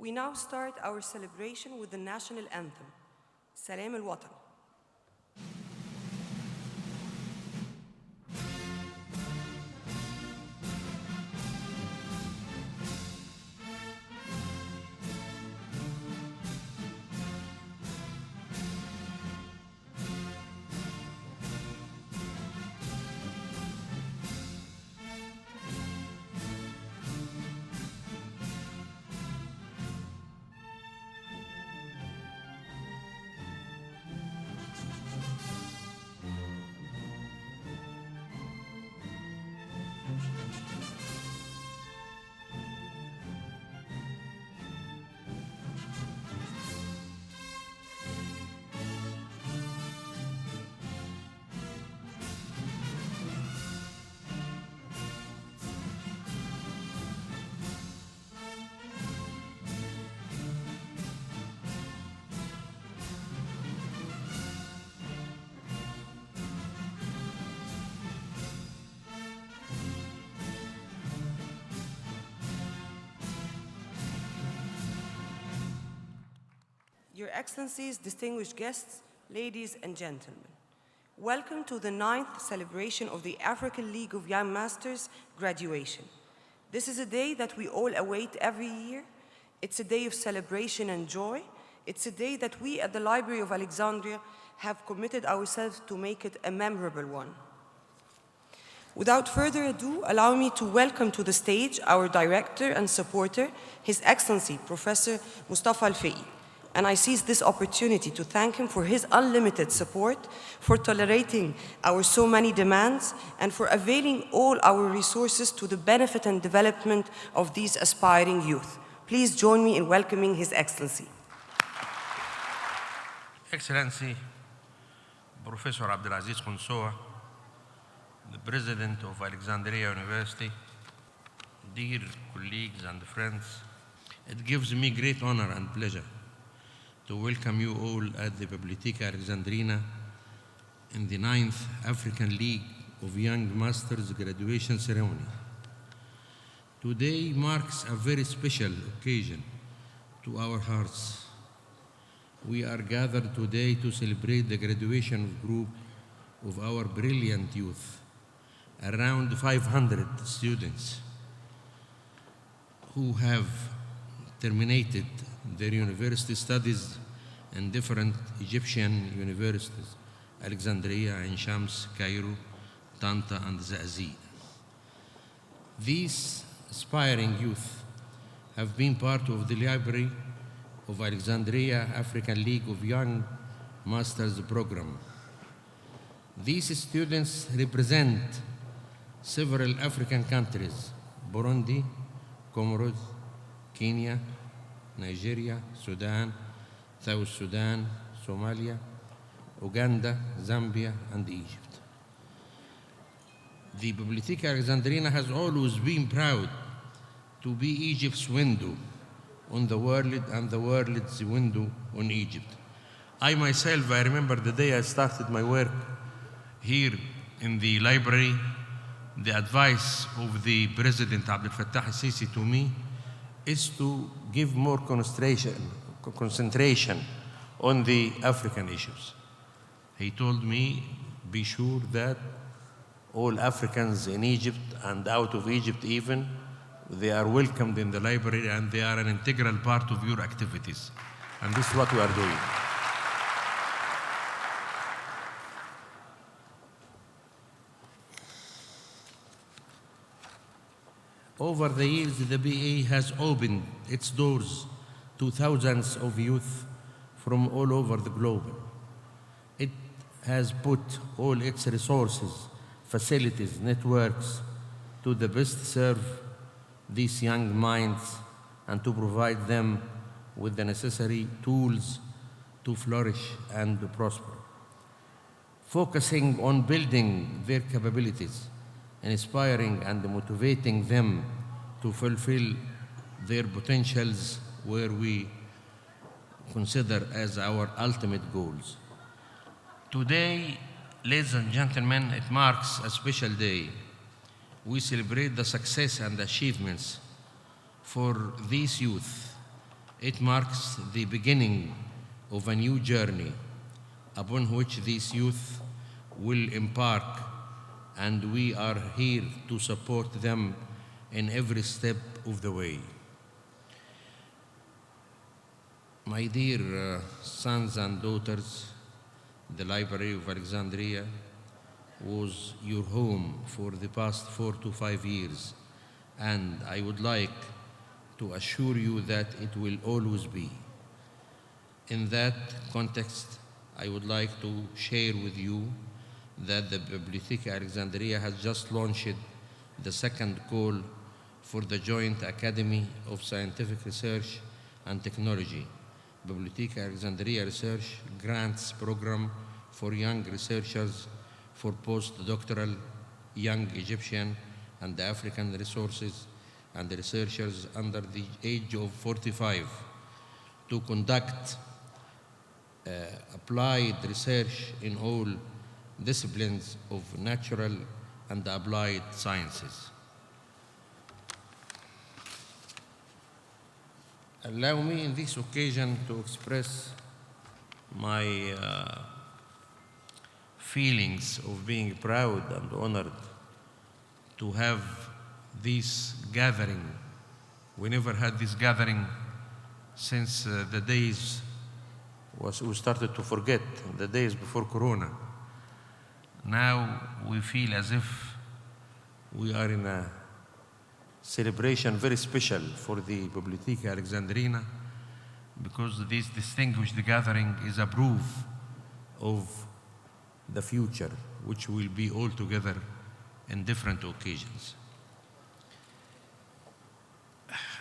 We now start our celebration with the national anthem, سلام الوطن. Your Excellencies, distinguished guests, ladies and gentlemen, welcome to the 9th celebration of the African League of Young Masters graduation. This is a day that we all await every year. It's a day of celebration and joy. It's a day that we at the Library of Alexandria have committed ourselves to make it a memorable one. Without further ado, allow me to welcome to the stage our director and supporter, His Excellency Professor Mustafa Al-Fiqi. And I seize this opportunity to thank him for his unlimited support, for tolerating our so many demands, and for availing all our resources to the benefit and development of these aspiring youth. Please join me in welcoming His Excellency. Excellency, Professor Abdulaziz Khonsoa, the President of Alexandria University, dear colleagues and friends, it gives me great honor and pleasure to welcome you all at the Bibliotheca Alexandrina in the 9th African League of Young Masters graduation ceremony. Today marks a very special occasion to our hearts. We are gathered today to celebrate the graduation group of our brilliant youth, around 500 students who have terminated their university studies in different Egyptian universities, Alexandria, Ain Shams, Cairo, Tanta, and Zaazee. These aspiring youth have been part of the Library of Alexandria African League of Young Masters program. These students represent several African countries: Burundi, Comoros, Kenya, Nigeria, Sudan, South Sudan, Somalia, Uganda, Zambia, and Egypt. The Bibliotheca Alexandrina has always been proud to be Egypt's window on the world and the world's window on Egypt. I myself, I remember the day I started my work here in the library, the advice of the President Abdel Fattah al-Sisi to me is to give more concentration on the African issues. He told me, be sure that all Africans in Egypt and out of Egypt even, they are welcomed in the library and they are an integral part of your activities. And this is what we are doing. Over the years, the BA has opened its doors to thousands of youth from all over the globe. It has put all its resources, facilities, networks to the best serve these young minds and to provide them with the necessary tools to flourish and to prosper. Focusing on building their capabilities, inspiring and motivating them to fulfill their potentials where we consider as our ultimate goals. Today, ladies and gentlemen, it marks a special day. We celebrate the success and achievements for these youth It marks the beginning of a new journey upon which these youth will embark, and we are here to support them in every step of the way. My dear sons and daughters, the Library of Alexandria was your home for the past 4 to 5 years, and I would like to assure you that it will always be. In that context, I would like to share with you that the Bibliotheca Alexandria has just launched the second call for the Joint Academy of Scientific Research and Technology, Bibliotheca Alexandria Research Grants Program for young researchers for postdoctoral young Egyptian and African resources and researchers under the age of 45 to conduct applied research in all disciplines of natural and applied sciences. Allow me in this occasion to express my feelings of being proud and honored to have this gathering. We never had this gathering since the days we started to forget, the days before Corona. Now we feel as if we are in a celebration very special for the Bibliotheca Alexandrina, because this distinguished gathering is a proof of the future, which will be all together in different occasions.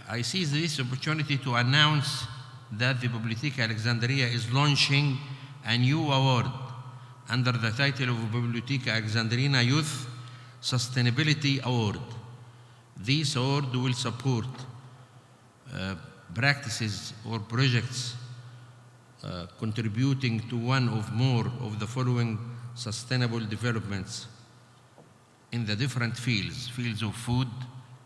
I seize this opportunity to announce that the Bibliotheca Alexandria is launching a new award under the title of Bibliotheca Alexandrina Youth Sustainability Award. This award will support practices or projects contributing to one or more of the following sustainable developments in the different fields of food,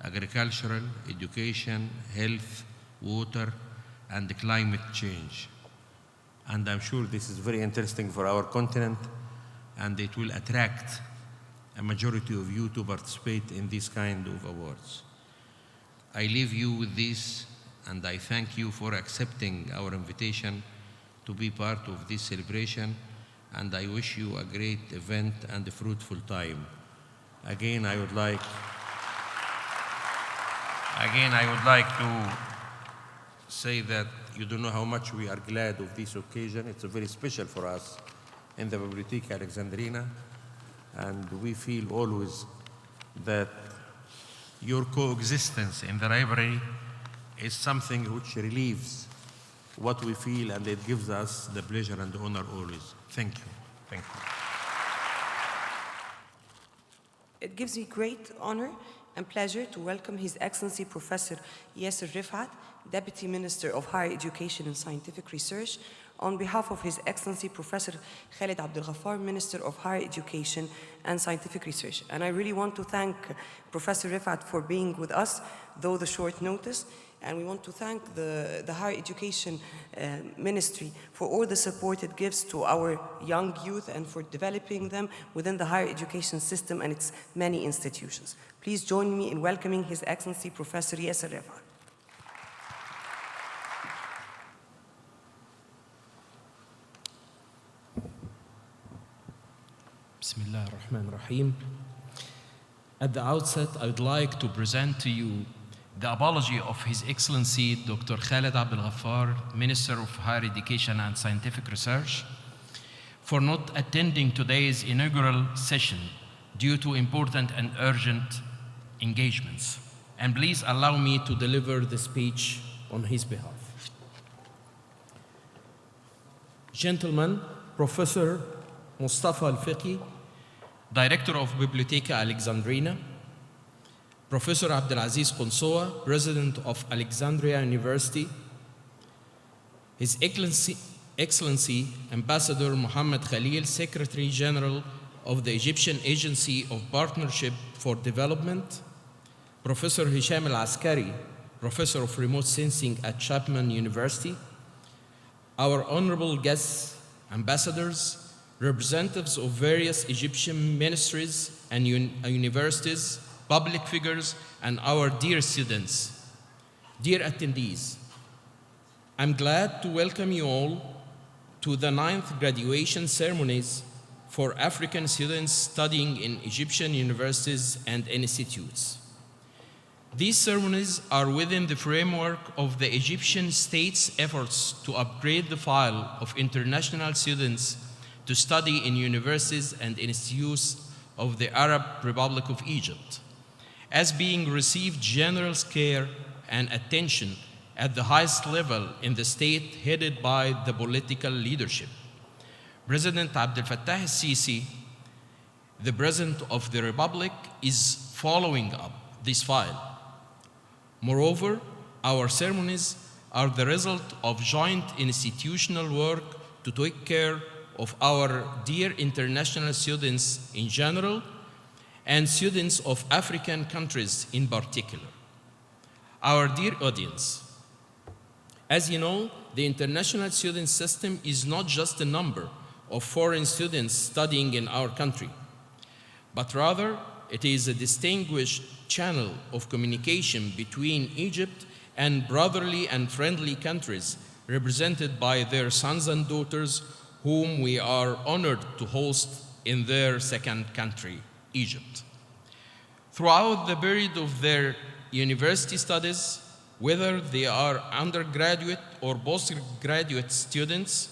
agricultural, education, health, water, and climate change. And I'm sure this is very interesting for our continent, and it will attract a majority of you to participate in this kind of awards. I leave you with this, and I thank you for accepting our invitation to be part of this celebration, and I wish you a great event and a fruitful time. Again, I would like to say that you don't know how much we are glad of this occasion. It's very special for us in the Bibliotheca Alexandrina, and we feel always that your coexistence in the library is something which relieves what we feel, and it gives us the pleasure and the honor always. Thank you. Thank you. It gives me great honor and pleasure to welcome His Excellency Professor Yasser Rifat, Deputy Minister of Higher Education and Scientific Research, on behalf of His Excellency Professor Khaled Abdel Ghaffar, Minister of Higher Education and Scientific Research. And I really want to thank Professor Rifat for being with us, though the short notice. And we want to thank the Higher Education Ministry for all the support it gives to our young youth and for developing them within the higher education system and its many institutions. Please join me in welcoming His Excellency Professor Yasser Rifat. Bismillah ar-Rahman ar-Rahim. At the outset, I would like to present to you the apology of His Excellency Dr. Khaled Abdel Ghaffar, Minister of Higher Education and Scientific Research, for not attending today's inaugural session due to important and urgent engagements. And please allow me to deliver the speech on his behalf. Gentlemen, Professor Mustafa Al-Fiqi, Director of Bibliotheca Alexandrina, Professor Abdelaziz Qunsoa, President of Alexandria University, His Excellency Ambassador Mohammed Khalil, Secretary General of the Egyptian Agency of Partnership for Development, Professor Hisham Al-Askari, Professor of Remote Sensing at Chapman University, our honorable guests, ambassadors, representatives of various Egyptian ministries and universities, public figures, and our dear students, dear attendees. I'm glad to welcome you all to the 9th graduation ceremonies for African students studying in Egyptian universities and institutes. These ceremonies are within the framework of the Egyptian state's efforts to upgrade the file of international students to study in universities and institutes of the Arab Republic of Egypt, as being received general care and attention at the highest level in the state headed by the political leadership. President Abdel Fattah al-Sisi, the President of the Republic, is following up this file. Moreover, our ceremonies are the result of joint institutional work to take care of our dear international students in general and students of African countries in particular. Our dear audience, as you know, the international student system is not just a number of foreign students studying in our country, but rather it is a distinguished channel of communication between Egypt and brotherly and friendly countries represented by their sons and daughters whom we are honored to host in their second country, Egypt. Throughout the period of their university studies, whether they are undergraduate or postgraduate students,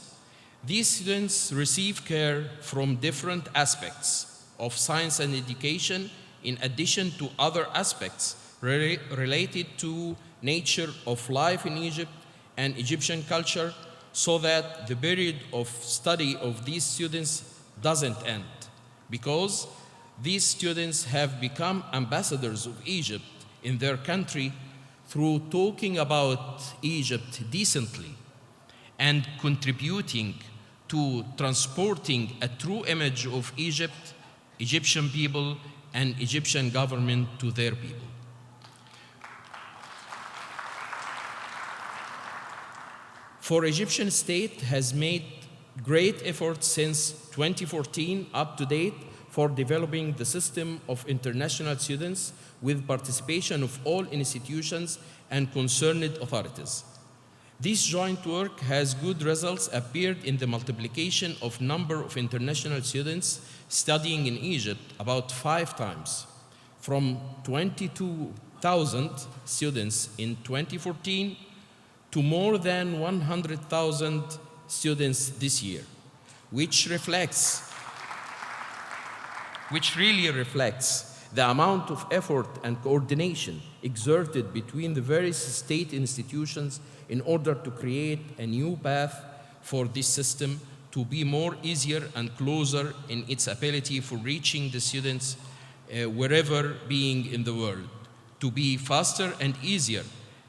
these students receive care from different aspects of science and education, in addition to other aspects related to nature of life in Egypt and Egyptian culture, so that the period of study of these students doesn't end, because these students have become ambassadors of Egypt in their country through talking about Egypt decently and contributing to transporting a true image of Egypt, Egyptian people, and Egyptian government to their people. For Egyptian state has made great efforts since 2014 up to date for developing the system of international students with participation of all institutions and concerned authorities. This joint work has good results appeared in the multiplication of number of international students studying in Egypt about 5 times, from 22,000 students in 2014 to more than 100,000 students this year, which really reflects the amount of effort and coordination exerted between the various state institutions in order to create a new path for this system to be more easier and closer in its ability for reaching the students wherever being in the world, to be faster and easier,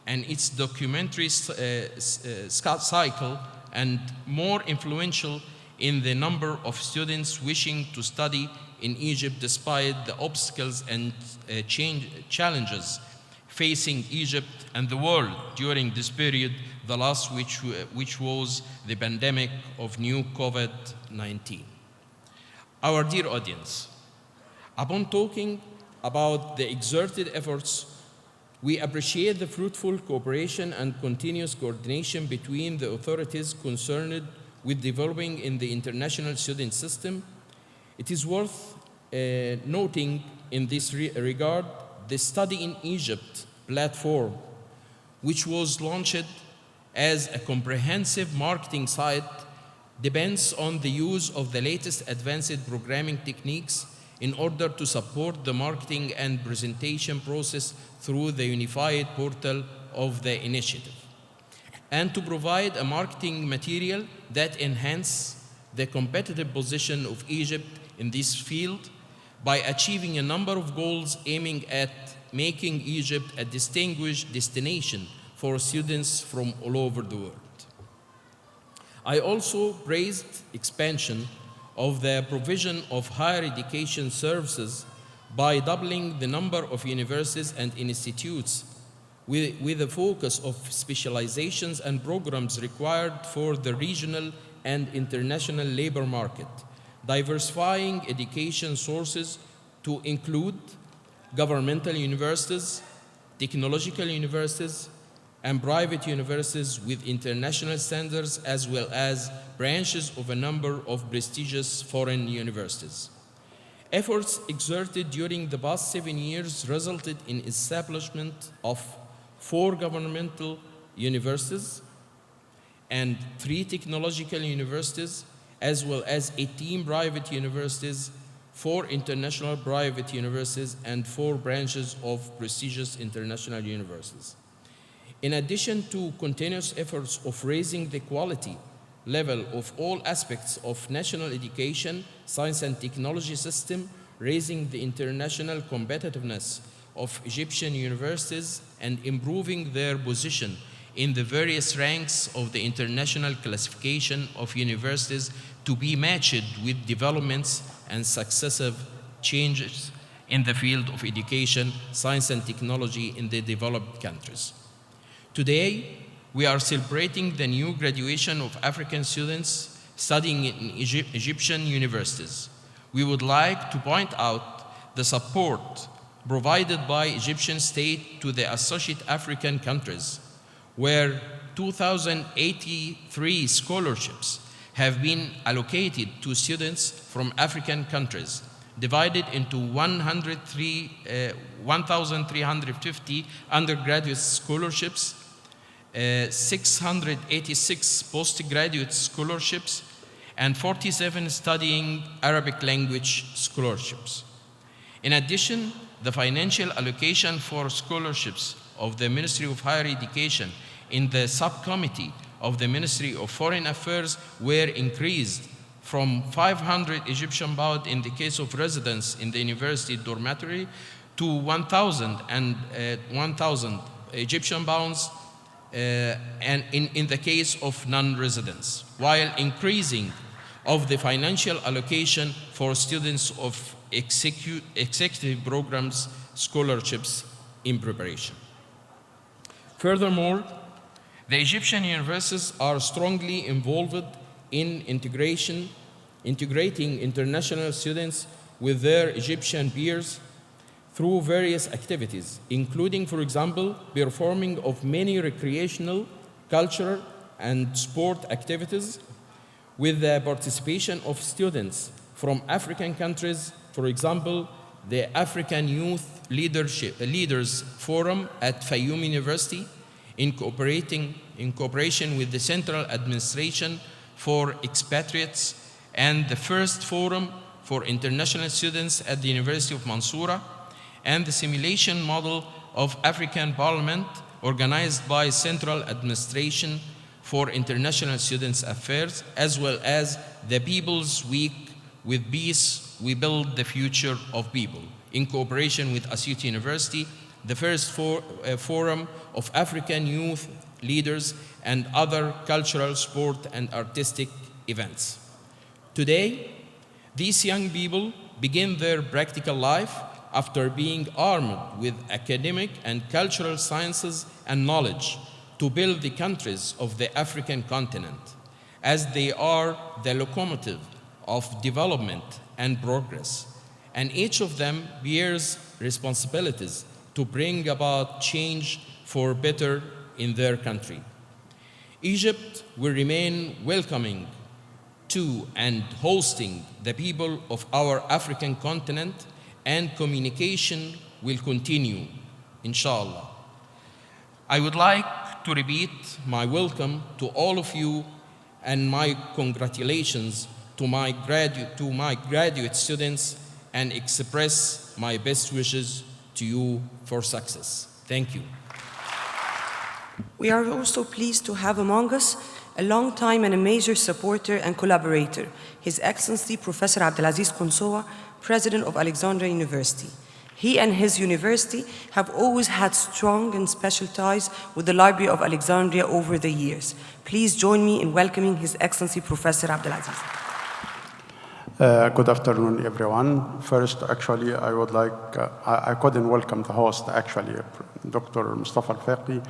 and its documentary cycle and more influential in the number of students wishing to study in Egypt despite the obstacles and challenges facing Egypt and the world during this period, the last which was the pandemic of new COVID-19. Our dear audience, upon talking about the exerted efforts, we appreciate the fruitful cooperation and continuous coordination between the authorities concerned with developing in the international student system. It is worth noting in this regard the Study in Egypt platform, which was launched as a comprehensive marketing site, depends on the use of the latest advanced programming techniques in order to support the marketing and presentation process through the unified portal of the initiative, and to provide a marketing material that enhance the competitive position of Egypt in this field by achieving a number of goals aiming at making Egypt a distinguished destination for students from all over the world. I also praised expansion of the provision of higher education services by doubling the number of universities and institutes with a focus of specializations and programs required for the regional and international labor market, diversifying education sources to include governmental universities, technological universities, and private universities with international standards, as well as branches of a number of prestigious foreign universities. Efforts exerted during the past 7 years resulted in establishment of 4 governmental universities and 3 technological universities, as well as 18 private universities, 4 international private universities, and 4 branches of prestigious international universities. In addition to continuous efforts of raising the quality level of all aspects of national education, science and technology system, raising the international competitiveness of Egyptian universities, and improving their position in the various ranks of the international classification of universities to be matched with developments and successive changes in the field of education, science and technology in the developed countries. Today, we are celebrating the new graduation of African students studying in Egyptian universities. We would like to point out the support provided by Egyptian state to the associate African countries, where 2,083 scholarships have been allocated to students from African countries, divided into 1,350 undergraduate scholarships, 686 postgraduate scholarships, and 47 studying Arabic language scholarships. In addition, the financial allocation for scholarships of the Ministry of Higher Education in the subcommittee of the Ministry of Foreign Affairs were increased from 500 Egyptian pound in the case of residence in the university dormitory to 1,000 Egyptian pounds and in the case of non-residents, while increasing of the financial allocation for students of executive programs scholarships in preparation. Furthermore, the Egyptian universities are strongly involved in integrating international students with their Egyptian peers through various activities, including, for example, performing of many recreational, cultural, and sport activities with the participation of students from African countries, for example, the African Youth Leaders Forum at Fayoum University, in cooperation with the Central Administration for Expatriates, and the First Forum for International Students at the University of Mansoura, and the simulation model of African Parliament organized by Central Administration for International Students Affairs, as well as the People's Week with Peace, We Build the Future of People, in cooperation with Asyut University, the First Forum of African Youth Leaders, and other cultural, sport, and artistic events. Today, these young people begin their practical life after being armed with academic and cultural sciences and knowledge to build the countries of the African continent, as they are the locomotive of development and progress, and each of them bears responsibilities to bring about change for better in their country. Egypt will remain welcoming to and hosting the people of our African continent, and communication will continue, inshallah. I would like to repeat my welcome to all of you and my congratulations to my graduate students, and express my best wishes to you for success. Thank you. We are also pleased to have among us a long time and a major supporter and collaborator, His Excellency Professor Abdelaziz Konsowa, President of Alexandria University. He and his university have always had strong and special ties with the Library of Alexandria over the years. Please join me in welcoming His Excellency Professor Abdelaziz. Good afternoon, everyone. First, actually, I would like, I couldn't welcome the host, actually, Dr. Mustafa Al-Faqi,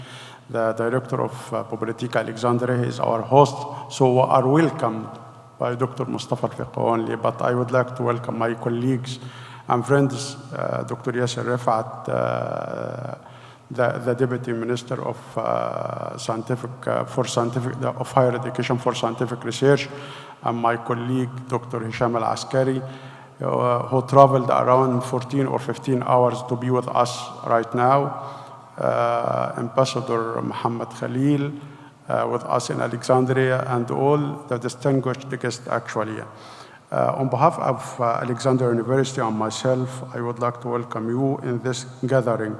the director of Bibliotheca Alexandria. He is our host, so we are welcomed by Dr. Mustafa Al-Faqi only, but I would like to welcome my colleagues and friends, Dr. Yasser Rifat, the Deputy Minister of of Higher Education for Scientific Research, and my colleague, Dr. Hisham Al-Askari, who traveled around 14 or 15 hours to be with us right now, Ambassador Muhammad Khalil, with us in Alexandria, and all the distinguished guests, actually. On behalf of Alexandria University and myself, I would like to welcome you in this gathering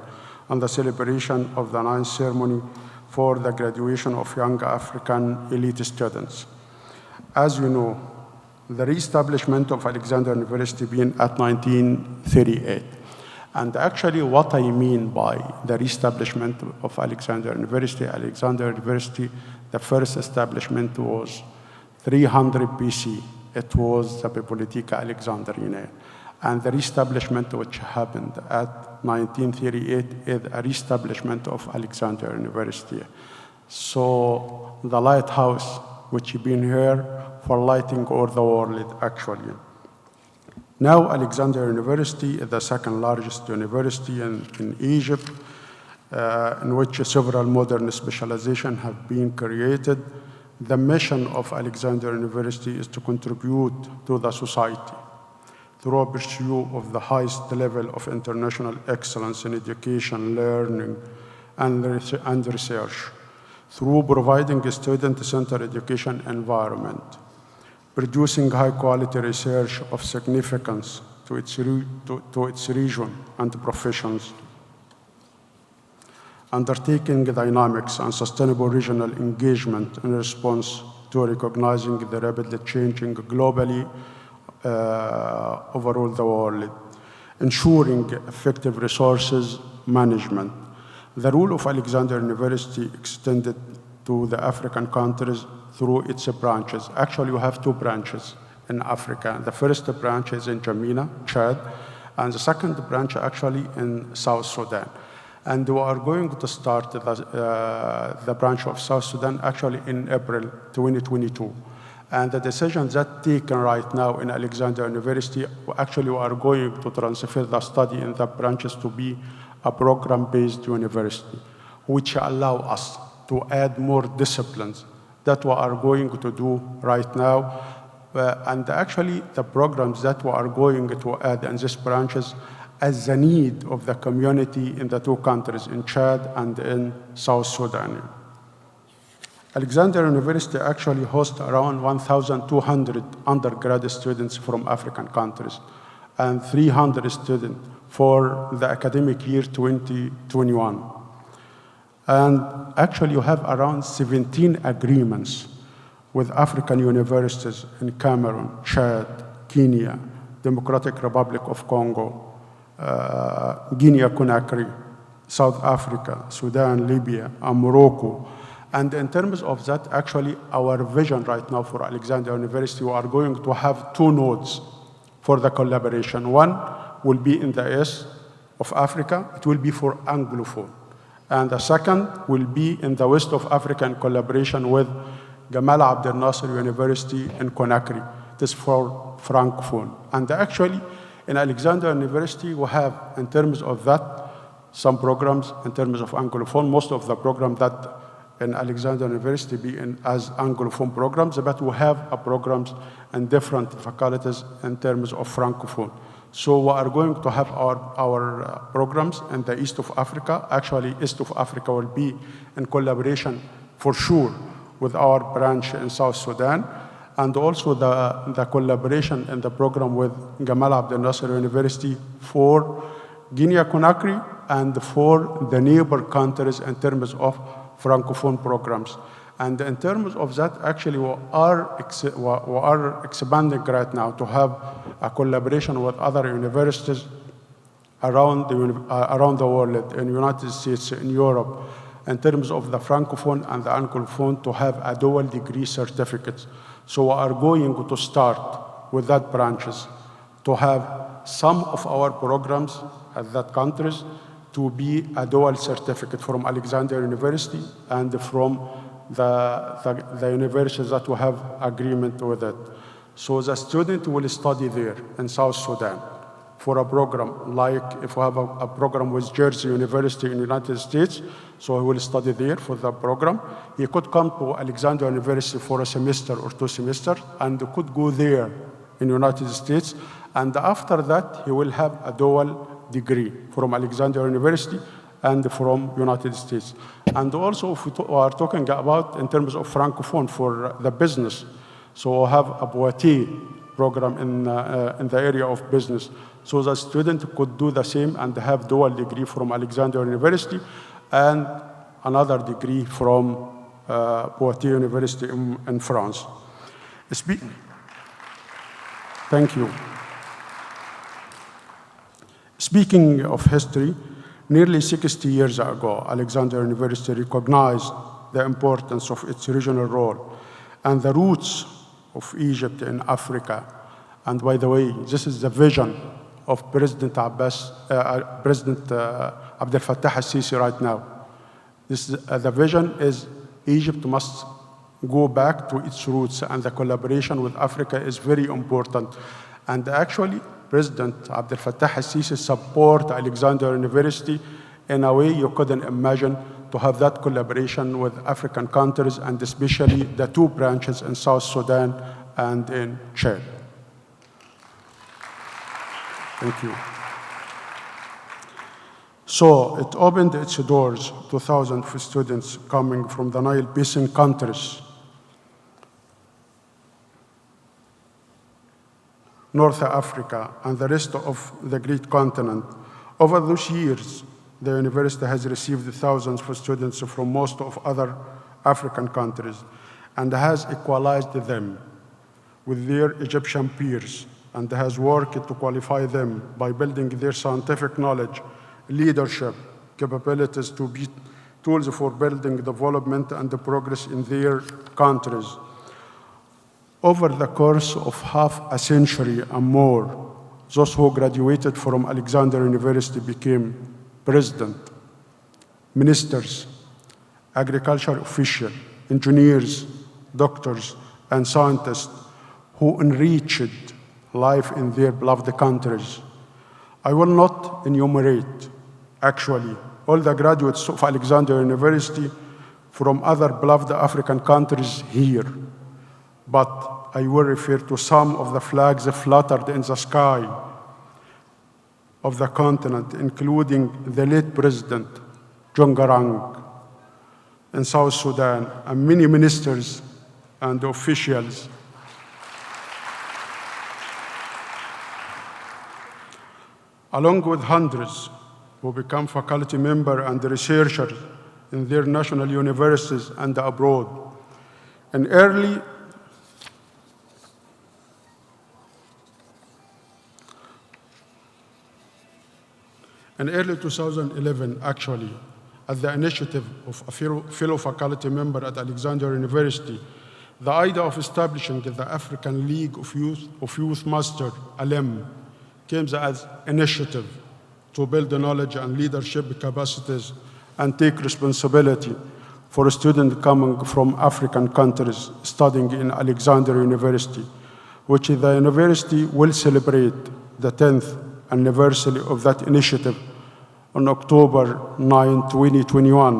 on the celebration of the 9th ceremony for the graduation of young African elite students. As you know, the re-establishment of Alexandria University began at 1938. And actually what I mean by the re-establishment of Alexandria University, the first establishment was 300 BC. It was the Bibliotheca Alexandrinae. And the re-establishment which happened at 1938 is a re-establishment of Alexandria University. So the lighthouse which has been here for lighting all the world, actually. Now, Alexandria University is the second largest university in Egypt, in which several modern specializations have been created. The mission of Alexandria University is to contribute to the society through a pursuit of the highest level of international excellence in education, learning, and research, through providing a student-centered education environment, producing high-quality research of significance to its region and professions, undertaking dynamics and sustainable regional engagement in response to recognizing the rapidly changing globally overall the world, ensuring effective resources management. The role of Alexandria University extended to the African countries through its branches. Actually, we have two branches in Africa. The first branch is in Jamina, Chad, and the second branch actually in South Sudan. And we are going to start the branch of South Sudan actually in April 2022. And the decisions that taken right now in Alexandria University, actually we are going to transfer the study in the branches to be a program-based university, which allow us to add more disciplines that we are going to do right now. And actually, the programs that we are going to add in these branches as the need of the community in the two countries, in Chad and in South Sudan. Alexandria University actually hosts around 1,200 undergraduate students from African countries and 300 students for the academic year 2021. And actually you have around 17 agreements with African universities in Cameroon, Chad, Kenya, Democratic Republic of Congo, Guinea-Conakry, South Africa, Sudan, Libya, and Morocco. And in terms of that, actually our vision right now for Alexandria University, we are going to have two nodes for the collaboration. One will be in the east of Africa. It will be for Anglophone. And the second will be in the west of Africa in collaboration with Gamal Abdel Nasser University in Conakry. It is for Francophone. And actually, in Alexandria University, we have, in terms of that, some programs in terms of Anglophone. Most of the programs that in Alexandria University be in as Anglophone programs, but we have programs in different faculties in terms of Francophone. So we are going to have our programs in the east of Africa. Actually, east of Africa will be in collaboration for sure with our branch in South Sudan, and also the collaboration in the program with Gamal Abdel Nasser University for Guinea-Conakry and for the neighbor countries in terms of Francophone programs. And in terms of that, actually, we are expanding right now to have a collaboration with other universities around the world, in the United States, in Europe, in terms of the Francophone and the Anglophone, to have a dual degree certificates. So we are going to start with that branches to have some of our programs at that countries to be a dual certificate from Alexandria University and from the universities that we have agreement with it. So the student will study there in South Sudan for a program, like if we have a program with Jersey University in the United States, so he will study there for the program. He could come to Alexandria University for a semester or 2 semesters and could go there in the United States. And after that, he will have a dual degree from Alexandria University and from United States. And also, if we are talking about in terms of Francophone for the business, so we'll have a Boitier program in the area of business. So the student could do the same and have dual degree from Alexandria University and another degree from Poitiers University in France. Thank you. Speaking of history, nearly 60 years ago, Alexandria University recognized the importance of its regional role and the roots of Egypt in Africa. And by the way, this is the vision of President Abdel Fattah al-Sisi right now. The vision is Egypt must go back to its roots, and the collaboration with Africa is very important. And actually, President Abdel Fattah al-Sisi support Alexandria University in a way you couldn't imagine, to have that collaboration with African countries, and especially the 2 branches in South Sudan and in Chad. Thank you. So it opened its doors to thousands of students coming from the Nile Basin countries, North Africa, and the rest of the great continent. Over those years, the university has received thousands of students from most of other African countries and has equalized them with their Egyptian peers, and has worked to qualify them by building their scientific knowledge, leadership, capabilities to be tools for building development and progress in their countries. Over the course of half a century and more, those who graduated from Alexandria University became president, ministers, agriculture officials, engineers, doctors, and scientists who enriched life in their beloved countries. I will not enumerate, actually, all the graduates of Alexandria University from other beloved African countries here, but I will refer to some of the flags fluttered in the sky of the continent, including the late President John Garang in South Sudan, and many ministers and officials. Along with hundreds who become faculty members and researchers in their national universities and abroad. In early 2011, actually, at the initiative of a fellow faculty member at Alexandria University, the idea of establishing the African League of Youth Master, ALEM, came as initiative to build the knowledge and leadership capacities and take responsibility for students coming from African countries studying in Alexandria University, which the university will celebrate the 10th anniversary of that initiative on October 9, 2021,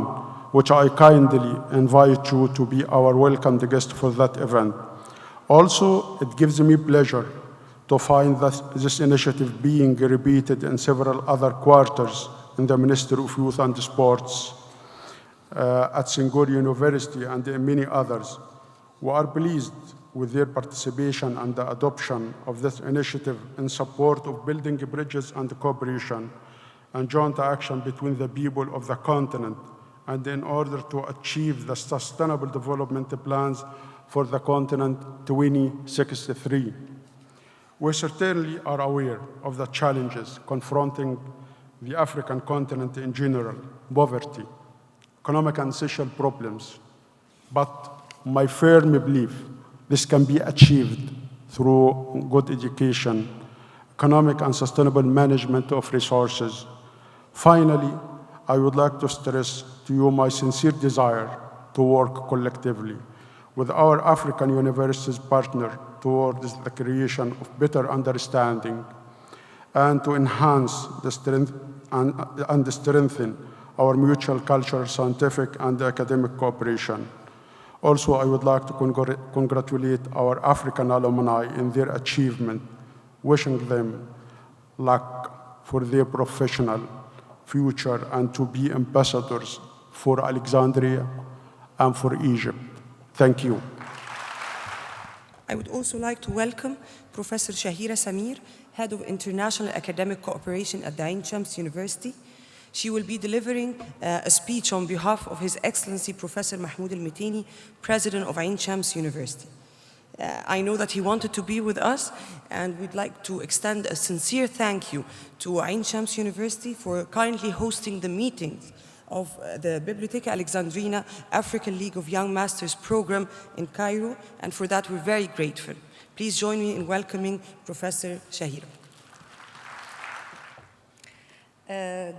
which I kindly invite you to be our welcomed guest for that event. Also, it gives me pleasure to find that this initiative being repeated in several other quarters in the Ministry of Youth and Sports, at Senghor University, and in many others. We are pleased with their participation and the adoption of this initiative in support of building bridges and cooperation and joint action between the people of the continent, and in order to achieve the Sustainable Development Plans for the continent 2063. We certainly are aware of the challenges confronting the African continent in general, poverty, economic and social problems, but my firm belief this can be achieved through good education, economic and sustainable management of resources. Finally, I would like to stress to you my sincere desire to work collectively with our African universities partner towards the creation of better understanding and to enhance the strength and strengthen our mutual cultural, scientific, and academic cooperation. Also, I would like to congratulate our African alumni in their achievement, wishing them luck for their professional future and to be ambassadors for Alexandria and for Egypt. Thank you. I would also like to welcome Professor Shahira Samir, Head of International Academic Cooperation at the Ain Shams University. She will be delivering a speech on behalf of His Excellency Professor Mahmoud Al-Miteni, President of Ain Shams University. I know that he wanted to be with us, and we'd like to extend a sincere thank you to Ain Shams University for kindly hosting the meetings of the Bibliotheca Alexandrina African League of Young Masters program in Cairo, and for that we're very grateful. Please join me in welcoming Professor Shahira.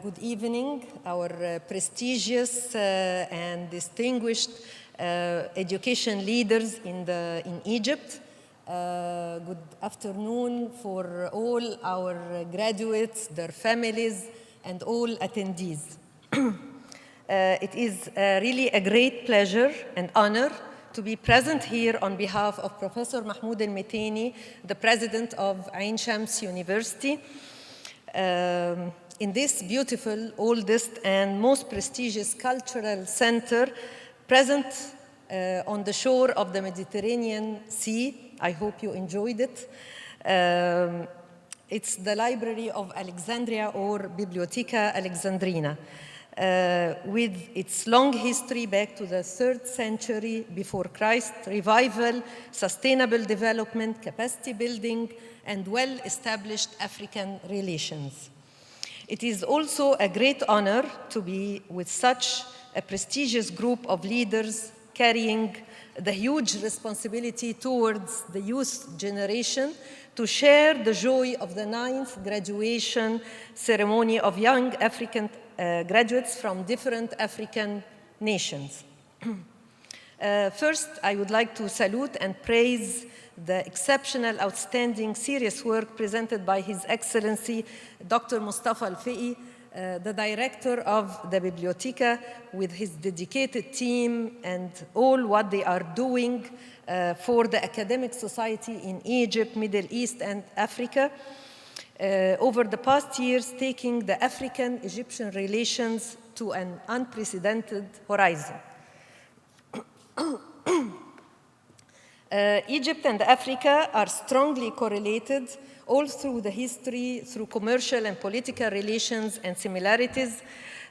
Good evening, our prestigious and distinguished education leaders in Egypt. Good afternoon for all our graduates, their families, and all attendees. It is really a great pleasure and honor to be present here on behalf of Professor Mahmoud Al-Miteni, the president of Ain Shams University. In this beautiful, oldest, and most prestigious cultural center present on the shore of the Mediterranean Sea. I hope you enjoyed it. It's the Library of Alexandria, or Bibliotheca Alexandrina, with its long history back to the 3rd century before Christ, revival, sustainable development, capacity building, and well-established African relations. It is also a great honor to be with such a prestigious group of leaders carrying the huge responsibility towards the youth generation to share the joy of the 9th graduation ceremony of young African graduates from different African nations. First, I would like to salute and praise the exceptional, outstanding, serious work presented by His Excellency Dr. Mustafa Al-Fiqi, the director of the Bibliotheca, with his dedicated team and all what they are doing for the academic society in Egypt, Middle East, and Africa. Over the past years, taking the African-Egyptian relations to an unprecedented horizon. Egypt and Africa are strongly correlated all through the history, through commercial and political relations and similarities.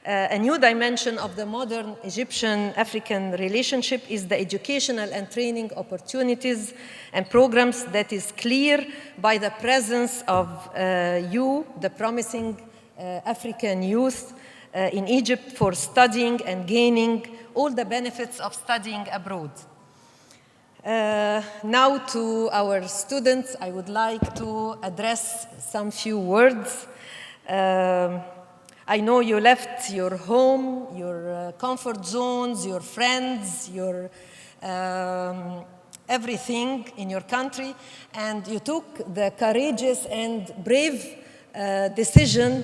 A new dimension of the modern Egyptian-African relationship is the educational and training opportunities and programs that is clear by the presence of you, the promising African youth in Egypt, for studying and gaining all the benefits of studying abroad. Now to our students, I would like to address some few words. I know you left your home, your comfort zones, your friends, your everything in your country, and you took the courageous and brave decision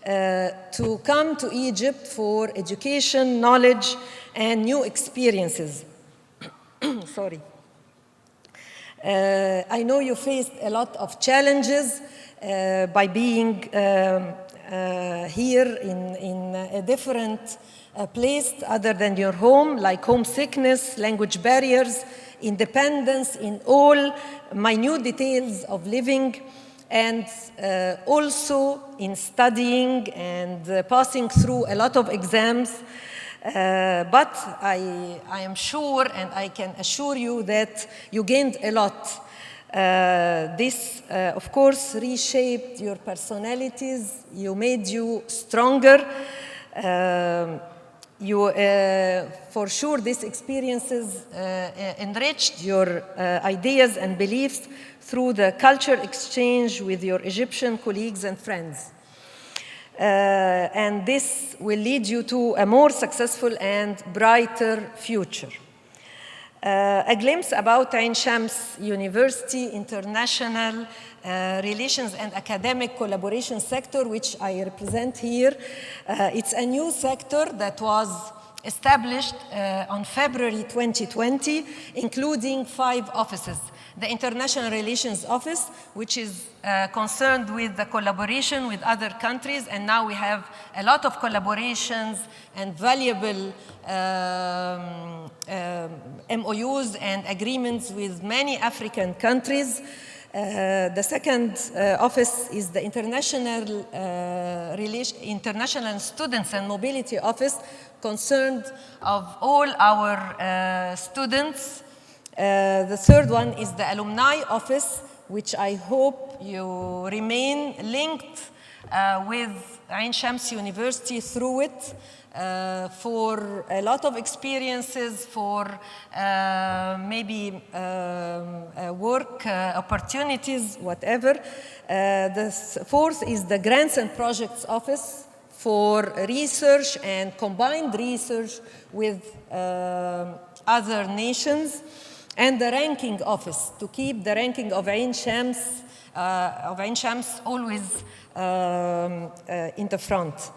to come to Egypt for education, knowledge, and new experiences. Sorry. I know you faced a lot of challenges by being here in a different place other than your home, like homesickness, language barriers, independence in all minute details of living, and also in studying and passing through a lot of exams. But I am sure, and I can assure you, that you gained a lot. This, of course, reshaped your personalities. You made you stronger. For sure, these experiences enriched your ideas and beliefs through the culture exchange with your Egyptian colleagues and friends. And this will lead you to a more successful and brighter future. A glimpse about Ain Shams University International Relations and Academic Collaboration Sector, which I represent here. It's a new sector that was established on February 2020, including 5 offices. The International Relations Office, which is concerned with the collaboration with other countries, and now we have a lot of collaborations and valuable MOUs and agreements with many African countries. The second office is the International Students and Mobility Office, concerned of all our students. The third one is the Alumni Office, which I hope you remain linked with Ain Shams University through it for a lot of experiences, for maybe work opportunities, whatever. The fourth is the Grants and Projects Office for research and combined research with other nations. And the ranking office, to keep the ranking of Ain Shams always in the front.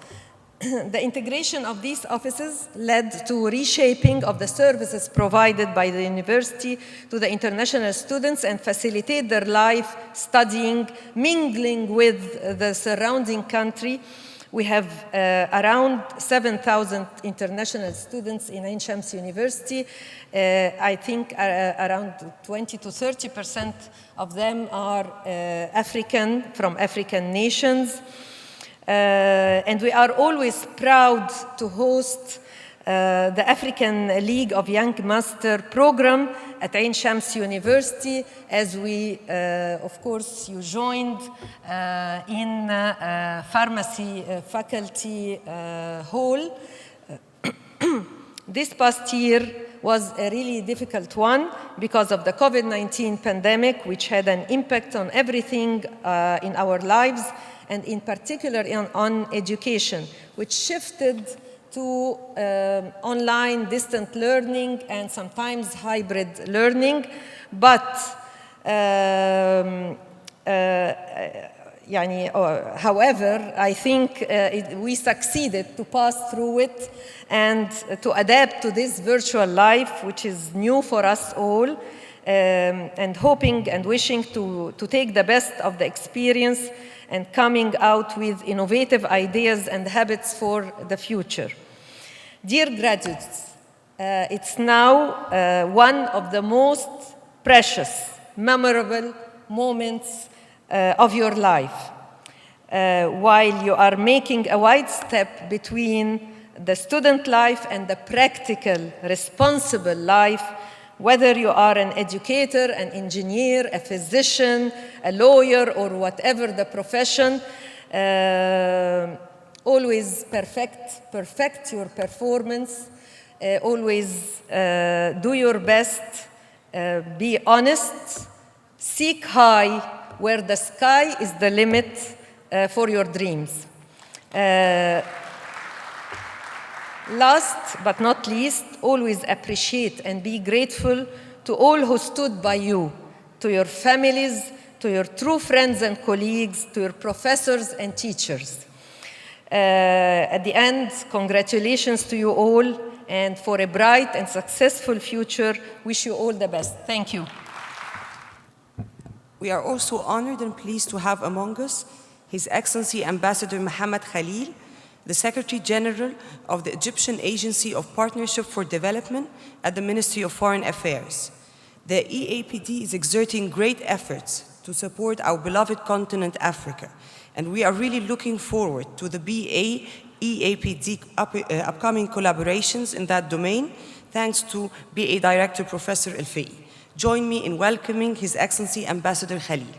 The integration of these offices led to reshaping of the services provided by the university to the international students and facilitate their life, studying, mingling with the surrounding country. We have around 7,000 international students in Ain Shams University. I think around 20 to 30% of them are African, from African nations. And we are always proud to host the African League of Young Master program at Ain Shams University, as we, of course, you joined in pharmacy faculty hall. This past year was a really difficult one because of the COVID-19 pandemic, which had an impact on everything in our lives, and in particular on education, which shifted to online distant learning and sometimes hybrid learning. But however, I think we succeeded to pass through it and to adapt to this virtual life, which is new for us all, and hoping and wishing to take the best of the experience and coming out with innovative ideas and habits for the future. Dear graduates, it's now one of the most precious, memorable moments of your life. While you are making a wide step between the student life and the practical, responsible life, whether you are an educator, an engineer, a physician, a lawyer, or whatever the profession, always perfect your performance, always do your best, be honest, seek high where the sky is the limit for your dreams. Last but not least, always appreciate and be grateful to all who stood by you, to your families, to your true friends and colleagues, to your professors and teachers. At the end, congratulations to you all, and for a bright and successful future, wish you all the best. Thank you. We are also honored and pleased to have among us His Excellency Ambassador Mohammed Khalil, the Secretary General of the Egyptian Agency of Partnership for Development at the Ministry of Foreign Affairs. The EAPD is exerting great efforts to support our beloved continent, Africa, and we are really looking forward to the BA-EAPD upcoming collaborations in that domain, thanks to BA Director Professor El-Fei. Join me in welcoming His Excellency Ambassador Khalil.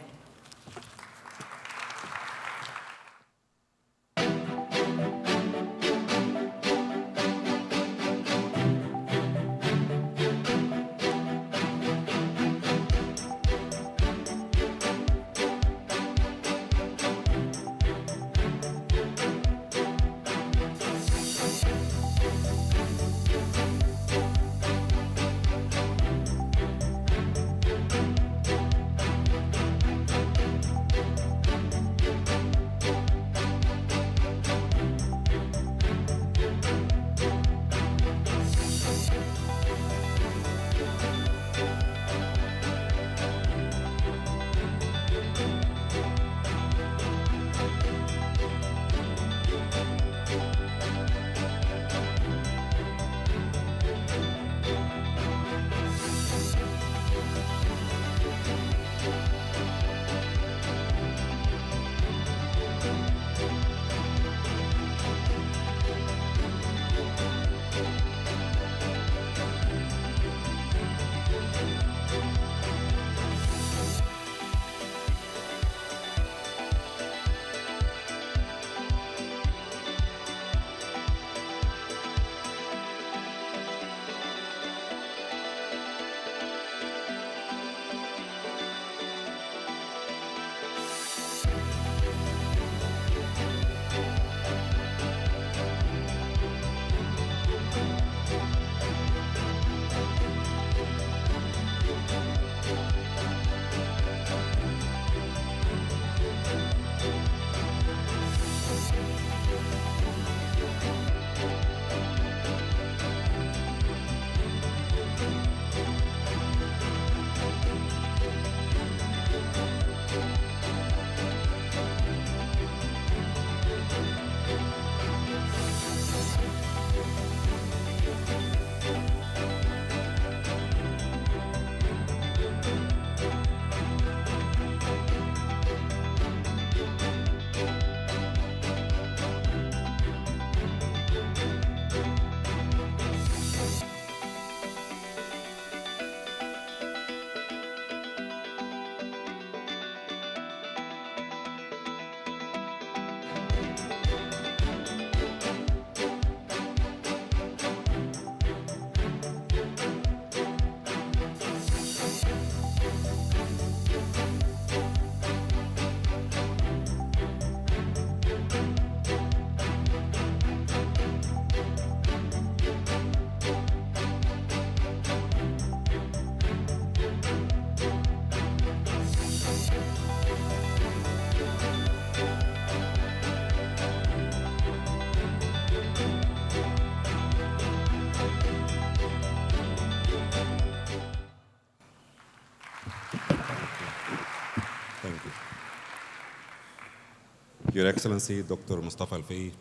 Your Excellency, Dr. Mustafa Al-Fei,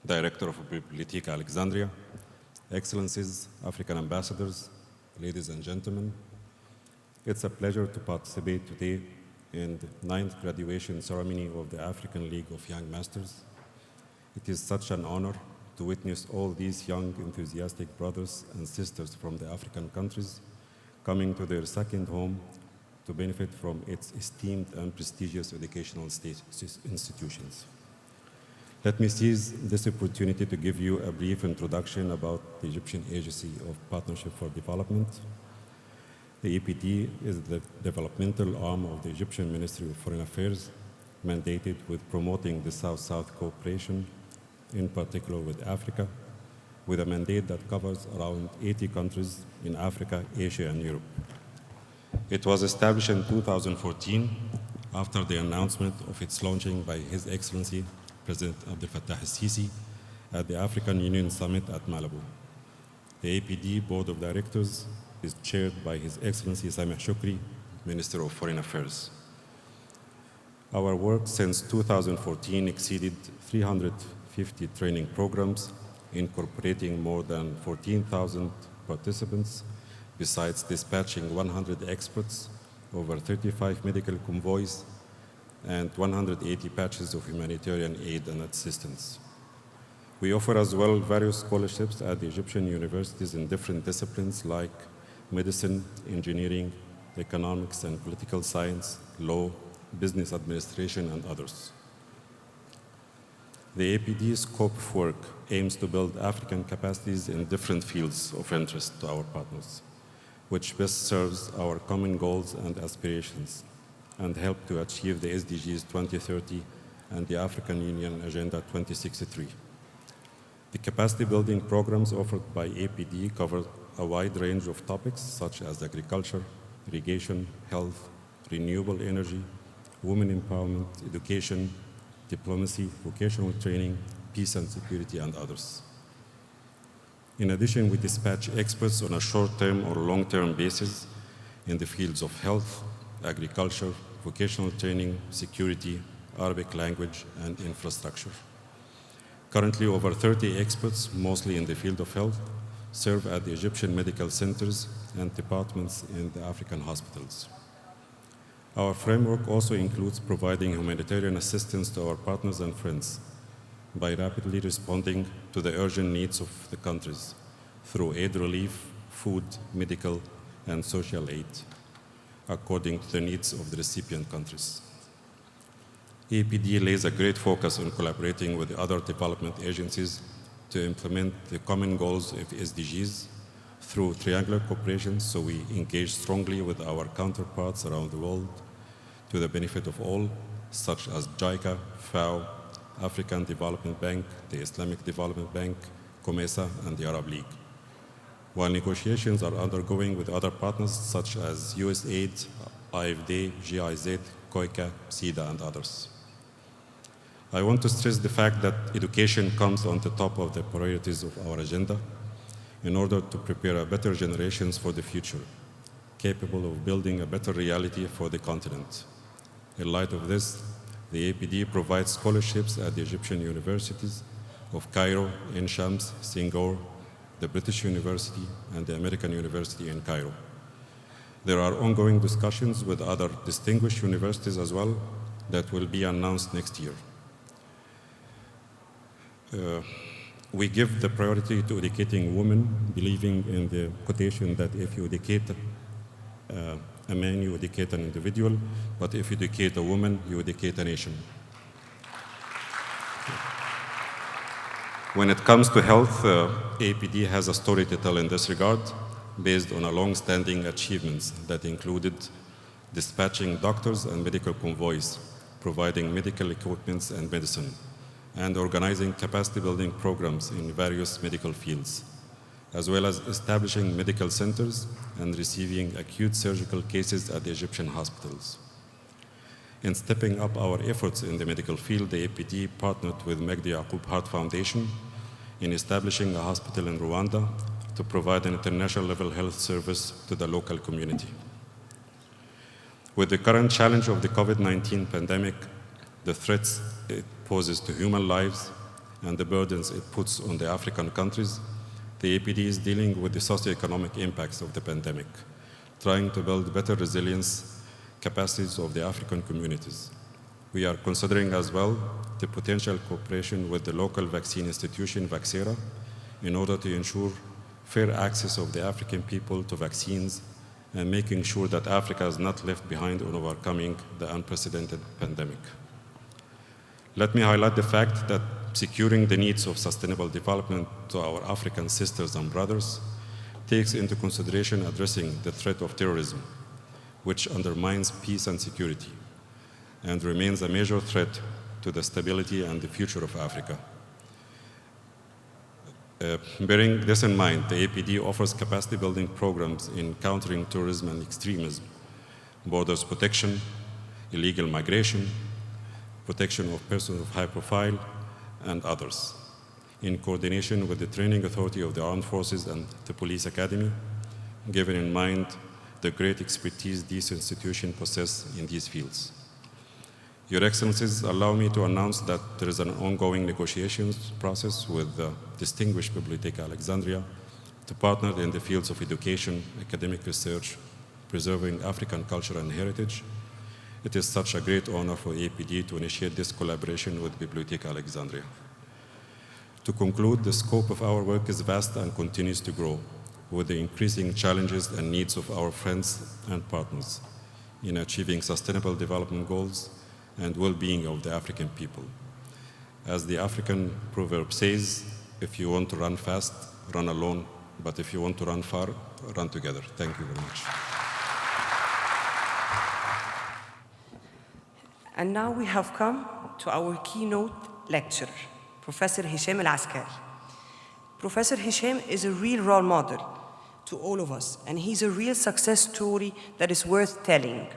Director of Bibliotheca Alexandria, Excellencies, African ambassadors, ladies and gentlemen, it's a pleasure to participate today in the 9th graduation ceremony of the African League of Young Masters. It is such an honor to witness all these young, enthusiastic brothers and sisters from the African countries coming to their second home to benefit from its esteemed and prestigious educational institutions. Let me seize this opportunity to give you a brief introduction about the Egyptian Agency of Partnership for Development. The EPD is the developmental arm of the Egyptian Ministry of Foreign Affairs, mandated with promoting the South-South cooperation, in particular with Africa, with a mandate that covers around 80 countries in Africa, Asia, and Europe. It was established in 2014 after the announcement of its launching by His Excellency President Abdel Fattah al-Sisi at the African Union Summit at Malabo. The APD Board of Directors is chaired by His Excellency Sameh Shukri, Minister of Foreign Affairs. Our work since 2014 exceeded 350 training programs, incorporating more than 14,000 participants, besides dispatching 100 experts, over 35 medical convoys, and 180 patches of humanitarian aid and assistance. We offer as well various scholarships at the Egyptian universities in different disciplines like medicine, engineering, economics and political science, law, business administration, and others. The APD scope of work aims to build African capacities in different fields of interest to our partners, which best serves our common goals and aspirations and help to achieve the SDGs 2030 and the African Union Agenda 2063. The capacity building programs offered by APD cover a wide range of topics such as agriculture, irrigation, health, renewable energy, women empowerment, education, diplomacy, vocational training, peace and security, and others. In addition, we dispatch experts on a short-term or long-term basis in the fields of health, agriculture, vocational training, security, Arabic language, and infrastructure. Currently, over 30 experts, mostly in the field of health, serve at the Egyptian medical centers and departments in the African hospitals. Our framework also includes providing humanitarian assistance to our partners and friends by rapidly responding to the urgent needs of the countries through aid relief, food, medical, and social aid, according to the needs of the recipient countries. APD lays a great focus on collaborating with the other development agencies to implement the common goals of SDGs through triangular cooperation, so we engage strongly with our counterparts around the world to the benefit of all, such as JICA, FAO, African Development Bank, the Islamic Development Bank, COMESA, and the Arab League, while negotiations are undergoing with other partners such as USAID, IFD, GIZ, COICA, SIDA, and others. I want to stress the fact that education comes on the top of the priorities of our agenda in order to prepare better generations for the future, capable of building a better reality for the continent. In light of this, the APD provides scholarships at the Egyptian universities of Cairo, Ain Shams, Singapore, the British University, and the American University in Cairo. There are ongoing discussions with other distinguished universities as well that will be announced next year. We give the priority to educating women, believing in the quotation that if you educate a man, you educate an individual, but if you educate a woman, you educate a nation. When it comes to health, APD has a story to tell in this regard, based on a long-standing achievements that included dispatching doctors and medical convoys, providing medical equipment and medicine, and organizing capacity-building programs in various medical fields, as well as establishing medical centers and receiving acute surgical cases at the Egyptian hospitals. In stepping up our efforts in the medical field, the APD partnered with Magdi Yaqub Heart Foundation in establishing a hospital in Rwanda to provide an international level health service to the local community. With the current challenge of the COVID-19 pandemic, the threats it poses to human lives, and the burdens it puts on the African countries, the APD is dealing with the socioeconomic impacts of the pandemic, trying to build better resilience capacities of the African communities. We are considering as well the potential cooperation with the local vaccine institution, Vaxera, in order to ensure fair access of the African people to vaccines and making sure that Africa is not left behind on overcoming the unprecedented pandemic. Let me highlight the fact that securing the needs of sustainable development to our African sisters and brothers takes into consideration addressing the threat of terrorism, which undermines peace and security and remains a major threat to the stability and the future of Africa. Bearing this in mind, the APD offers capacity building programs in countering terrorism and extremism, borders protection, illegal migration, protection of persons of high profile, and others, in coordination with the Training Authority of the Armed Forces and the Police Academy, given in mind the great expertise these institutions possess in these fields. Your Excellencies, allow me to announce that there is an ongoing negotiations process with the distinguished Bibliotheca Alexandria to partner in the fields of education, academic research, preserving African culture and heritage. It is such a great honor for APD to initiate this collaboration with Bibliotheca Alexandria. To conclude, the scope of our work is vast and continues to grow with the increasing challenges and needs of our friends and partners in achieving sustainable development goals and well-being of the African people. As the African proverb says, if you want to run fast, run alone, but if you want to run far, run together. Thank you very much. And now we have come to our keynote lecturer, Professor Hisham Al-Askari. Professor Hisham is a real role model to all of us, and he's a real success story that is worth telling.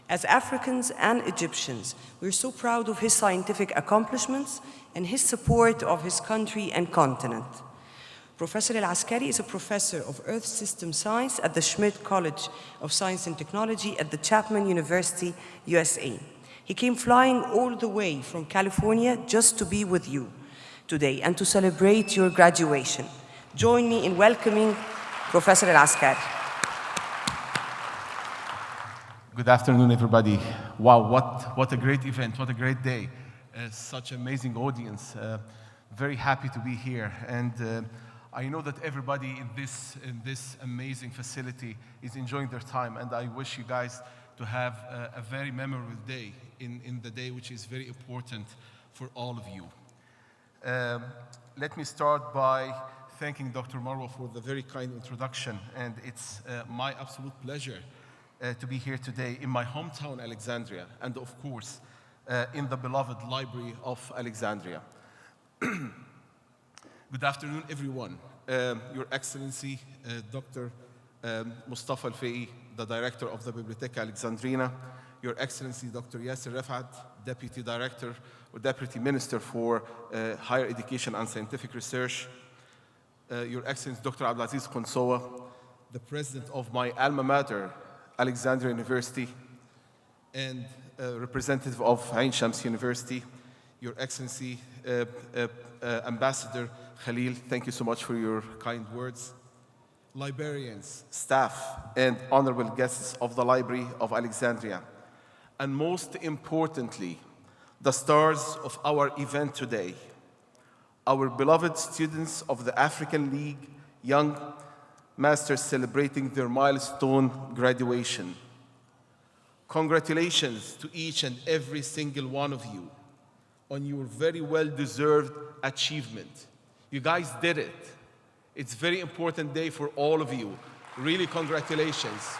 As Africans and Egyptians, we're so proud of his scientific accomplishments and his support of his country and continent. Professor Al-Askari is a professor of Earth System Science at the Schmidt College of Science and Technology at the Chapman University, USA. He came flying all the way from California just to be with you today and to celebrate your graduation. Join me in welcoming Professor Al-Askari. Good afternoon, everybody. Wow, what a great event, what a great day. Such an amazing audience. Very happy to be here. And I know that everybody in this amazing facility is enjoying their time, and I wish you guys to have a very memorable day in the day which is very important for all of you. Let me start by thanking Dr. Marwa for the very kind introduction, and it's my absolute pleasure to be here today in my hometown, Alexandria, and of course, in the beloved Library of Alexandria. Good afternoon, everyone. Your Excellency, Dr. Mustafa Al-Fei, the Director of the Bibliotheca Alexandrina, Your Excellency, Dr. Yasser Rafat, Deputy Director or Deputy Minister for Higher Education and Scientific Research, Your Excellency, Dr. Abdulaziz Konsowa, the President of my alma mater, Alexandria University, and representative of Ain Shams University, Your Excellency, Ambassador Khalil, thank you so much for your kind words. Librarians, staff, and honorable guests of the Library of Alexandria, and most importantly, the stars of our event today, our beloved students of the African League Young Masters celebrating their milestone graduation. Congratulations to each and every single one of you on your very well-deserved achievement. You guys did it. It's a very important day for all of you. Really, congratulations.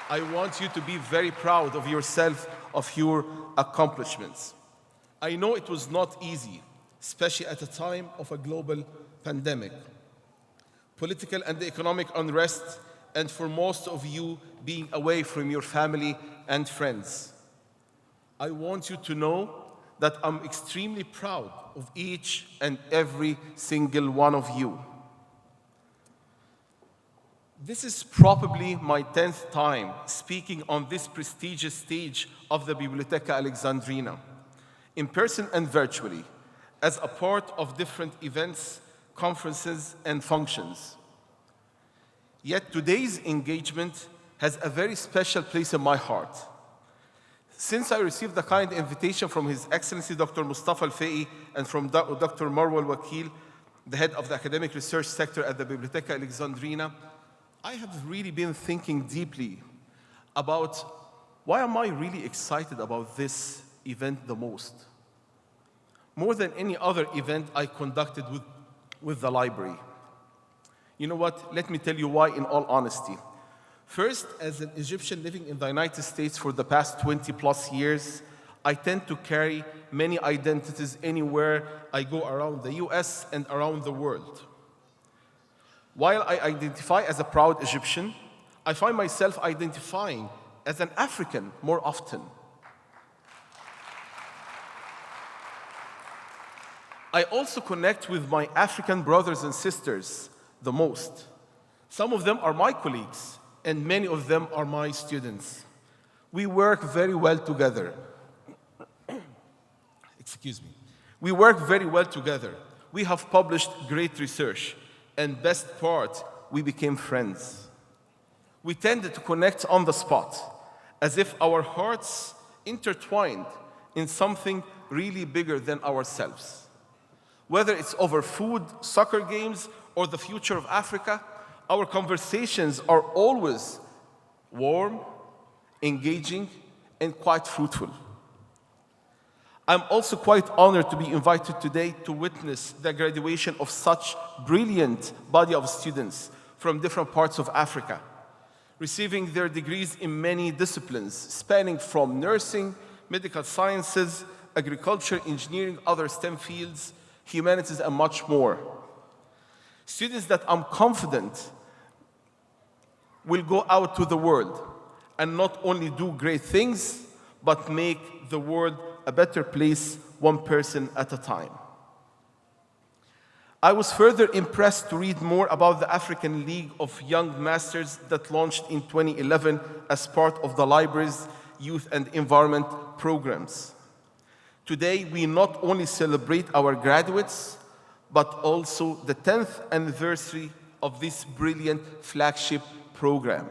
I want you to be very proud of yourself, of your accomplishments. I know it was not easy, especially at a time of a global pandemic, political and economic unrest, and for most of you being away from your family and friends. I want you to know that I'm extremely proud of each and every single one of you. This is probably my 10th time speaking on this prestigious stage of the Bibliotheca Alexandrina. in person and virtually, as a part of different events, conferences, and functions. Yet today's engagement has a very special place in my heart. Since I received the kind invitation from His Excellency Dr. Mustafa Al-Faqi and from Dr. Marwa Al-Wakil, the head of the academic research sector at the Biblioteca Alexandrina, I have really been thinking deeply about why am I really excited about this event the most? More than any other event I conducted with the library. You know what? Let me tell you why in all honesty. First, as an Egyptian living in the United States for the past 20 plus years, I tend to carry many identities anywhere I go around the US and around the world. While I identify as a proud Egyptian, I find myself identifying as an African more often. I also connect with my African brothers and sisters the most. Some of them are my colleagues, and many of them are my students. We work very well together. Excuse me. We work very well together. We have published great research, and best part, we became friends. We tended to connect on the spot, as if our hearts intertwined in something really bigger than ourselves. Whether it's over food, soccer games, or the future of Africa, our conversations are always warm, engaging, and quite fruitful. I'm also quite honored to be invited today to witness the graduation of such brilliant body of students from different parts of Africa, receiving their degrees in many disciplines, spanning from nursing, medical sciences, agriculture, engineering, other STEM fields, humanities, and much more. Students that I'm confident will go out to the world and not only do great things, but make the world a better place, one person at a time. I was further impressed to read more about the African League of Young Masters that launched in 2011 as part of the library's youth and environment programs. Today, we not only celebrate our graduates, but also the 10th anniversary of this brilliant flagship program.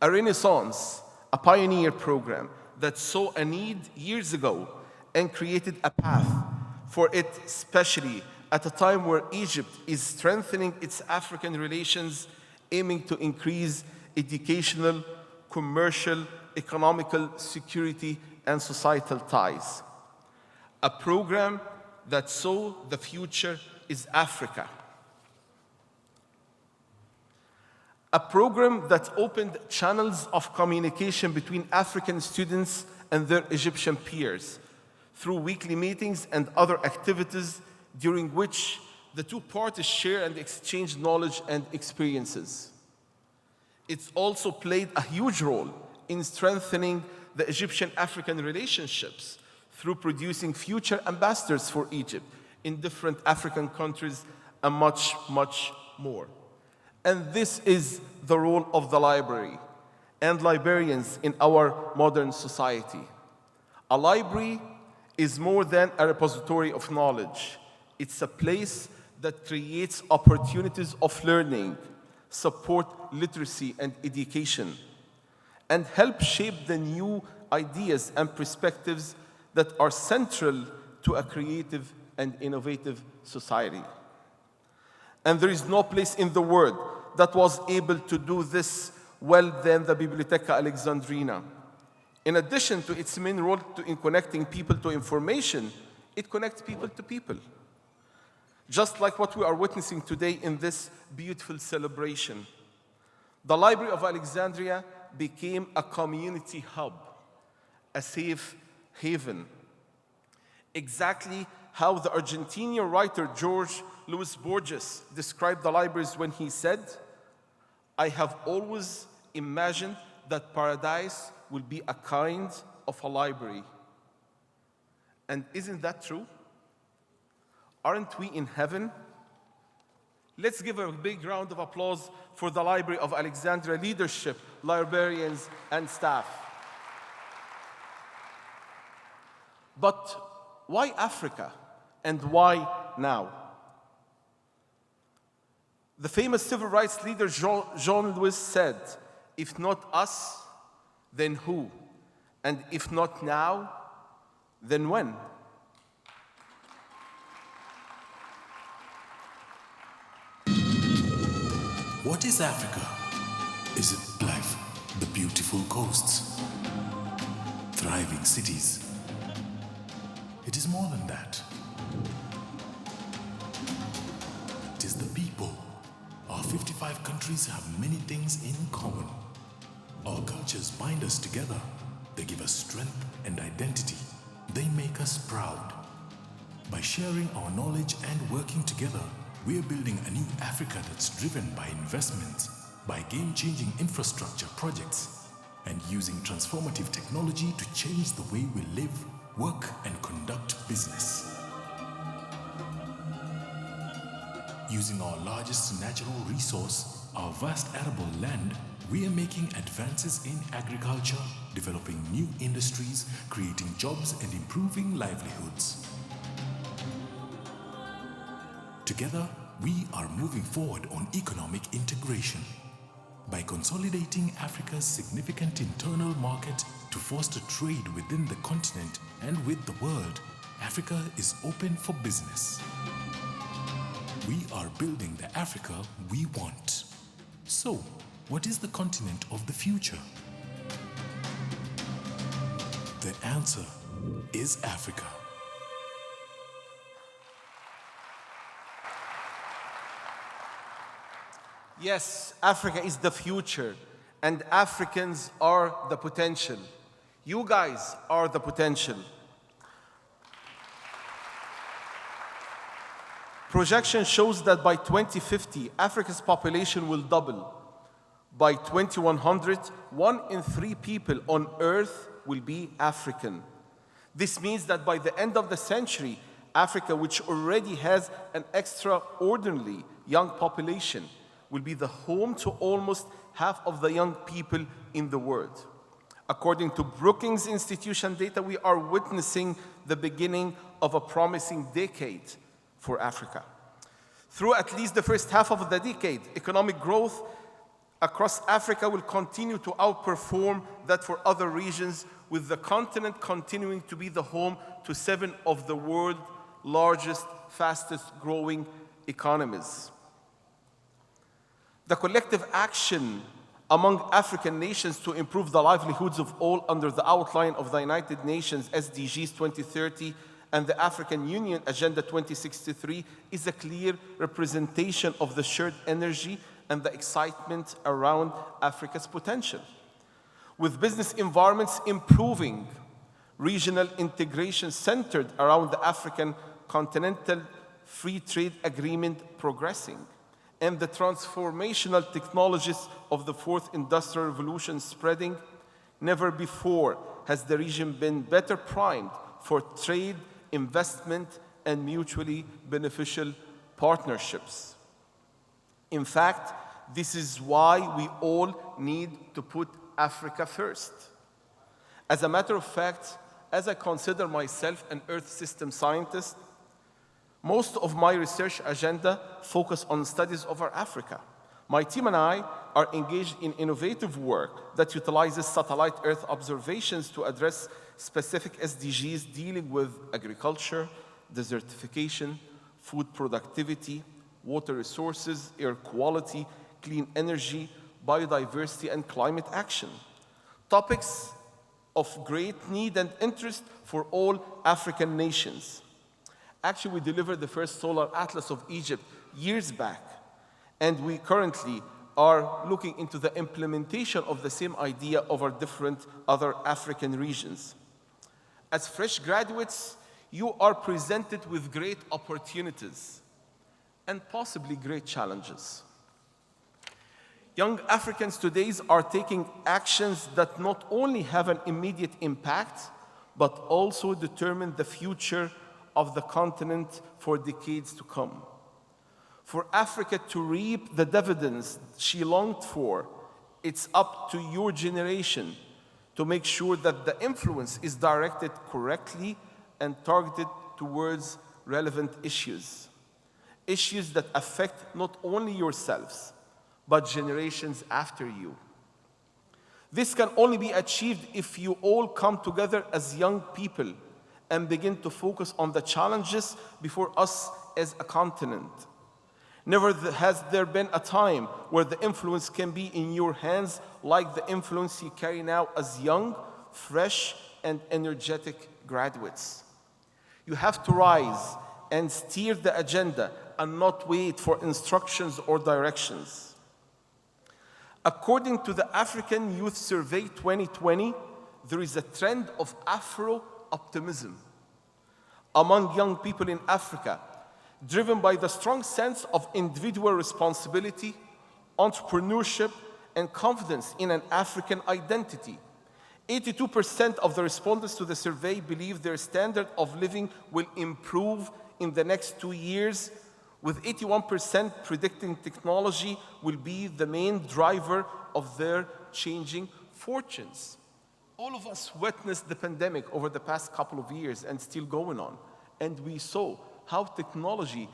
A renaissance, a pioneer program that saw a need years ago and created a path for it, especially at a time where Egypt is strengthening its African relations, aiming to increase educational, commercial, economical, security, and societal ties. A program that saw the future is Africa. A program that opened channels of communication between African students and their Egyptian peers through weekly meetings and other activities during which the two parties share and exchange knowledge and experiences. It's also played a huge role in strengthening the Egyptian-African relationships through producing future ambassadors for Egypt in different African countries and much, much more. And this is the role of the library and librarians in our modern society. A library is more than a repository of knowledge. It's a place that creates opportunities of learning, support literacy and education, and help shape the new ideas and perspectives that are central to a creative and innovative society. And there is no place in the world that was able to do this well than the Biblioteca Alexandrina. In addition to its main role in connecting people to information, it connects people to people. Just like what we are witnessing today in this beautiful celebration. The Library of Alexandria became a community hub, a safe haven. Exactly how the Argentinian writer George Luis Borges described the libraries when he said, "I have always imagined that paradise will be a kind of a library." And isn't that true? Aren't we in heaven? Let's give a big round of applause for the Library of Alexandria leadership, librarians, and staff. But why Africa? And why now? The famous civil rights leader Jean Louis said, if not us, then who? And if not now, then when? What is Africa? Is it life, the beautiful coasts, thriving cities? It is more than that. It is the people. Our 55 countries have many things in common. Our cultures bind us together. They give us strength and identity. They make us proud. By sharing our knowledge and working together, we're building a new Africa that's driven by investment, by game-changing infrastructure projects, and using transformative technology to change the way we live, work, and conduct business. Using our largest natural resource, our vast arable land, we are making advances in agriculture, developing new industries, creating jobs, and improving livelihoods. Together, we are moving forward on economic integration. By consolidating Africa's significant internal market to foster trade within the continent and with the world, Africa is open for business. We are building the Africa we want. So, what is the continent of the future? The answer is Africa. Yes, Africa is the future, and Africans are the potential. You guys are the potential. Projection shows that by 2050, Africa's population will double. By 2100, 1 in 3 people on Earth will be African. This means that by the end of the century, Africa, which already has an extraordinarily young population, will be the home to almost half of the young people in the world. According to Brookings Institution data, we are witnessing the beginning of a promising decade for Africa. Through at least the first half of the decade, economic growth across Africa will continue to outperform that for other regions, with the continent continuing to be the home to 7 of the world's largest, fastest growing economies. The collective action among African nations to improve the livelihoods of all under the outline of the United Nations SDGs 2030 and the African Union Agenda 2063 is a clear representation of the shared energy and the excitement around Africa's potential. With business environments improving, regional integration centered around the African Continental Free Trade Agreement progressing, and the transformational technologies of the 4th Industrial Revolution spreading, never before has the region been better primed for trade, investment, and mutually beneficial partnerships. In fact, this is why we all need to put Africa first. As a matter of fact, as I consider myself an Earth system scientist, most of my research agenda focus on studies over Africa. My team and I are engaged in innovative work that utilizes satellite Earth observations to address specific SDGs dealing with agriculture, desertification, food productivity, water resources, air quality, clean energy, biodiversity, and climate action. Topics of great need and interest for all African nations. Actually, we delivered the first solar atlas of Egypt years back, and we currently are looking into the implementation of the same idea over different other African regions. As fresh graduates, you are presented with great opportunities and possibly great challenges. Young Africans today are taking actions that not only have an immediate impact, but also determine the future of the continent for decades to come. For Africa to reap the dividends she longed for, it's up to your generation to make sure that the influence is directed correctly and targeted towards relevant issues. Issues that affect not only yourselves, but generations after you. This can only be achieved if you all come together as young people and begin to focus on the challenges before us as a continent. Never has there been a time where the influence can be in your hands like the influence you carry now as young, fresh, and energetic graduates. You have to rise and steer the agenda and not wait for instructions or directions. According to the African Youth Survey 2020, there is a trend of Afro-optimism among young people in Africa, driven by the strong sense of individual responsibility, entrepreneurship, and confidence in an African identity. 82% of the respondents to the survey believe their standard of living will improve in the next 2 years, with 81% predicting technology will be the main driver of their changing fortunes. All of us witnessed the pandemic over the past couple of years and still going on, and we saw how technology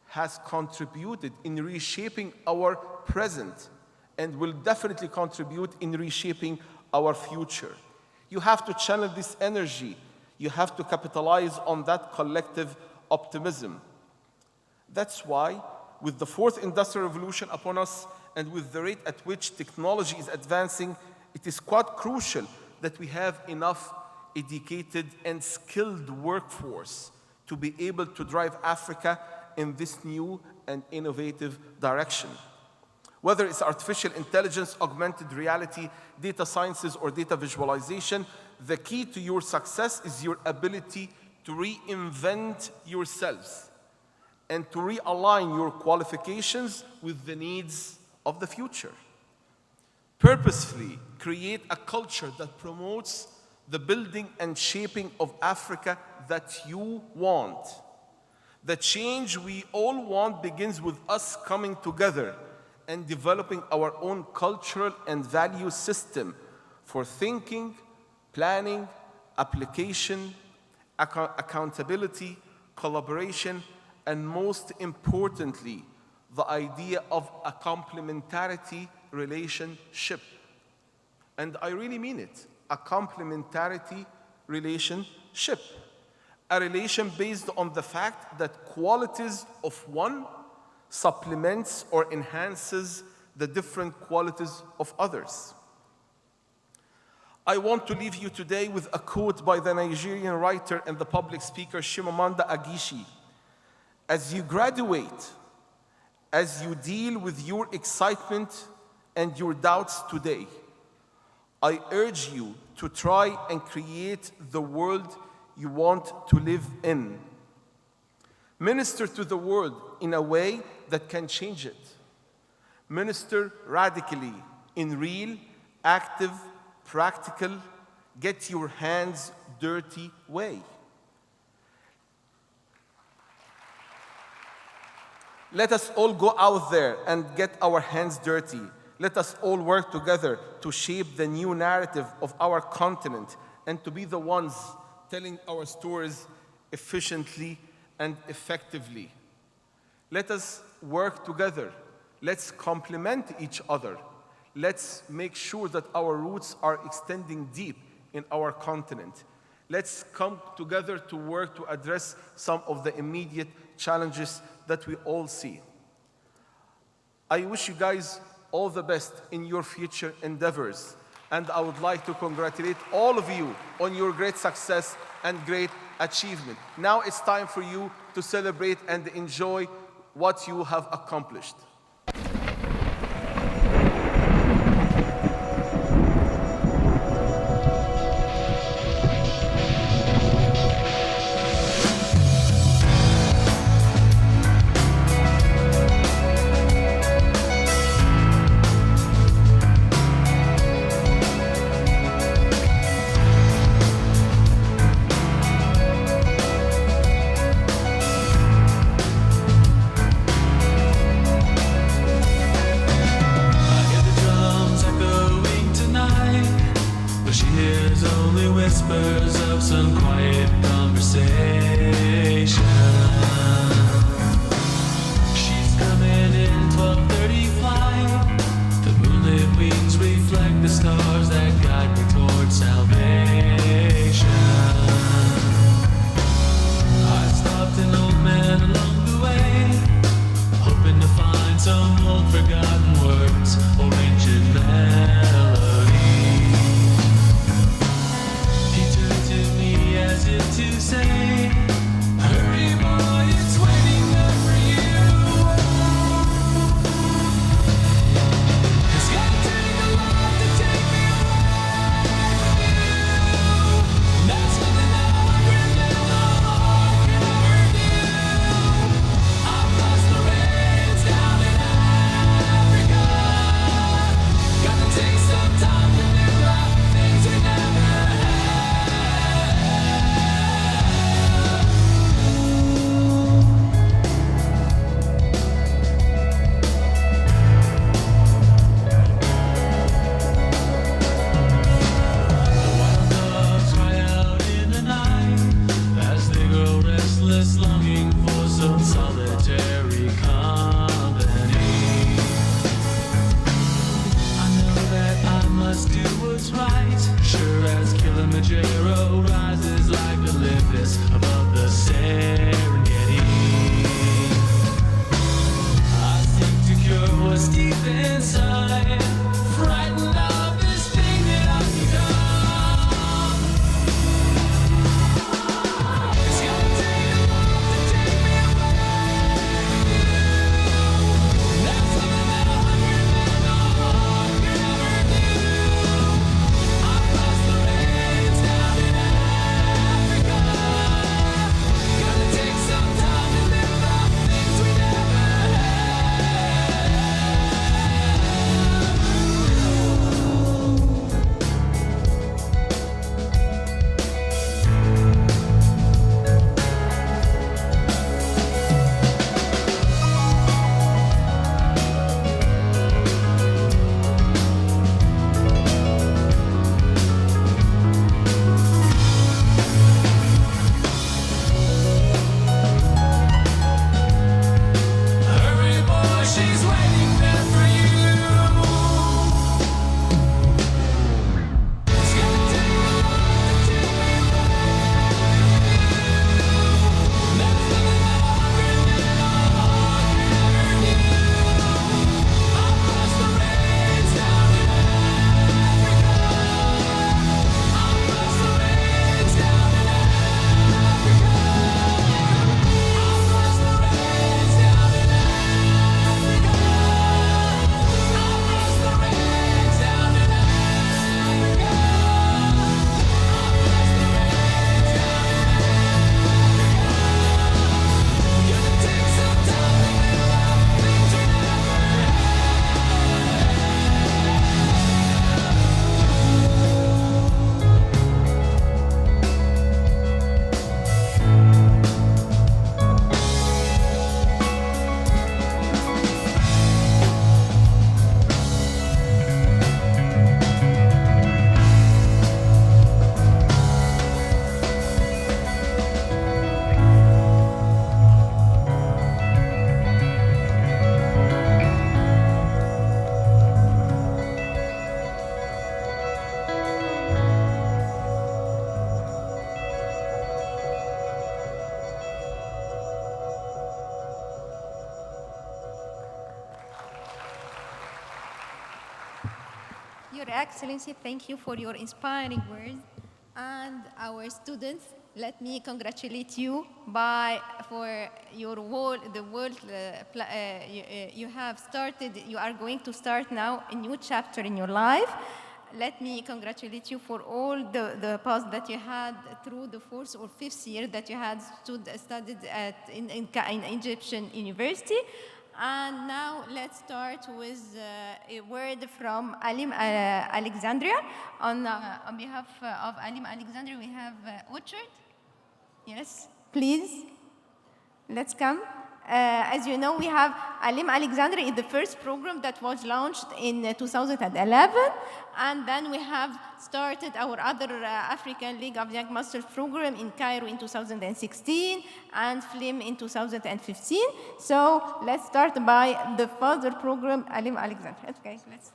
has contributed in reshaping our present and will definitely contribute in reshaping our future. You have to channel this energy. You have to capitalize on that collective optimism. That's why, with the fourth industrial revolution upon us and with the rate at which technology is advancing, it is quite crucial that we have enough educated and skilled workforce to be able to drive Africa in this new and innovative direction. Whether it's artificial intelligence, augmented reality, data sciences, or data visualization, the key to your success is your ability to reinvent yourselves and to realign your qualifications with the needs of the future. Purposefully create a culture that promotes the building and shaping of Africa that you want. The change we all want begins with us coming together and developing our own cultural and value system for thinking, planning, application, accountability, collaboration, and most importantly, the idea of a complementarity relationship. And I really mean it, a complementarity relationship. A relation based on the fact that qualities of one supplements or enhances the different qualities of others. I want to leave you today with a quote by the Nigerian writer and the public speaker Chimamanda Adichie. As you graduate, as you deal with your excitement and your doubts today, I urge you to try and create the world you want to live in. Minister to the world in a way that can change it. Minister radically in real, active, practical, get your hands dirty way. Let us all go out there and get our hands dirty. Let us all work together to shape the new narrative of our continent and to be the ones telling our stories efficiently and effectively. Let us work together. Let's complement each other. Let's make sure that our roots are extending deep in our continent. Let's come together to work to address some of the immediate challenges that we all see. I wish you guys all the best in your future endeavors. And I would like to congratulate all of you on your great success and great achievement. Now it's time for you to celebrate and enjoy what you have accomplished. conversation. She's coming in 12:30 flight. The moonlit wings reflect the stars that guide me towards salvation. I stopped an old man along the way, hoping to find some old forgotten words or ancient melody. He turned to me as if to say, hurry boy, it's waiting there for you. It's gonna take a lot to take me away from you. That's something that a hundred men on a heart can never do. I've lost the rains down in Africa. Gonna take some time to do the things we never had. The wild dogs cry out in the night as they grow restless, longing for some solitary company. I know that I must do what's right, sure as Kilimanjaro rises like Olympus above the Serengeti. I seek to cure what's deep inside, frightened of this thing that I've become. It's gonna take a lot to take me away from you. That's something that a hundred men on a heart can never do. I've lost the rains down in Africa. Gonna take some time to live the things we never had. Hurry boy, she's waiting there for you. It's gonna take a lot to take me away from you. That's something that a hundred men on a heart can never do. I've lost the rains down in Africa. I've lost the rains down in Africa. I've lost the rains down in Africa. I've lost the rains down in Africa. I've lost the rains down in Africa. Gonna take some time to live the things we never Your Excellency, thank you for your inspiring words. And our students, let me congratulate you for your you have started, you are going to start now a new chapter in your life. Let me congratulate you for all the path that you had through the 4th or 5th year that you had studied in Egyptian University. And now let's start with a word from Alim Alexandria. On behalf of Alim Alexandria, we have Orchard. Yes, please. Let's come. As you know, we have Alim Alexandria is the first program that was launched in 2011, and then we have started our other African League of Young Masters program in Cairo in 2016 and FLIM in 2015. So let's start by the father program, Alim Alexandria. Okay, let's.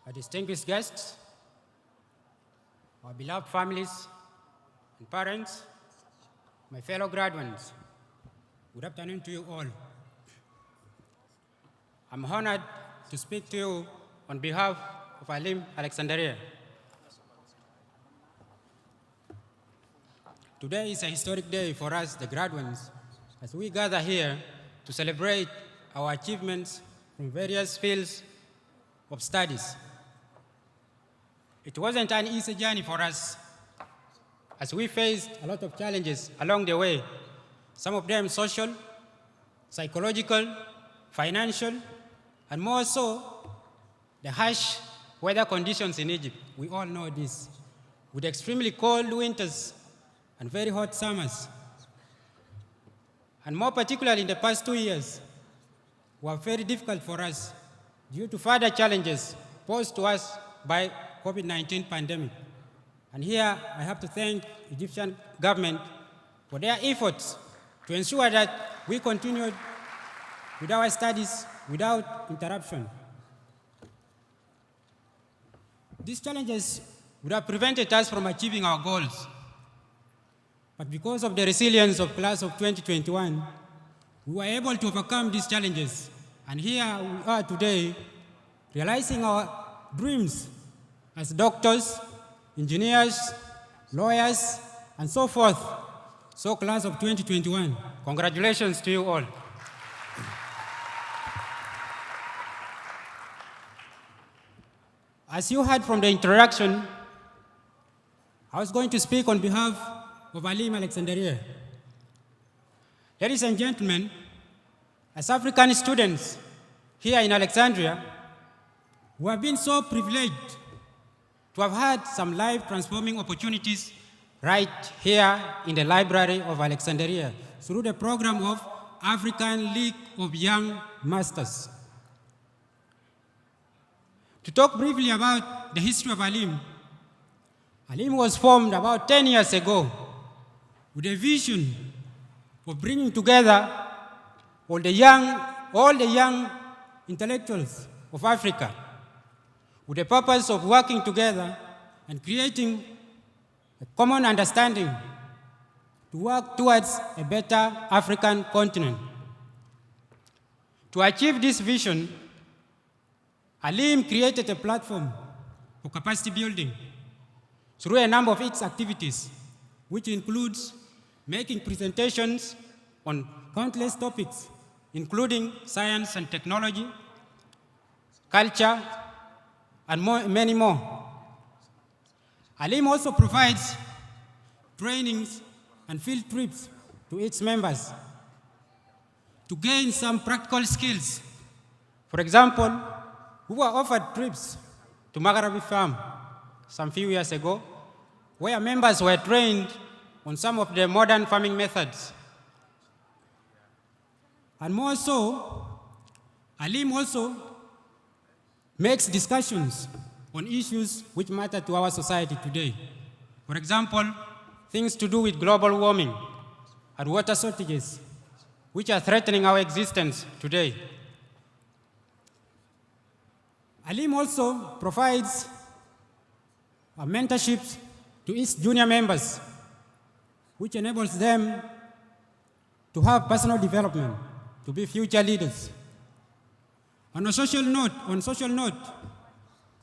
Our distinguished guests, our beloved families and parents, my fellow graduates, good afternoon to you all. I'm honored to speak to you on behalf of Alim Alexandria. Today is a historic day for us, the graduates, as we gather here to celebrate our achievements from various fields of studies. It wasn't an easy journey for us, as we faced a lot of challenges along the way, some of them social, psychological, financial, and more so, the harsh weather conditions in Egypt. We all know this, with extremely cold winters and very hot summers. And more particularly in the past 2 years, were very difficult for us due to further challenges posed to us by COVID-19 pandemic. And here I have to thank Egyptian government for their efforts to ensure that we continued with our studies without interruption. These challenges would have prevented us from achieving our goals. But because of the resilience of class of 2021, we were able to overcome these challenges. And here we are today, realizing our dreams as doctors, engineers, lawyers, and so forth. So class of 2021, congratulations to you all. As you heard from the introduction, I was going to speak on behalf of Alim Alexandria. Ladies and gentlemen, as African students here in Alexandria, we have been so privileged to have had some life-transforming opportunities right here in the Library of Alexandria through the program of African League of Young Masters. To talk briefly about the history of Alim, Alim was formed about 10 years ago with a vision of bringing together all the young intellectuals of Africa with the purpose of working together and creating a common understanding to work towards a better African continent. To achieve this vision, Alim created a platform for capacity building through a number of its activities, which includes making presentations on countless topics, including science and technology, culture, and many more. Alim also provides trainings and field trips to its members to gain some practical skills. For example, we were offered trips to Magharabi Farm some few years ago, where members were trained on some of the modern farming methods. And more so, Alim also makes discussions on issues which matter to our society today. For example, things to do with global warming and water shortages, which are threatening our existence today. Alim also provides mentorships to its junior members, which enables them to have personal development, to be future leaders. On a social note,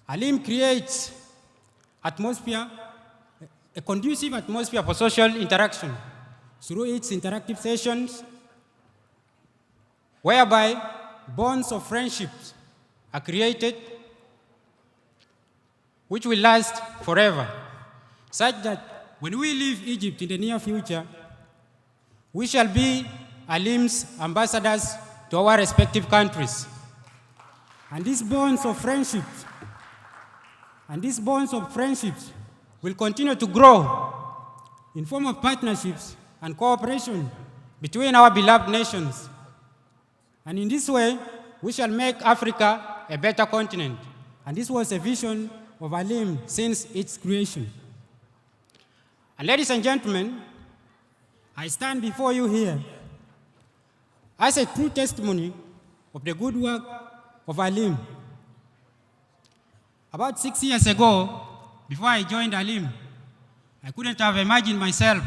Alim creates a conducive atmosphere for social interaction through its interactive sessions, whereby bonds of friendships are created which will last forever, such that when we leave Egypt in the near future, we shall be Alim's ambassadors to our respective countries. And these bonds of friendships, will continue to grow in form of partnerships and cooperation between our beloved nations. And in this way, we shall make Africa a better continent. And this was a vision of ALIM since its creation. And ladies and gentlemen, I stand before you here as a true testimony of the good work of ALIM. About 6 years ago, before I joined ALIM, I couldn't have imagined myself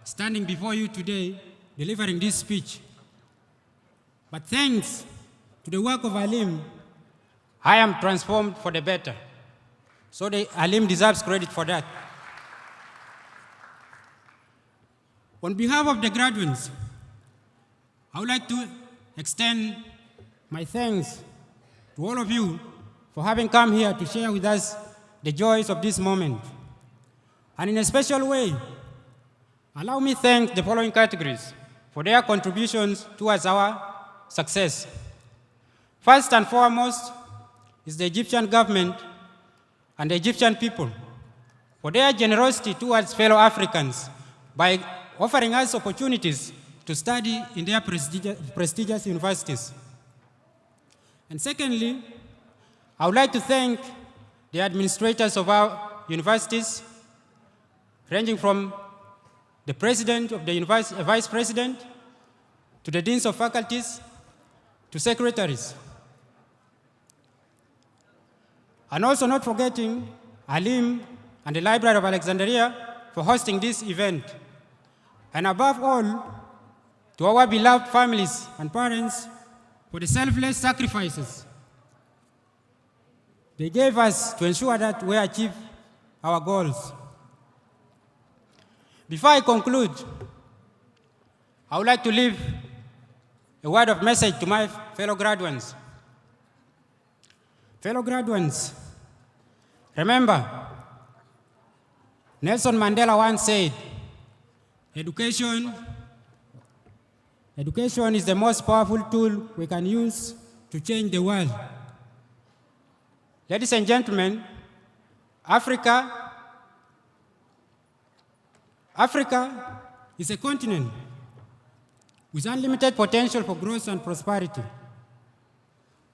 standing before you today delivering this speech. But thanks to the work of ALIM, I am transformed for the better. So the ALIM deserves credit for that. On behalf of the graduates, I would like to extend my thanks to all of you for having come here to share with us the joys of this moment. And in a special way, allow me to thank the following categories for their contributions towards our success. First and foremost is the Egyptian government and the Egyptian people for their generosity towards fellow Africans by offering us opportunities to study in their prestigious universities. And secondly, I would like to thank the administrators of our universities, ranging from the president of the university, vice president, to the deans of faculties, to secretaries. And also not forgetting ALIM and the Library of Alexandria for hosting this event. And above all, to our beloved families and parents for the selfless sacrifices they gave us to ensure that we achieve our goals. Before I conclude, I would like to leave a word of message to my fellow graduates. Fellow graduates, remember, Nelson Mandela once said, education is the most powerful tool we can use to change the world. Ladies and gentlemen, Africa is a continent with unlimited potential for growth and prosperity.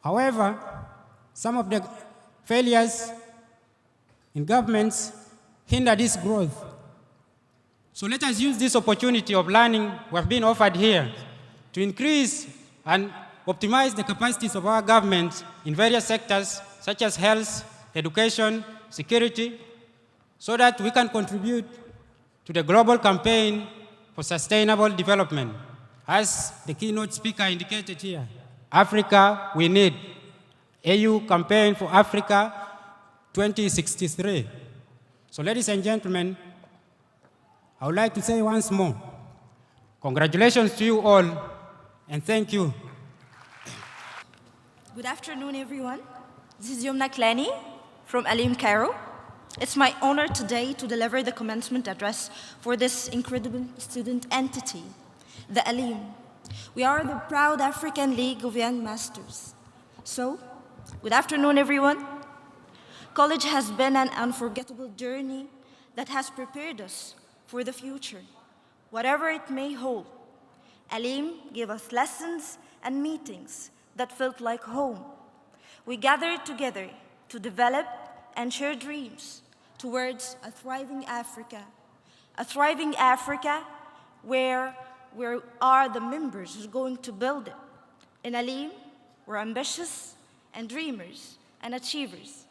However, some of the failures in governments hinder this growth. So let us use this opportunity of learning we have been offered here to increase and optimize the capacities of our government in various sectors such as health, education, security, so that we can contribute to the global campaign for sustainable development. As the keynote speaker indicated here, Africa we need. AU Campaign for Africa 2063. So ladies and gentlemen, I would like to say once more, congratulations to you all, and thank you. Good afternoon, everyone. This is Yomna Klani from Alim Cairo. It's my honor today to deliver the commencement address for this incredible student entity, the Alim. We are the proud African League of Young Masters. So, good afternoon, everyone. College has been an unforgettable journey that has prepared us for the future, whatever it may hold. Alim gave us lessons and meetings that felt like home. We gathered together to develop and share dreams towards a thriving Africa where are the members who's going to build it. In Alim, we're ambitious and dreamers and achievers.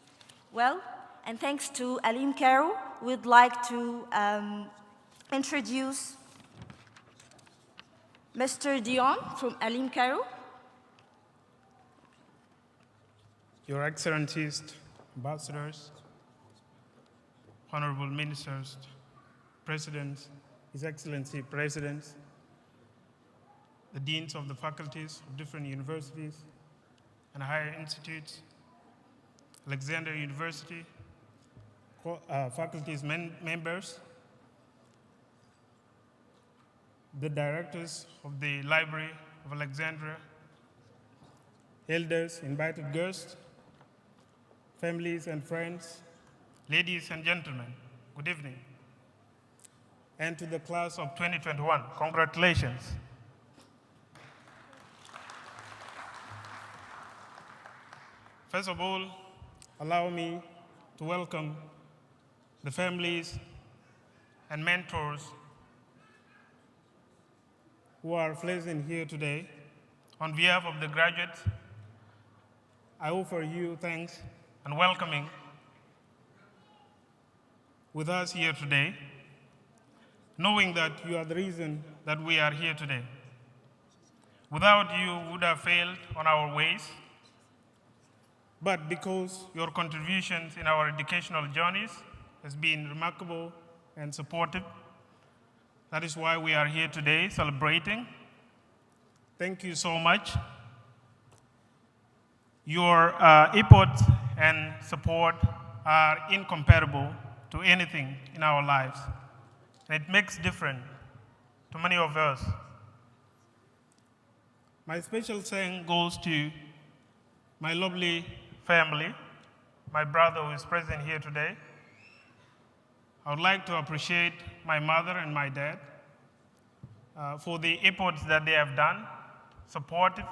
Well, and thanks to Alim Cairo, we'd like to introduce Mr. Dion from Alim Cairo. Your Excellencies, ambassadors, honorable ministers, presidents, His Excellency presidents, the deans of the faculties of different universities and higher institutes, Alexandria University, faculties members, the directors of the Library of Alexandria, elders, invited guests, families and friends, ladies and gentlemen, good evening. And to the class of 2021, congratulations. First of all, allow me to welcome the families and mentors who are present here today. On behalf of the graduates, I offer you thanks and welcoming with us here today, knowing that you are the reason that we are here today. Without you, we would have failed on our ways, but because your contributions in our educational journeys has been remarkable and supportive, that is why we are here today celebrating. Thank you so much. Your efforts and support are incomparable to anything in our lives. And it makes difference to many of us. My special thanks goes to my lovely family, my brother who is present here today. I would like to appreciate my mother and my dad for the efforts that they have done, supported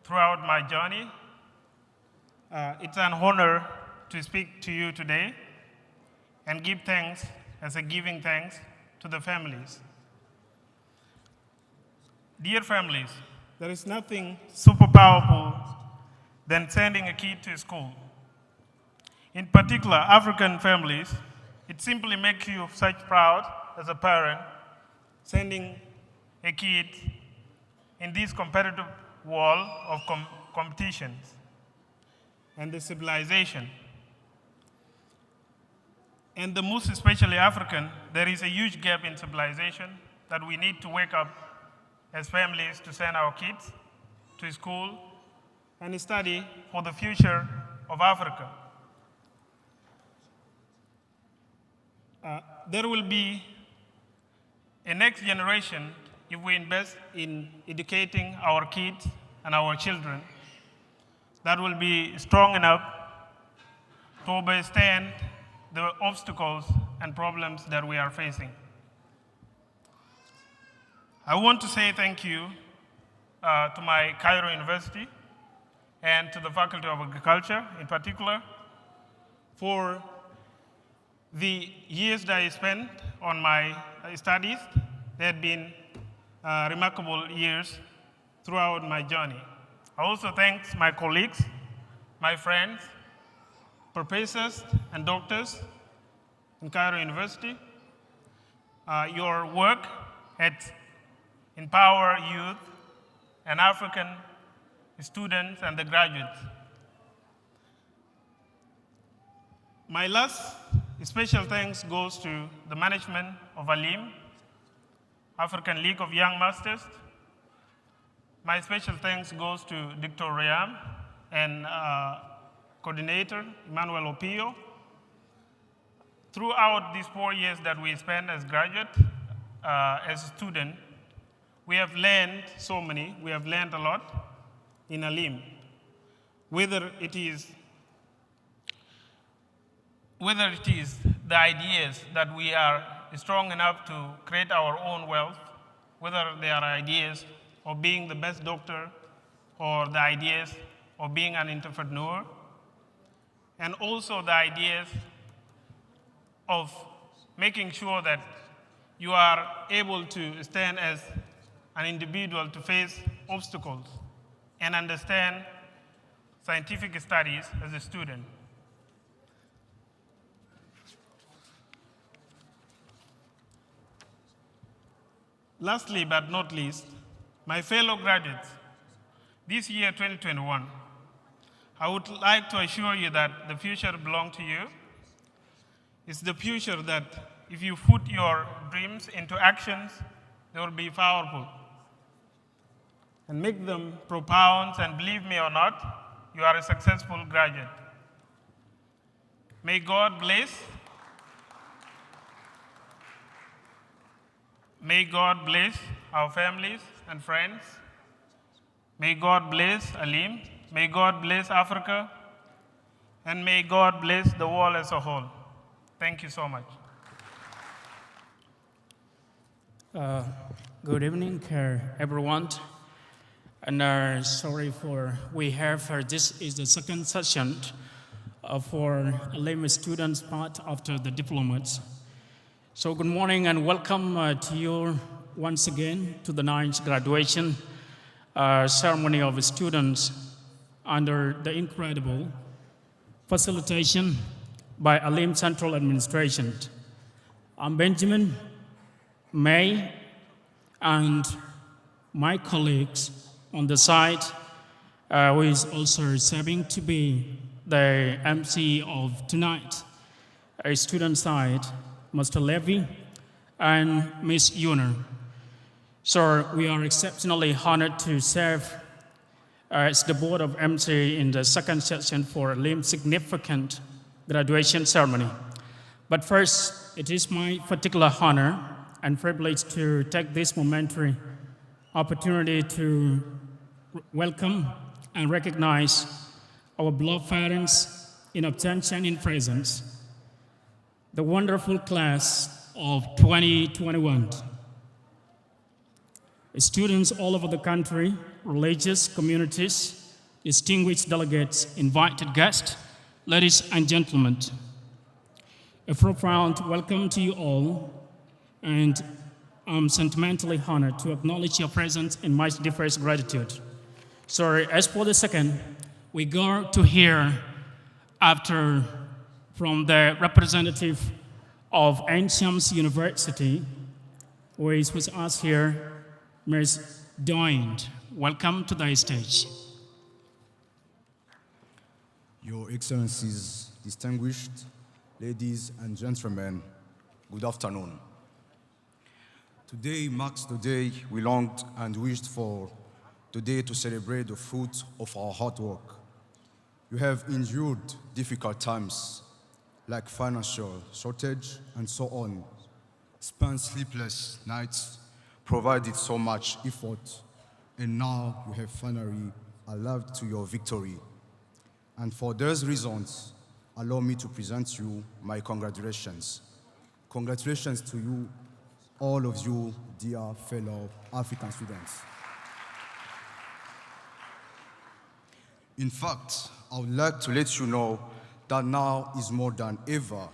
throughout my journey. It's an honor to speak to you today and give thanks as a giving thanks to the families. Dear families, there is nothing super powerful than sending a kid to school. In particular, African families, it simply makes you such proud as a parent sending a kid in this competitive world of competitions and the civilization. And the most especially African, there is a huge gap in civilization that we need to wake up as families to send our kids to school and study for the future of Africa. There will be a next generation if we invest in educating our kids and our children that will be strong enough to withstand the obstacles and problems that we are facing. I want to say thank you to my Cairo University and to the Faculty of Agriculture in particular for the years that I spent on my studies. They had been remarkable years throughout my journey. I also thank my colleagues, my friends, professors and doctors in Cairo University. Your work at empower youth and African students and the graduates. My last special thanks goes to the management of ALIM, African League of Young Masters. My special thanks goes to Dr. Riam and coordinator, Emmanuel Opio. Throughout these 4 years that we spent as graduates, as a student, we have learned we have learned a lot in ALIM. Whether it is the ideas that we are strong enough to create our own wealth, whether they are ideas of being the best doctor or the ideas of being an entrepreneur, and also the ideas of making sure that you are able to stand as an individual to face obstacles and understand scientific studies as a student. Lastly but not least, my fellow graduates, this year 2021, I would like to assure you that the future belongs to you. It's the future that if you put your dreams into actions, they will be powerful and make them profound, and believe me or not, you are a successful graduate. May God bless. May God bless our families and friends. May God bless Alim, may God bless Africa, and may God bless the world as a whole. Thank you so much. Good evening, everyone. And sorry for we have this is the second session for LM students part after the diplomas. So good morning and welcome to you once again to the 9th graduation ceremony of students under the incredible facilitation by LM Central Administration. I'm Benjamin, May, and my colleagues on the side, who is also serving to be the MC of tonight, a student side, Mr. Levy and Miss Yuner. So we are exceptionally honored to serve as the board of MC in the second session for LIM significant graduation ceremony. But first, it is my particular honor and privilege to take this momentary opportunity to welcome and recognize our beloved parents in absence and in presence, the wonderful class of 2021. Students all over the country, religious communities, distinguished delegates, invited guests, ladies and gentlemen, a profound welcome to you all, and I'm sentimentally honored to acknowledge your presence in my deepest gratitude. So as for the second, we go to hear after from the representative of Ancient University, who is with us here, Ms. Doyne. Welcome to the stage. Your Excellencies, distinguished ladies and gentlemen, good afternoon. Today marks the day we longed and wished for, the day to celebrate the fruit of our hard work. You have endured difficult times, like financial shortage and so on, spent sleepless nights, provided so much effort, and now you have finally arrived to your victory. And for those reasons, allow me to present you my congratulations. Congratulations to you, all of you, dear fellow African students. In fact, I would like to let you know that now is more than ever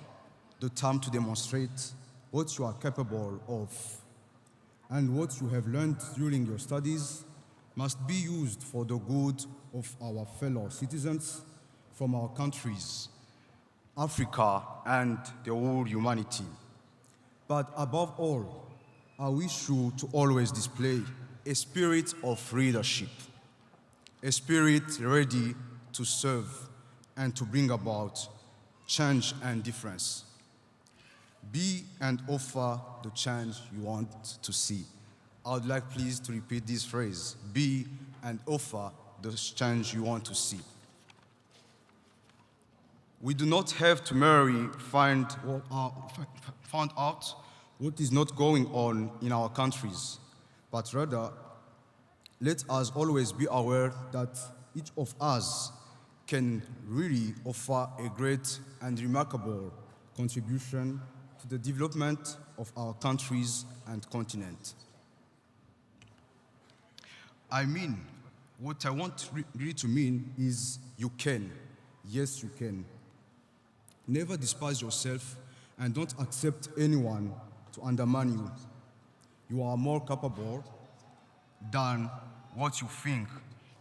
the time to demonstrate what you are capable of, and what you have learned during your studies must be used for the good of our fellow citizens from our countries, Africa, and the whole humanity. But above all, I wish you to always display a spirit of leadership, a spirit ready to serve and to bring about change and difference. Be and offer the change you want to see. I would like please to repeat this phrase, be and offer the change you want to see. We do not have to merely find out what is not going on in our countries, but rather, let us always be aware that each of us can really offer a great and remarkable contribution to the development of our countries and continent. I mean, what I want really to mean is you can. Yes, you can. Never despise yourself and don't accept anyone to undermine you. You are more capable than what you think.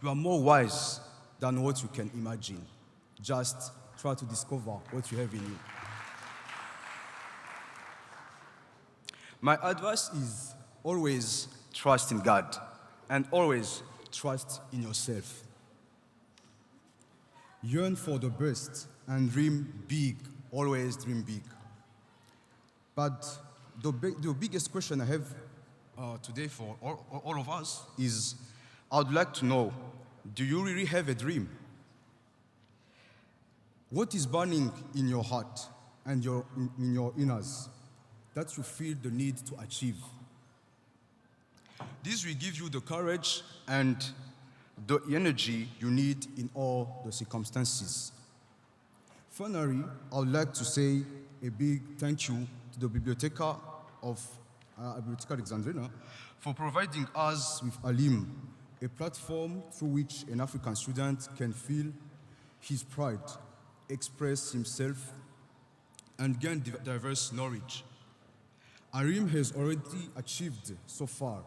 You are more wise than what you can imagine. Just try to discover what you have in you. My advice is always trust in God and always trust in yourself. Yearn for the best and dream big. Always dream big. But the biggest question I have today for all of us is, I would like to know, do you really have a dream? What is burning in your heart and in your inners that you feel the need to achieve? This will give you the courage and the energy you need in all the circumstances. Finally, I would like to say a big thank you to the Biblioteca of Biblioteca Alexandrina for providing us with Alim, a platform through which an African student can feel his pride, express himself, and gain diverse knowledge. Alim has already achieved so far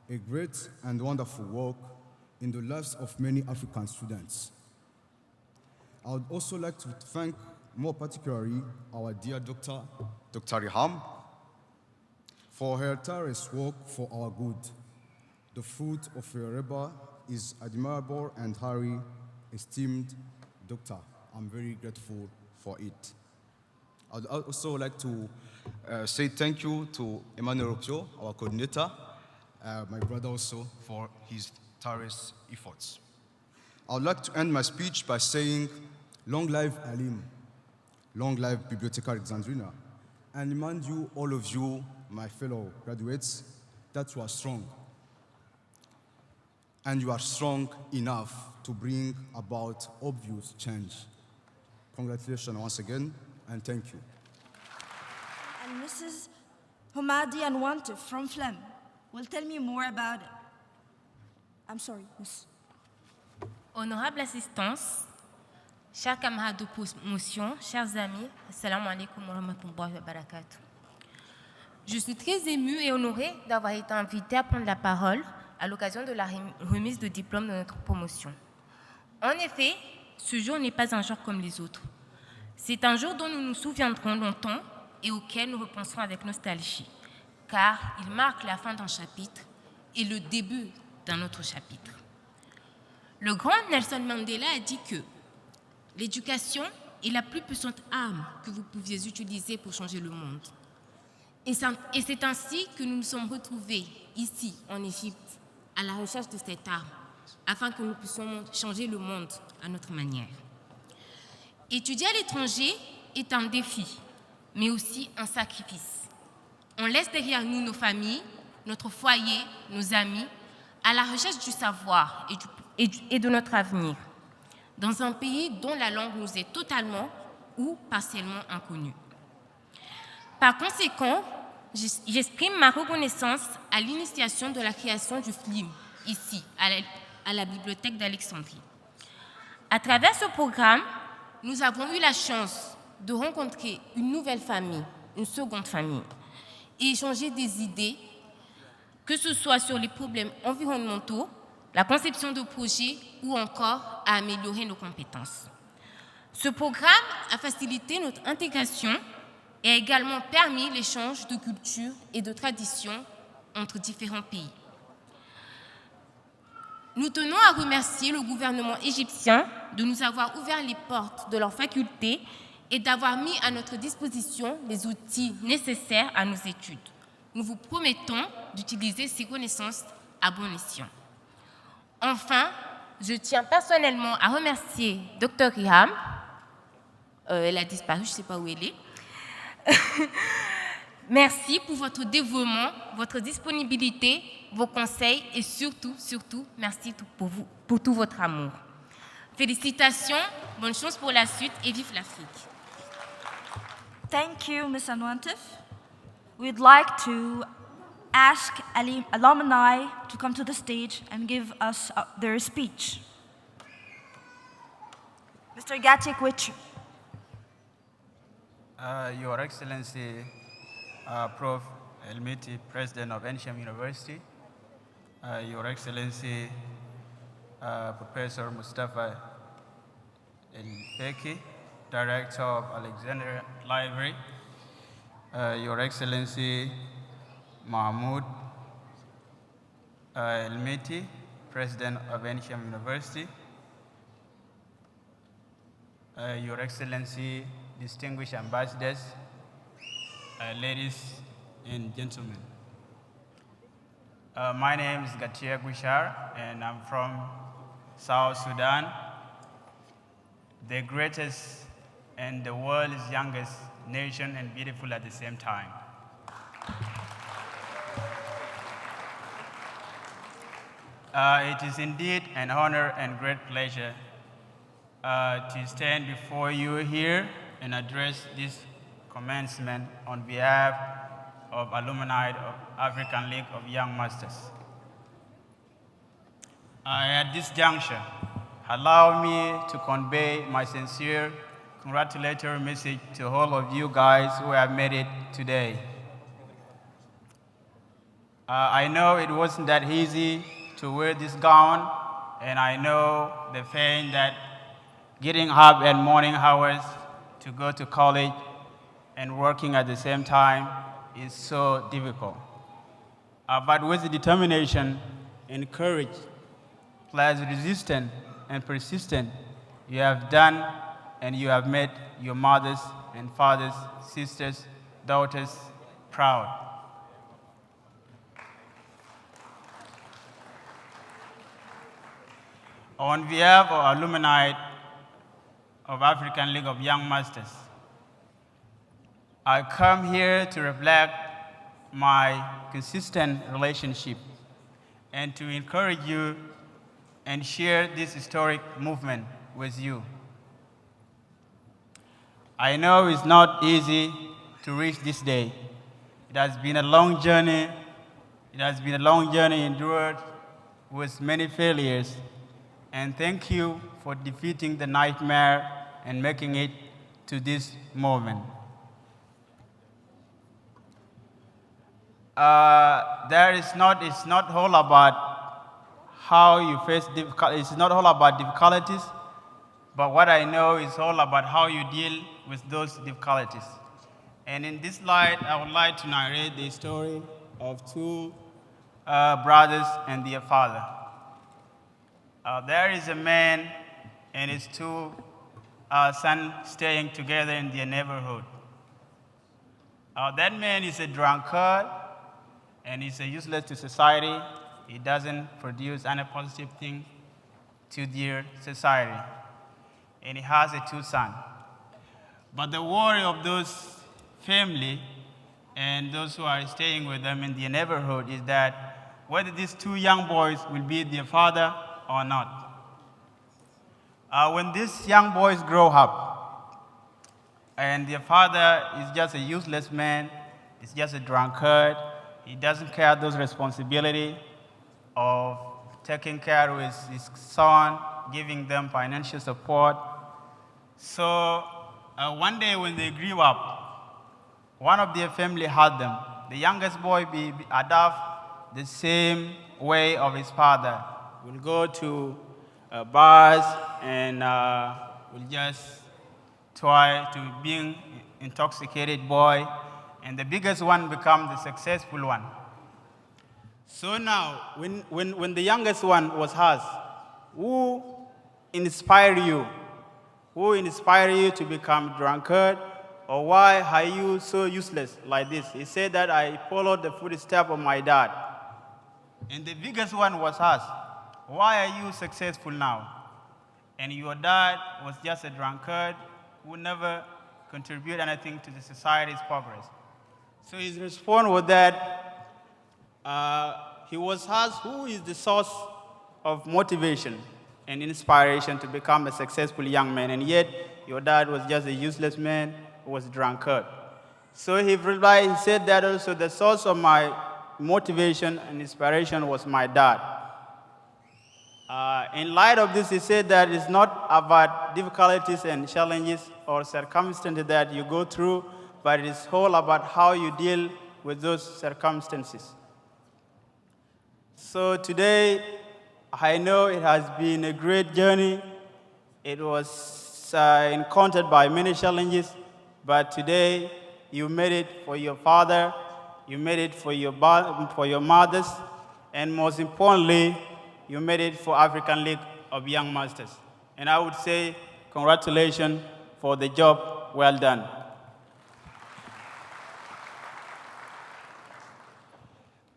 a great and wonderful work in the lives of many African students. I would also like to thank more particularly our dear Dr. Riham for her tireless work for our good. The fruit of her labor is admirable and highly esteemed, Doctor. I'm very grateful for it. I'd also like to say thank you to Emmanuel Opio, our coordinator, my brother also, for his tireless efforts. I would like to end my speech by saying, long live Alim, long live Biblioteca Alexandrina, and remind you, all of you, my fellow graduates, that you are strong. And you are strong enough to bring about obvious change. Congratulations once again, and thank you. And Mrs. Homadi Anwantif from Flem will tell me more about it. I'm sorry, Miss. Honorable assistance, chers camarades de promotion, chers amis, assalamu alaikum wa rahmatullahi wa barakatuh. Je suis très émue et honorée d'avoir été invitée à prendre la parole à l'occasion de la remise de diplôme de notre promotion. En effet, ce jour n'est pas un jour comme les autres. C'est un jour dont nous nous souviendrons longtemps et auquel nous repenserons avec nostalgie, car il marque la fin d'un chapitre et le début d'un autre chapitre. Le grand Nelson Mandela a dit que l'éducation est la plus puissante arme que vous pouviez utiliser pour changer le monde. Et c'est ainsi que nous nous sommes retrouvés ici, en Égypte, à la recherche de cette arme, afin que nous puissions changer le monde à notre manière. Étudier à l'étranger est un défi, mais aussi un sacrifice. On laisse derrière nous nos familles, notre foyer, nos amis, à la recherche du savoir et de notre avenir, dans un pays dont la langue nous est totalement ou partiellement inconnue. Par conséquent, j'exprime ma reconnaissance à l'initiation de la création du FLIM, ici, à la Bibliothèque d'Alexandrie. À travers ce programme, nous avons eu la chance de rencontrer une nouvelle famille, une seconde famille, et échanger des idées, que ce soit sur les problèmes environnementaux, la conception de projets ou encore à améliorer nos compétences. Ce programme a facilité notre intégration et a également permis l'échange de cultures et de traditions entre différents pays. Nous tenons à remercier le gouvernement égyptien de nous avoir ouvert les portes de leur faculté et d'avoir mis à notre disposition les outils nécessaires à nos études. Nous vous promettons d'utiliser ces connaissances à bon escient. Enfin, je tiens personnellement à remercier Dr. Riham. Elle a disparu, je ne sais pas où elle est. Merci pour votre dévouement, votre disponibilité, vos conseils et surtout, merci pour tout votre amour. Félicitations, bonne chance pour la suite et vive l'Afrique. Thank you, Ms. Anwantif. We'd like to ask alumni to come to the stage and give us their speech. Mr. Gatik Witcher. Your Excellency, Prof. Elmiti, President of NHM University, Your Excellency, Professor Mustafa El-Feki, Director of Alexandria Library, Your Excellency, Mahmoud Elmiti, President of NHM University, Your Excellency, distinguished ambassadors, ladies and gentlemen. My name is Gatia Guishar, and I'm from South Sudan, the greatest and the world's youngest nation, and beautiful at the same time. It is indeed an honor and great pleasure to stand before you here and address this commencement on behalf of alumni of African League of Young Masters. At this juncture, allow me to convey my sincere congratulatory message to all of you guys who have made it today. I know it wasn't that easy to wear this gown, and I know the pain that getting up at morning hours to go to college and working at the same time is so difficult. But with the determination and courage, plus resistance and persistence, you have done and you have made your mothers and fathers, sisters, daughters proud. On behalf of alumni of African League of Young Masters, I come here to reflect my consistent relationship and to encourage you and share this historic movement with you. I know it's not easy to reach this day. It has been a long journey. It has been a long journey endured with many failures. And thank you for defeating the nightmare and making it to this moment. It's not all about how you face difficulties. It's not all about difficulties, but what I know is all about how you deal with those difficulties. And in this light, I would like to narrate the story of two brothers and their father. There is a man and his two sons staying together in their neighborhood. That man is a drunkard and he's useless to society. He doesn't produce any positive thing to their society. And he has two sons. But the worry of those family and those who are staying with them in their neighborhood is that whether these two young boys will be their father or not. When these young boys grow up and their father is just a useless man, is just a drunkard, he doesn't care those responsibility of taking care of his son, giving them financial support. So one day when they grew up, one of their family had them. The youngest boy adopt the same way of his father. Will go to bars and will just try to being intoxicated boy, and the biggest one become the successful one. So now, when the youngest one was asked, who inspired you? Who inspired you to become drunkard? Or why are you so useless like this? He said that I followed the footsteps of my dad. And the biggest one was asked, why are you successful now? And your dad was just a drunkard who never contributed anything to the society's progress. So his response was that he was asked, who is the source of motivation and inspiration to become a successful young man? And yet, your dad was just a useless man who was a drunkard. So he replied, he said that also the source of my motivation and inspiration was my dad. In light of this, he said that it's not about difficulties and challenges or circumstances that you go through, but it's all about how you deal with those circumstances. So today, I know it has been a great journey. It was encountered by many challenges, but today you made it for your father, you made it for your mothers, and most importantly, you made it for African League of Young Masters. And I would say congratulations for the job well done.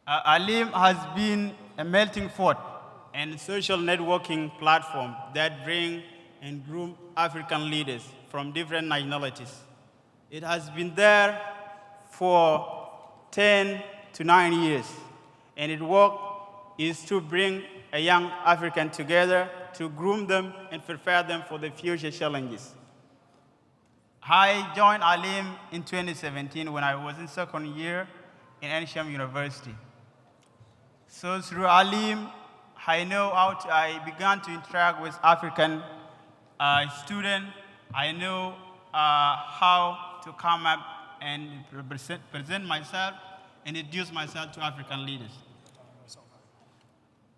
Alim has been a melting pot and social networking platform that bring and groom African leaders from different nationalities. It has been there for 10 to 9 years, and its work is to bring a young African together to groom them and prepare them for the future challenges. I joined Alim in 2017 when I was in second year in Ensham University. So through Alim, I began to interact with African students. I know how to come up and present myself and introduce myself to African leaders.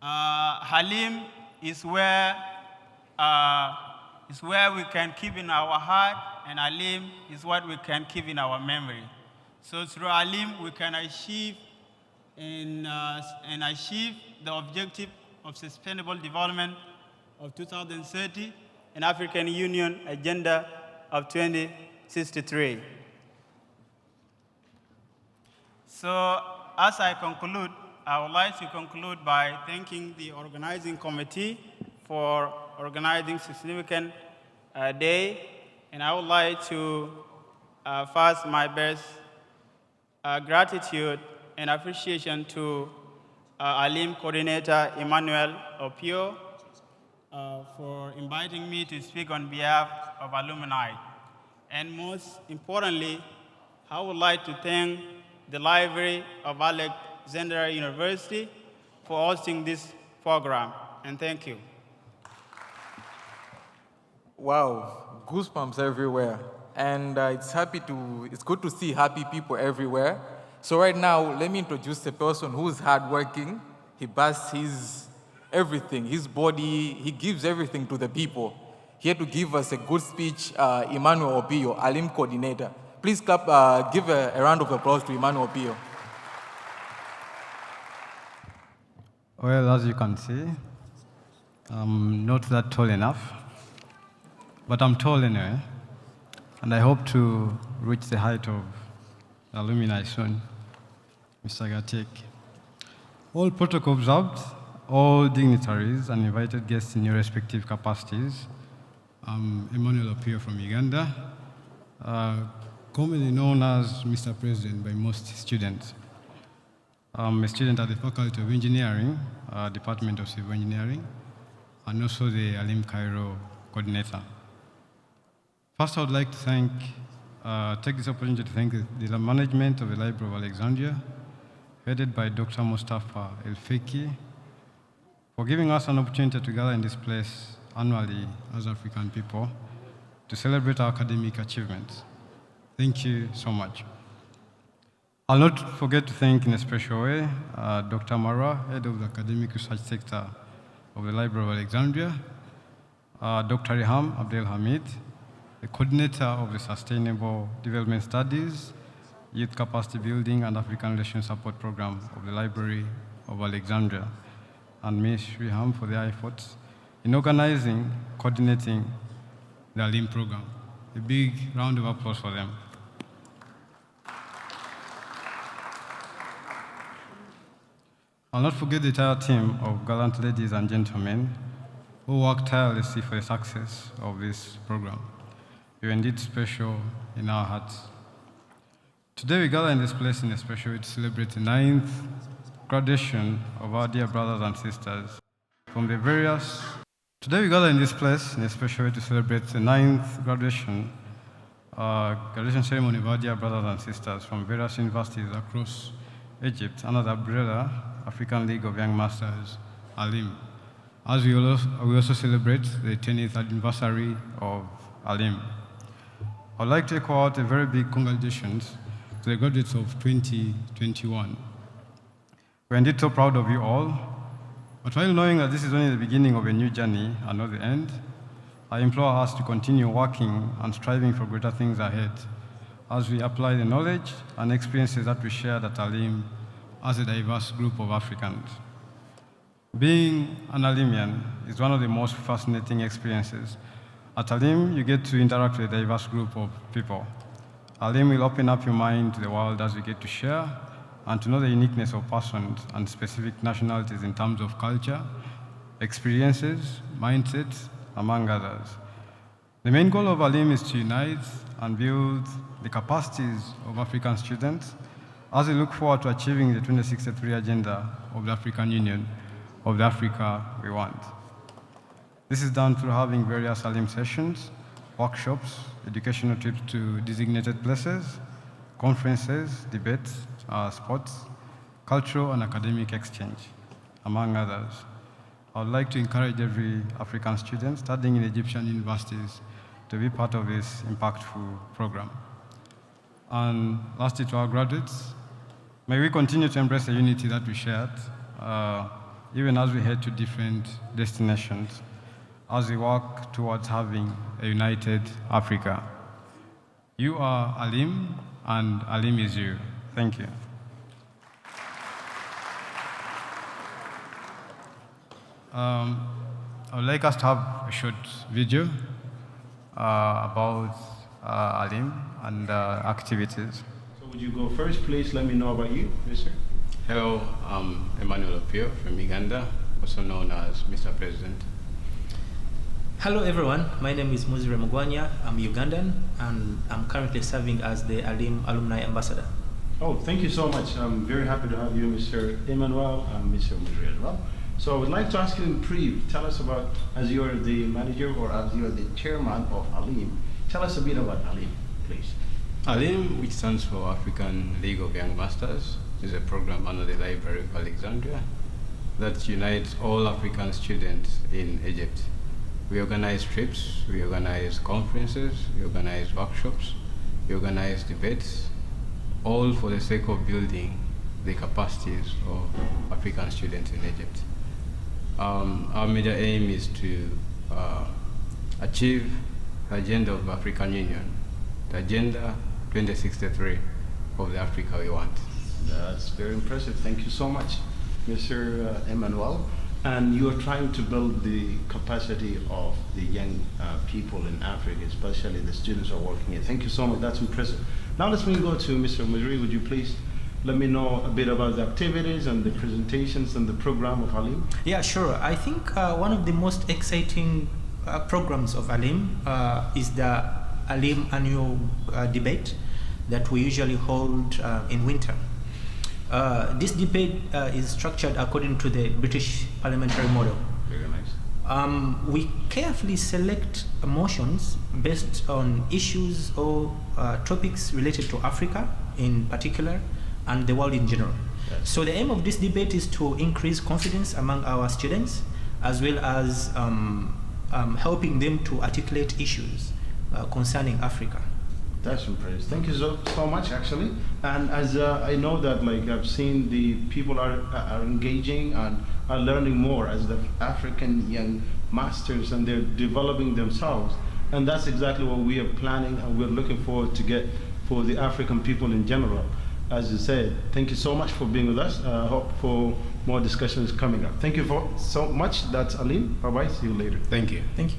Halim is where we can keep in our heart, and Halim is what we can keep in our memory. So through Halim, we can achieve and achieve the objective of sustainable development of 2030 and African Union Agenda of 2063. So as I conclude, I would like to conclude by thanking the organizing committee for organizing significant day, and I would like to pass my best gratitude and appreciation to Alim coordinator Emmanuel Opio for inviting me to speak on behalf of alumni. And most importantly, I would like to thank the Library of Alexandria University for hosting this program, and thank you. Wow, goosebumps everywhere. And it's good to see happy people everywhere. So right now, let me introduce a person who's hardworking. He busts his everything, his body, he gives everything to the people. Here to give us a good speech, Emmanuel Opio, Alim coordinator. Please clap, give a round of applause to Emmanuel Opio. Well, as you can see, I'm not that tall enough, but I'm tall anyway, and I hope to reach the height of alumni soon, Mr. Gatik. All protocol observed, all dignitaries and invited guests in your respective capacities. I'm Emmanuel Opio from Uganda, commonly known as Mr. President by most students. I'm a student at the Faculty of Engineering, Department of Civil Engineering, and also the Alim Cairo coordinator. First, I would like to take this opportunity to thank the management of the Library of Alexandria, headed by Dr. Mustafa El-Feki, for giving us an opportunity to gather in this place annually as African people to celebrate our academic achievements. Thank you so much. I'll not forget to thank in a special way Dr. Mara, head of the academic research sector of the Library of Alexandria, Dr. Riham Abdel Hamid, the coordinator of the Sustainable Development Studies, Youth Capacity Building and African Relations Support Program of the Library of Alexandria, and Ms. Riham for their efforts in organizing, coordinating the Alim program. A big round of applause for them. I'll not forget the entire team of gallant ladies and gentlemen who worked tirelessly for the success of this program. You're indeed special in our hearts. Today we gather in this place in a special way to celebrate the 9th graduation of our dear brothers and sisters from the various... Today we gather in this place in a special way to celebrate the 9th graduation ceremony of our dear brothers and sisters from various universities across Egypt under the umbrella African League of Young Masters, Alim, as we also celebrate the 20th anniversary of Alim. I'd like to echo out a very big congratulations to the graduates of 2021. We're indeed so proud of you all, but while knowing that this is only the beginning of a new journey and not the end, I implore us to continue working and striving for greater things ahead as we apply the knowledge and experiences that we shared at Alim as a diverse group of Africans. Being an Alimian is one of the most fascinating experiences. At Alim, you get to interact with a diverse group of people. Alim will open up your mind to the world as we get to share and to know the uniqueness of persons and specific nationalities in terms of culture, experiences, mindsets, among others. The main goal of Alim is to unite and build the capacities of African students as we look forward to achieving the 2063 agenda of the African Union of the Africa we want. This is done through having various Alim sessions, workshops, educational trips to designated places, conferences, debates, sports, cultural and academic exchange, among others. I would like to encourage every African student studying in Egyptian universities to be part of this impactful program. And lastly, to our graduates, may we continue to embrace the unity that we shared, even as we head to different destinations, as we work towards having a united Africa. You are Alim, and Alim is you. Thank you. I would like us to have a short video about Alim and activities. So would you go first, please? Let me know about you, mister. Hello, I'm Emmanuel Opio from Uganda, also known as Mr. President. Hello everyone, my name is Muzire Mugwanya. I'm Ugandan and I'm currently serving as the Alim Alumni Ambassador. Oh, thank you so much. I'm very happy to have you, Mr. Emmanuel, and Mr. Muzire as well. So I would like to ask you in brief, tell us about, as you are the manager or as you are the chairman of Alim, tell us a bit about Alim, please. Alim, which stands for African League of Young Masters, is a program under the Library of Alexandria that unites all African students in Egypt. We organize trips, we organize conferences, we organize workshops, we organize debates, all for the sake of building the capacities of African students in Egypt. Our major aim is to achieve the agenda of the African Union, the Agenda 2063 of the Africa we want. That's very impressive. Thank you so much, Mr. Emmanuel. And you are trying to build the capacity of the young people in Africa, especially the students who are working here. Thank you so much. That's impressive. Now let's go to Mr. Mujri. Would you please let me know a bit about the activities and the presentations and the program of Alim? Yeah, sure. I think one of the most exciting programs of Alim is the Alim annual debate that we usually hold in winter. This debate is structured according to the British parliamentary model. Very nice. We carefully select motions based on issues or topics related to Africa in particular and the world in general. Yes. So the aim of this debate is to increase confidence among our students as well as helping them to articulate issues concerning Africa. That's impressive. Thank you so much, actually. And as I know that, like, I've seen the people are engaging and are learning more as the African young masters, and they're developing themselves. And that's exactly what we are planning, and we're looking forward to get for the African people in general. As you said, thank you so much for being with us. I hope for more discussions coming up. Thank you so much. That's Alim. Bye-bye. See you later. Thank you. Thank you.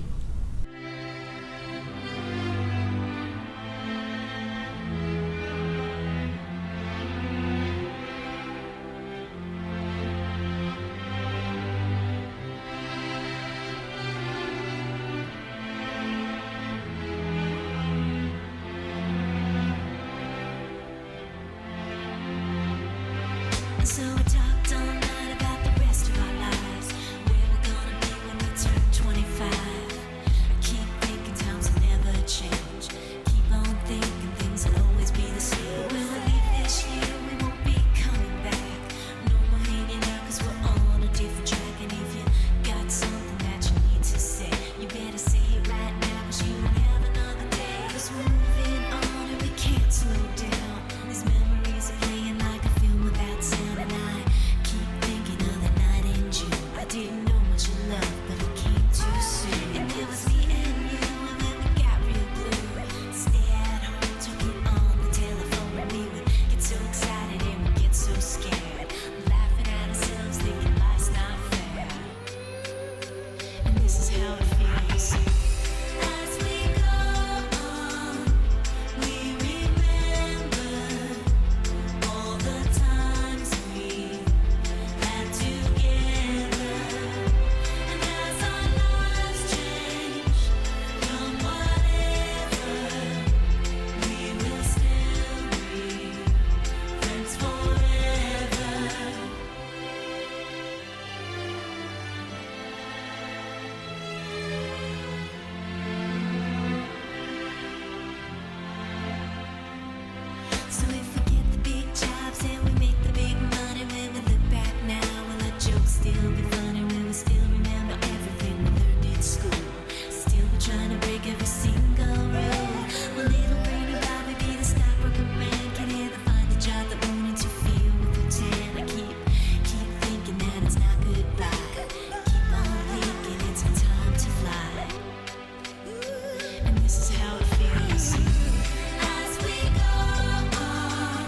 So we talked all night about the rest of our lives, where we're gonna be when we turn 25. trying to break every single rule. Well, little brainy Bobby be the stockbroker man. Can ever find a job that won't interfere with routine? I keep thinking that it's not goodbye. Keep on thinking it's our time to fly. And this is how it feels. As we go on,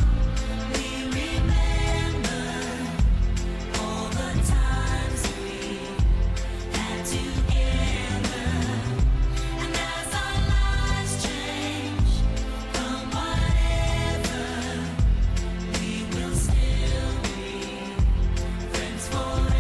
we remember all the times we had together. And as our lives change from whatever, we will still be friends forever.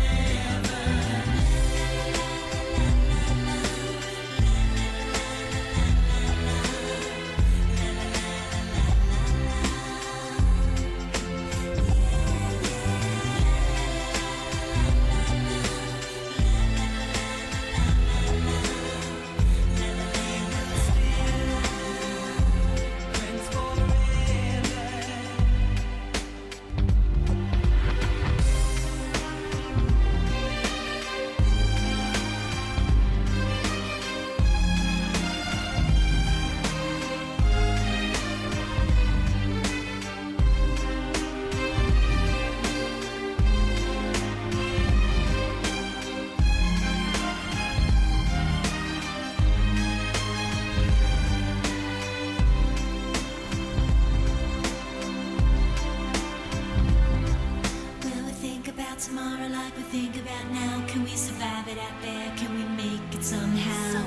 Will we think about tomorrow like we think about now? Can we survive it out there? Can we make it somehow?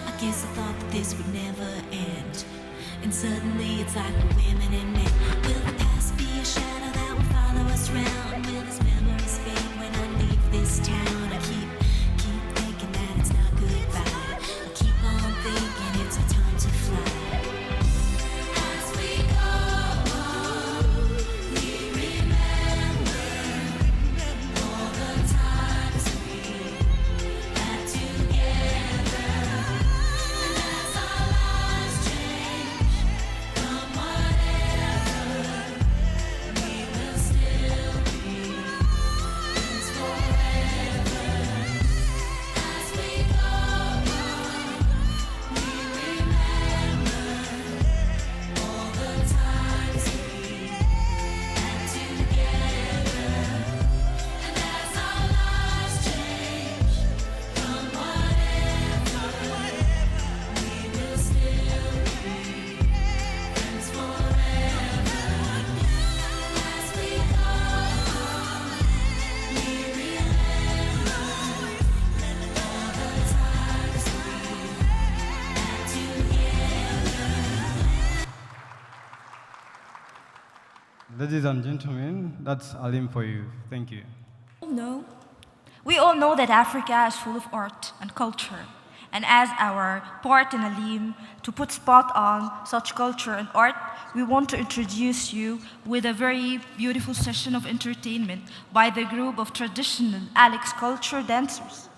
I guess I thought that this would never end. And suddenly it's like we're women and men. Will the past be a shadow that will follow us round? Will these memories fade when I leave this town? I keep thinking that it's not goodbye. I keep on thinking it's our time to fly. As we go on, we remember all the times we had together. And as our lives change from whatever, we will still be friends forever. As we go on, we remember all the times we had together. And as our lives change from whatever, we will still be friends forever. As we go on, we remember all the times we had together. Ladies and gentlemen, that's Alim for you. Thank you. No. We all know that Africa is full of art and culture. And as our part in Alim, to put spot on such culture and art, we want to introduce you with a very beautiful session of entertainment by the group of traditional Alex culture dancers.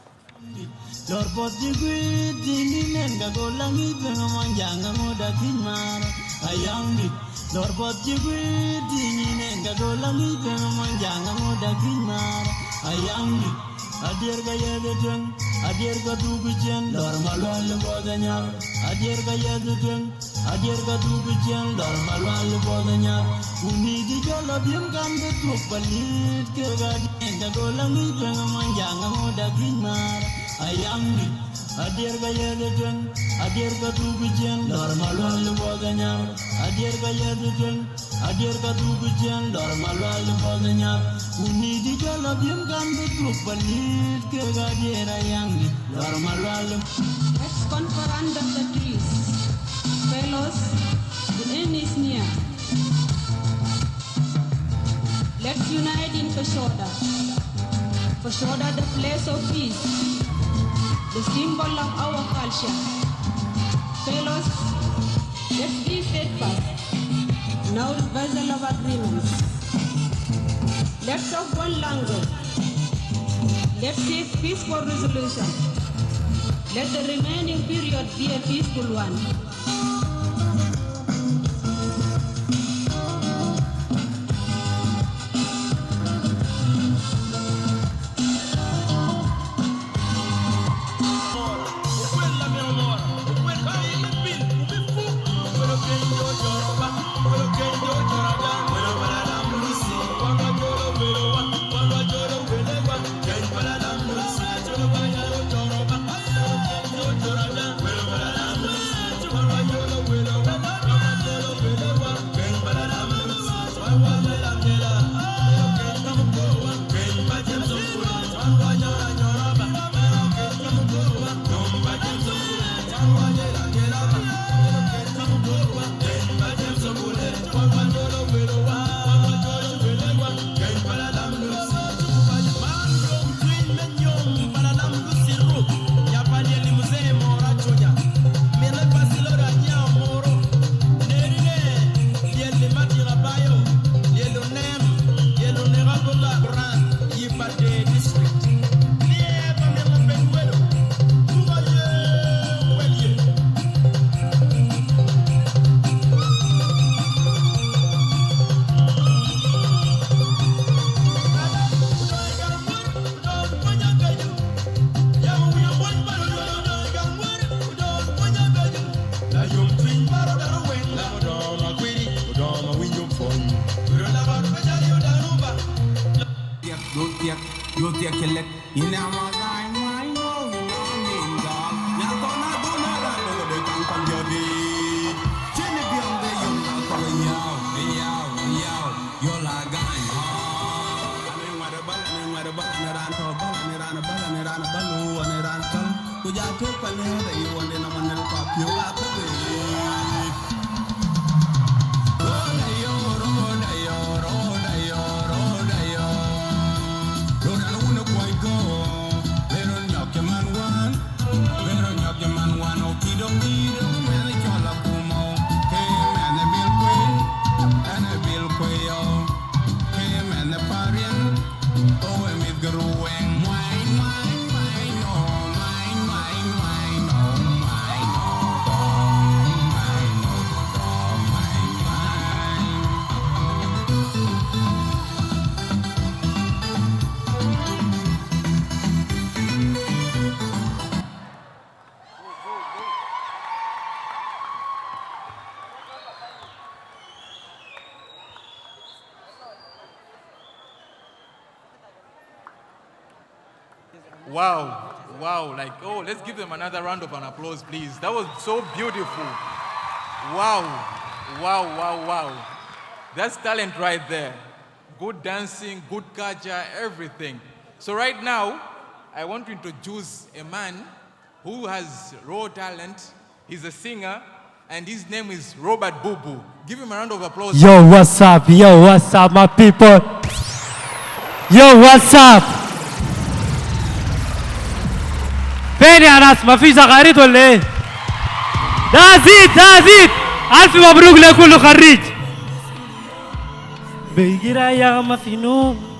Adirga yeduteng, adirga dugujen, lor malwal bodanyar. Adirga yeduteng, adirga dugujen, lor malwal bodanyar. Uni di jola bim gambe truk balit ke gadi, gagolang ibeng manjang amoda gimar. Ayambi, adirga yeduteng, adirga dugujen, lor malwal bodanyar. Adirga yeduteng, adirga dugujen, lor malwal bodanyar. Uni di jola bim gambe truk balit ke gadi ayambi, lor malwal. Let's confer under the trees. Fellows, the end is near. Let's unite in Fashoda. Fashoda, the place of peace, the symbol of our culture. Fellows, let's be steadfast in our vessel of agreements. Let's talk one language. Let's seek peaceful resolution. Let the remaining period be a peaceful one. Wow, wow, like, oh, let's give them another round of an applause, please. That was so beautiful. Wow, wow, wow, wow. That's talent right there. Good dancing, good culture, everything. So right now, I want to introduce a man who has raw talent. He's a singer, and his name is Robert Bubu. Give him a round of applause. Yo, what's up? Yo, what's up, my people? Yo, what's up? فين يا ناس ما في زغاريد ولا ايه؟ ده زيد ألف مبروك لكل خريج. بيجرى يا ما في نوم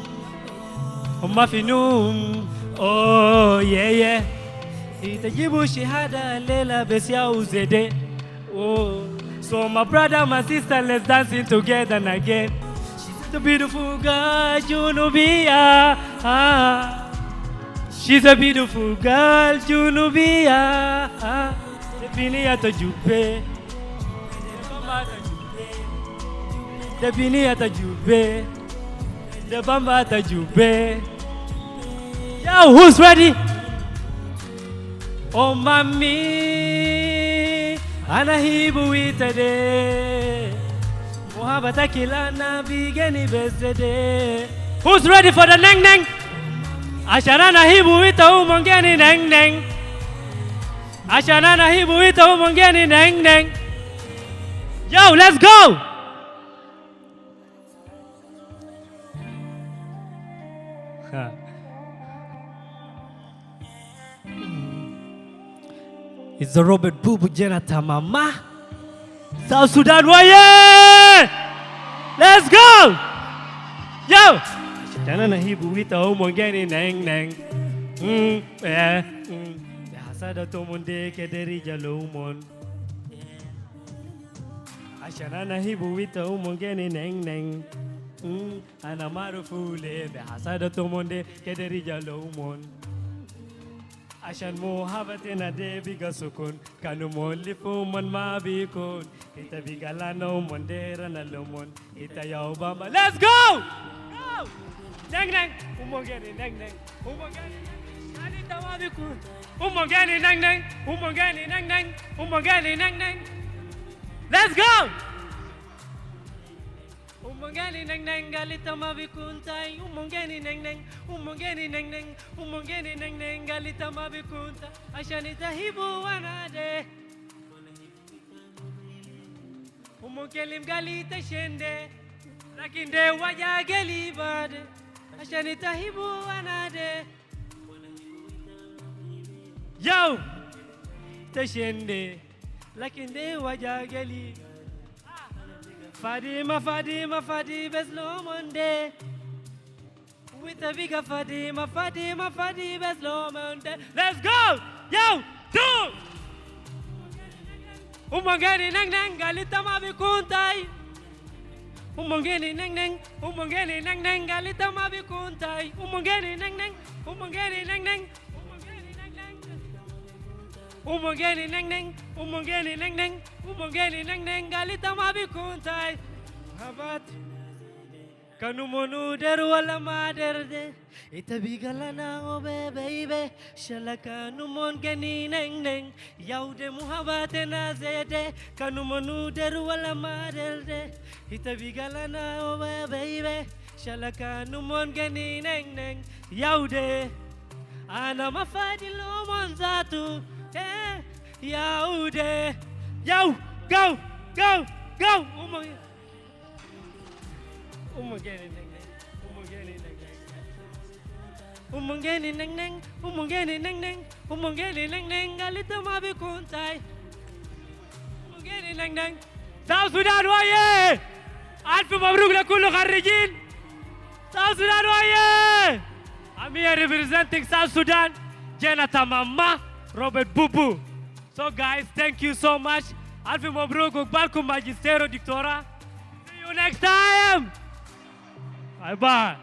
وما في نوم اوه يا تجيبوا شهادة الليلة بس يا وزيدي. Oh, so my brother, my sister, let's dancing together again. She's a beautiful girl, Junubia. She's a beautiful girl, Junubia. Definia to Jube. Definia to Jube. The Bamba to Jube. Yo, who's ready? Oh, mommy, anahibu itade. Muhabata kilana bigeni besede. Who's ready for the neng neng? Ashanana hibu ita umongeni neng neng. Ashanana hibu ita umongeni neng neng. Yo, let's go. It's the Robert Bubu Jenata Mama. South Sudan, waye! Let's go! Yo! Janana hibu wita omongeni neng neng. Hasada tomonde kederi jalomon. Ashanana hibu wita omongeni neng neng. Anamaru fule hasada tomonde kederi jalomon. Ashan muhabbatina de biga sukun kanu molifu man ma bikun ita bigalano mondera na lumon ita ya Obama. Let's go! Go! Neng neng umongeni neng neng umongeni anita ma bikun umongeni neng neng umongeni neng neng umongeni neng neng. Let's go! Umongeni neng neng galita ma bikun tay umongeni neng neng umongeni neng neng umongeni neng neng galita ma bikun tay ashanita hibu wanade umongelim galita shende lakinde waja gelibade ashanita hibu wanade. Yo tashende lakinde waja gelibade. Fadima, Fadima, Fadima, Slomonde. With a bigger Fadima, Fadima, Fadima, Slomonde. Let's go! Yo, two! Umongeni neng neng, galita mabikuntai. Umongeni neng neng, umongeni neng neng, galita mabikuntai. Umongeni neng neng, umongeni neng neng. Umongeni neng neng, umongeni neng neng, umongeni neng neng, galita mabikuntai. Habat, Kanu monu deru wala maderde. Ita bigalana obe baby. Shalaka nu mon gani neng neng. Yaude muhabate na zede. Kanu monu deru wala maderde. Ita bigalana obe baby. Shalaka nu mon gani neng neng. Yaude. Ana mafadilo mon zatu. Yaude. Yo, go, go, go. Umugeni neng neng, umugeni neng neng, umugeni neng neng, umugeni neng neng, umugeni neng neng, galita mabi kuntai. Umugeni neng neng. South Sudan waye! Alf mabruk لكل خريجين. South Sudan waye! I'm here representing South Sudan. Jenata Mama, Robert Bubu. So guys, thank you so much. Alf mabruk ukbalkum magistero dictora. See you next time. Bye bye.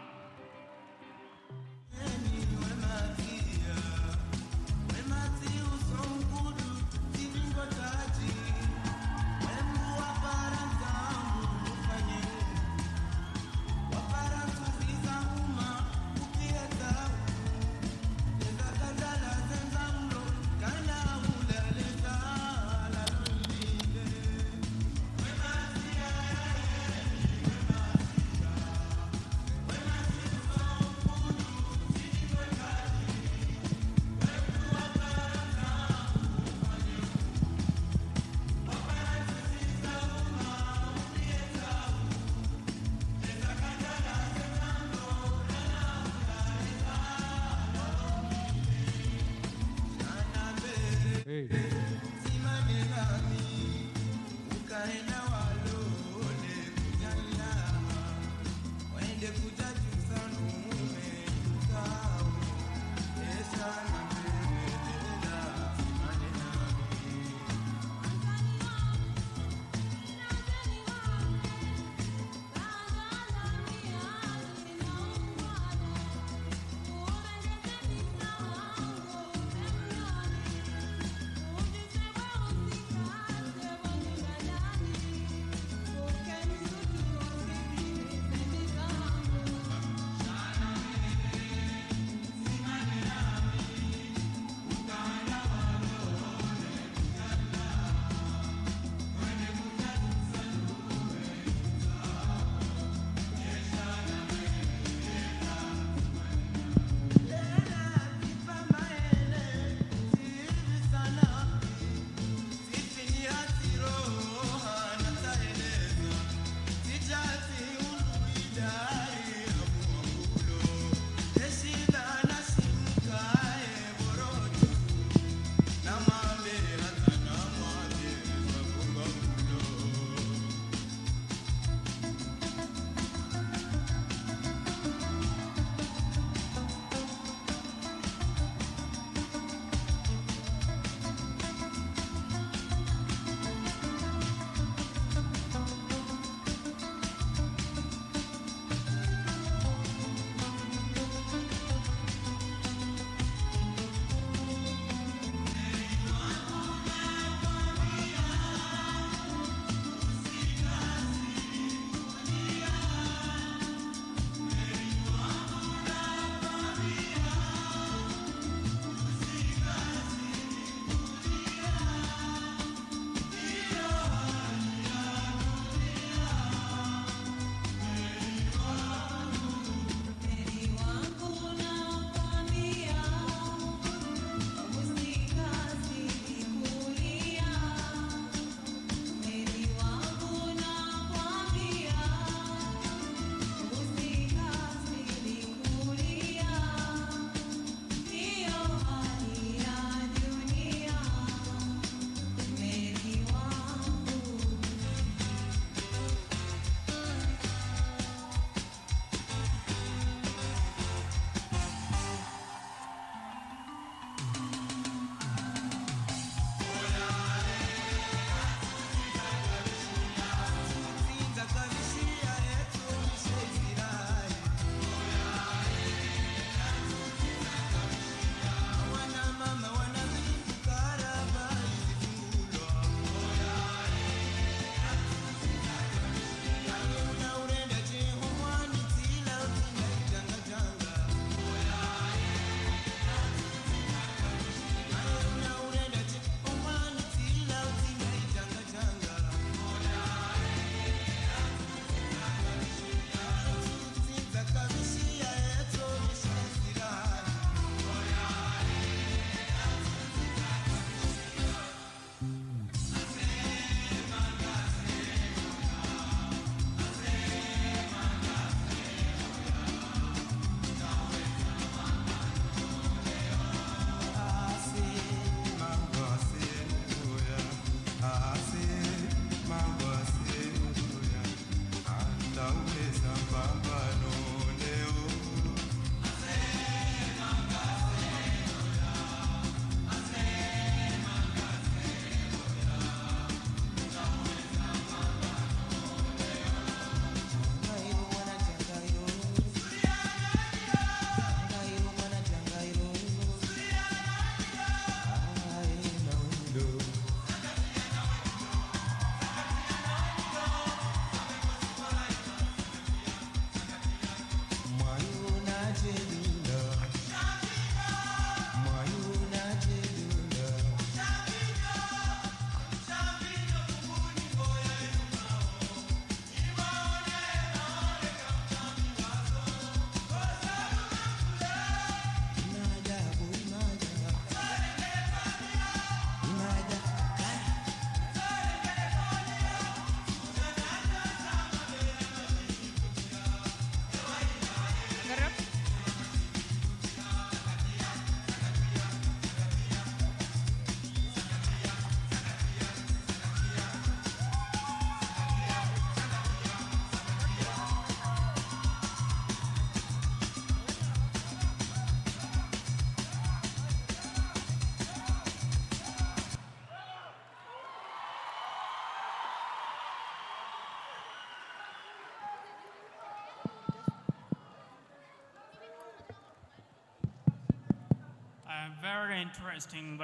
Very interesting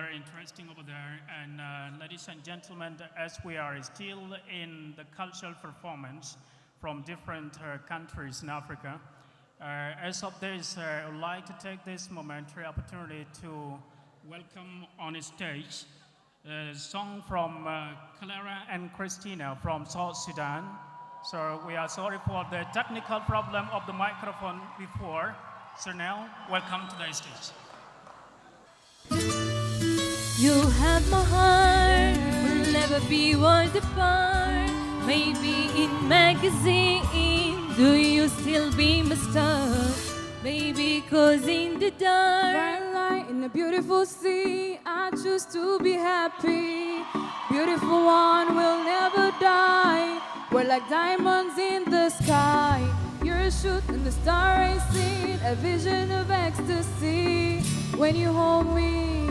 over there. And ladies and gentlemen, as we are still in the cultural performance from different countries in Africa, as of this, I would like to take this momentary opportunity to welcome on stage a song from Clara and Christina from South Sudan. So we are sorry for the technical problem of the microphone before. So now, welcome to the stage. You have my heart, we'll never be worlds apart. Maybe in magazine, do you still be my star? Maybe 'cause in the dark, bright light in a beautiful sea, I choose to be happy. Beautiful one will never die. We're like diamonds in the sky. You're a shoot in the star I see, a vision of ecstasy. When you hold me,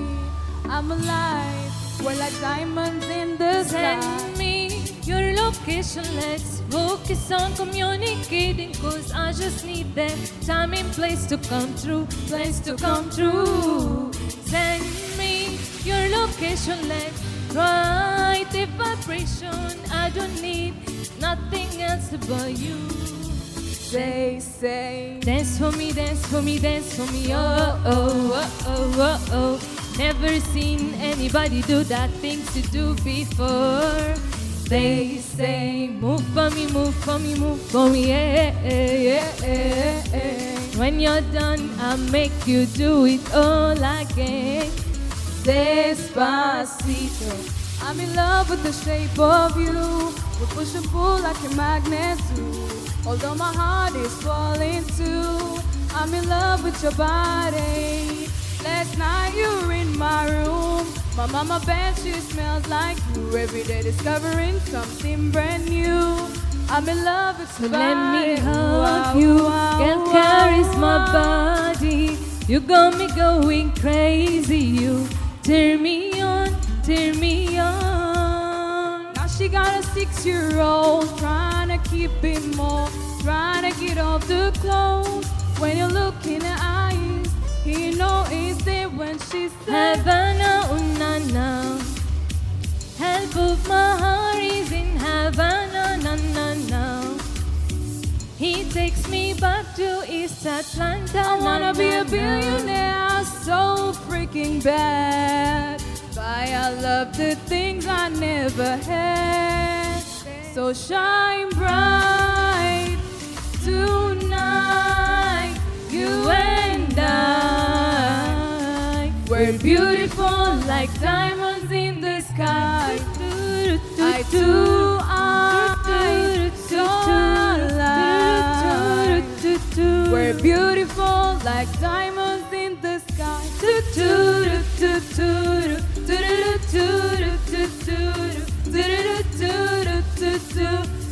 I'm alive. We're like diamonds in the sky. Send me your location, let's focus on communicating, 'cause I just need that time and place to come true, place to come true. Send me your location, let's write the vibration. I don't need nothing else but you. Say, say, dance for me, dance for me, dance for me. Oh, oh, oh, oh, oh, oh. Never seen anybody do that things to do before. They say, move for me, move for me, move for me, yeah, yeah, yeah, yeah. When you're done, I'll make you do it all again. Despacito, I'm in love with the shape of you. We push and pull like a magnet do. Although my heart is falling too, I'm in love with your body. Last night you were in my room. My mama bet she smells like you. Every day discovering something brand new. I'm in love with your body. Let me hug you, girl, caress my body. You got me going crazy. You turn me on, turn me on. Now she got a 6-year-old, trying to keep it more, trying to get off the clothes. When you look in her eyes, he know it's there when she said, Havana, na. Half of my heart is in Havana, na. He takes me back to East Atlanta. I wanna be a billionaire so freaking bad. But I love the things I never had. So shine bright tonight, you and I. We're beautiful like diamonds in the sky. Eye to eye, so alive. We're beautiful like diamonds in the sky.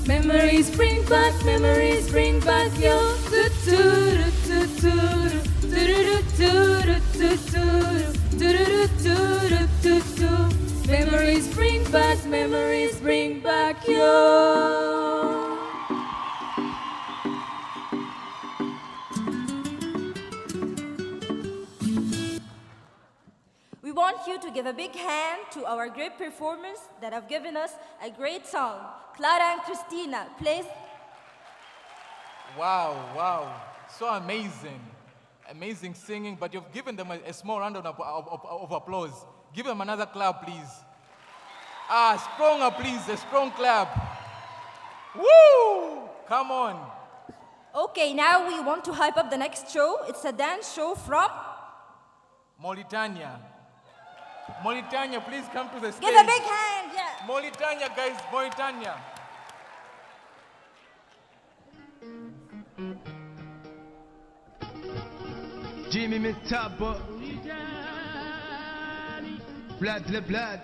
Memories bring back your. Memories bring back your. We want you to give a big hand to our great performers that have given us a great song. Clara and Christina, please. Wow. So amazing. Amazing singing, but you've given them a small round of applause. Give them another clap, please. Stronger, please, a strong clap. Woo! Come on. Okay, now we want to hype up the next show. It's a dance show from Mauritania. Mauritania, please come to the stage. Give a big hand, yeah. Mauritania, guys, Mauritania. جيمي من التابة بلاد لبلاد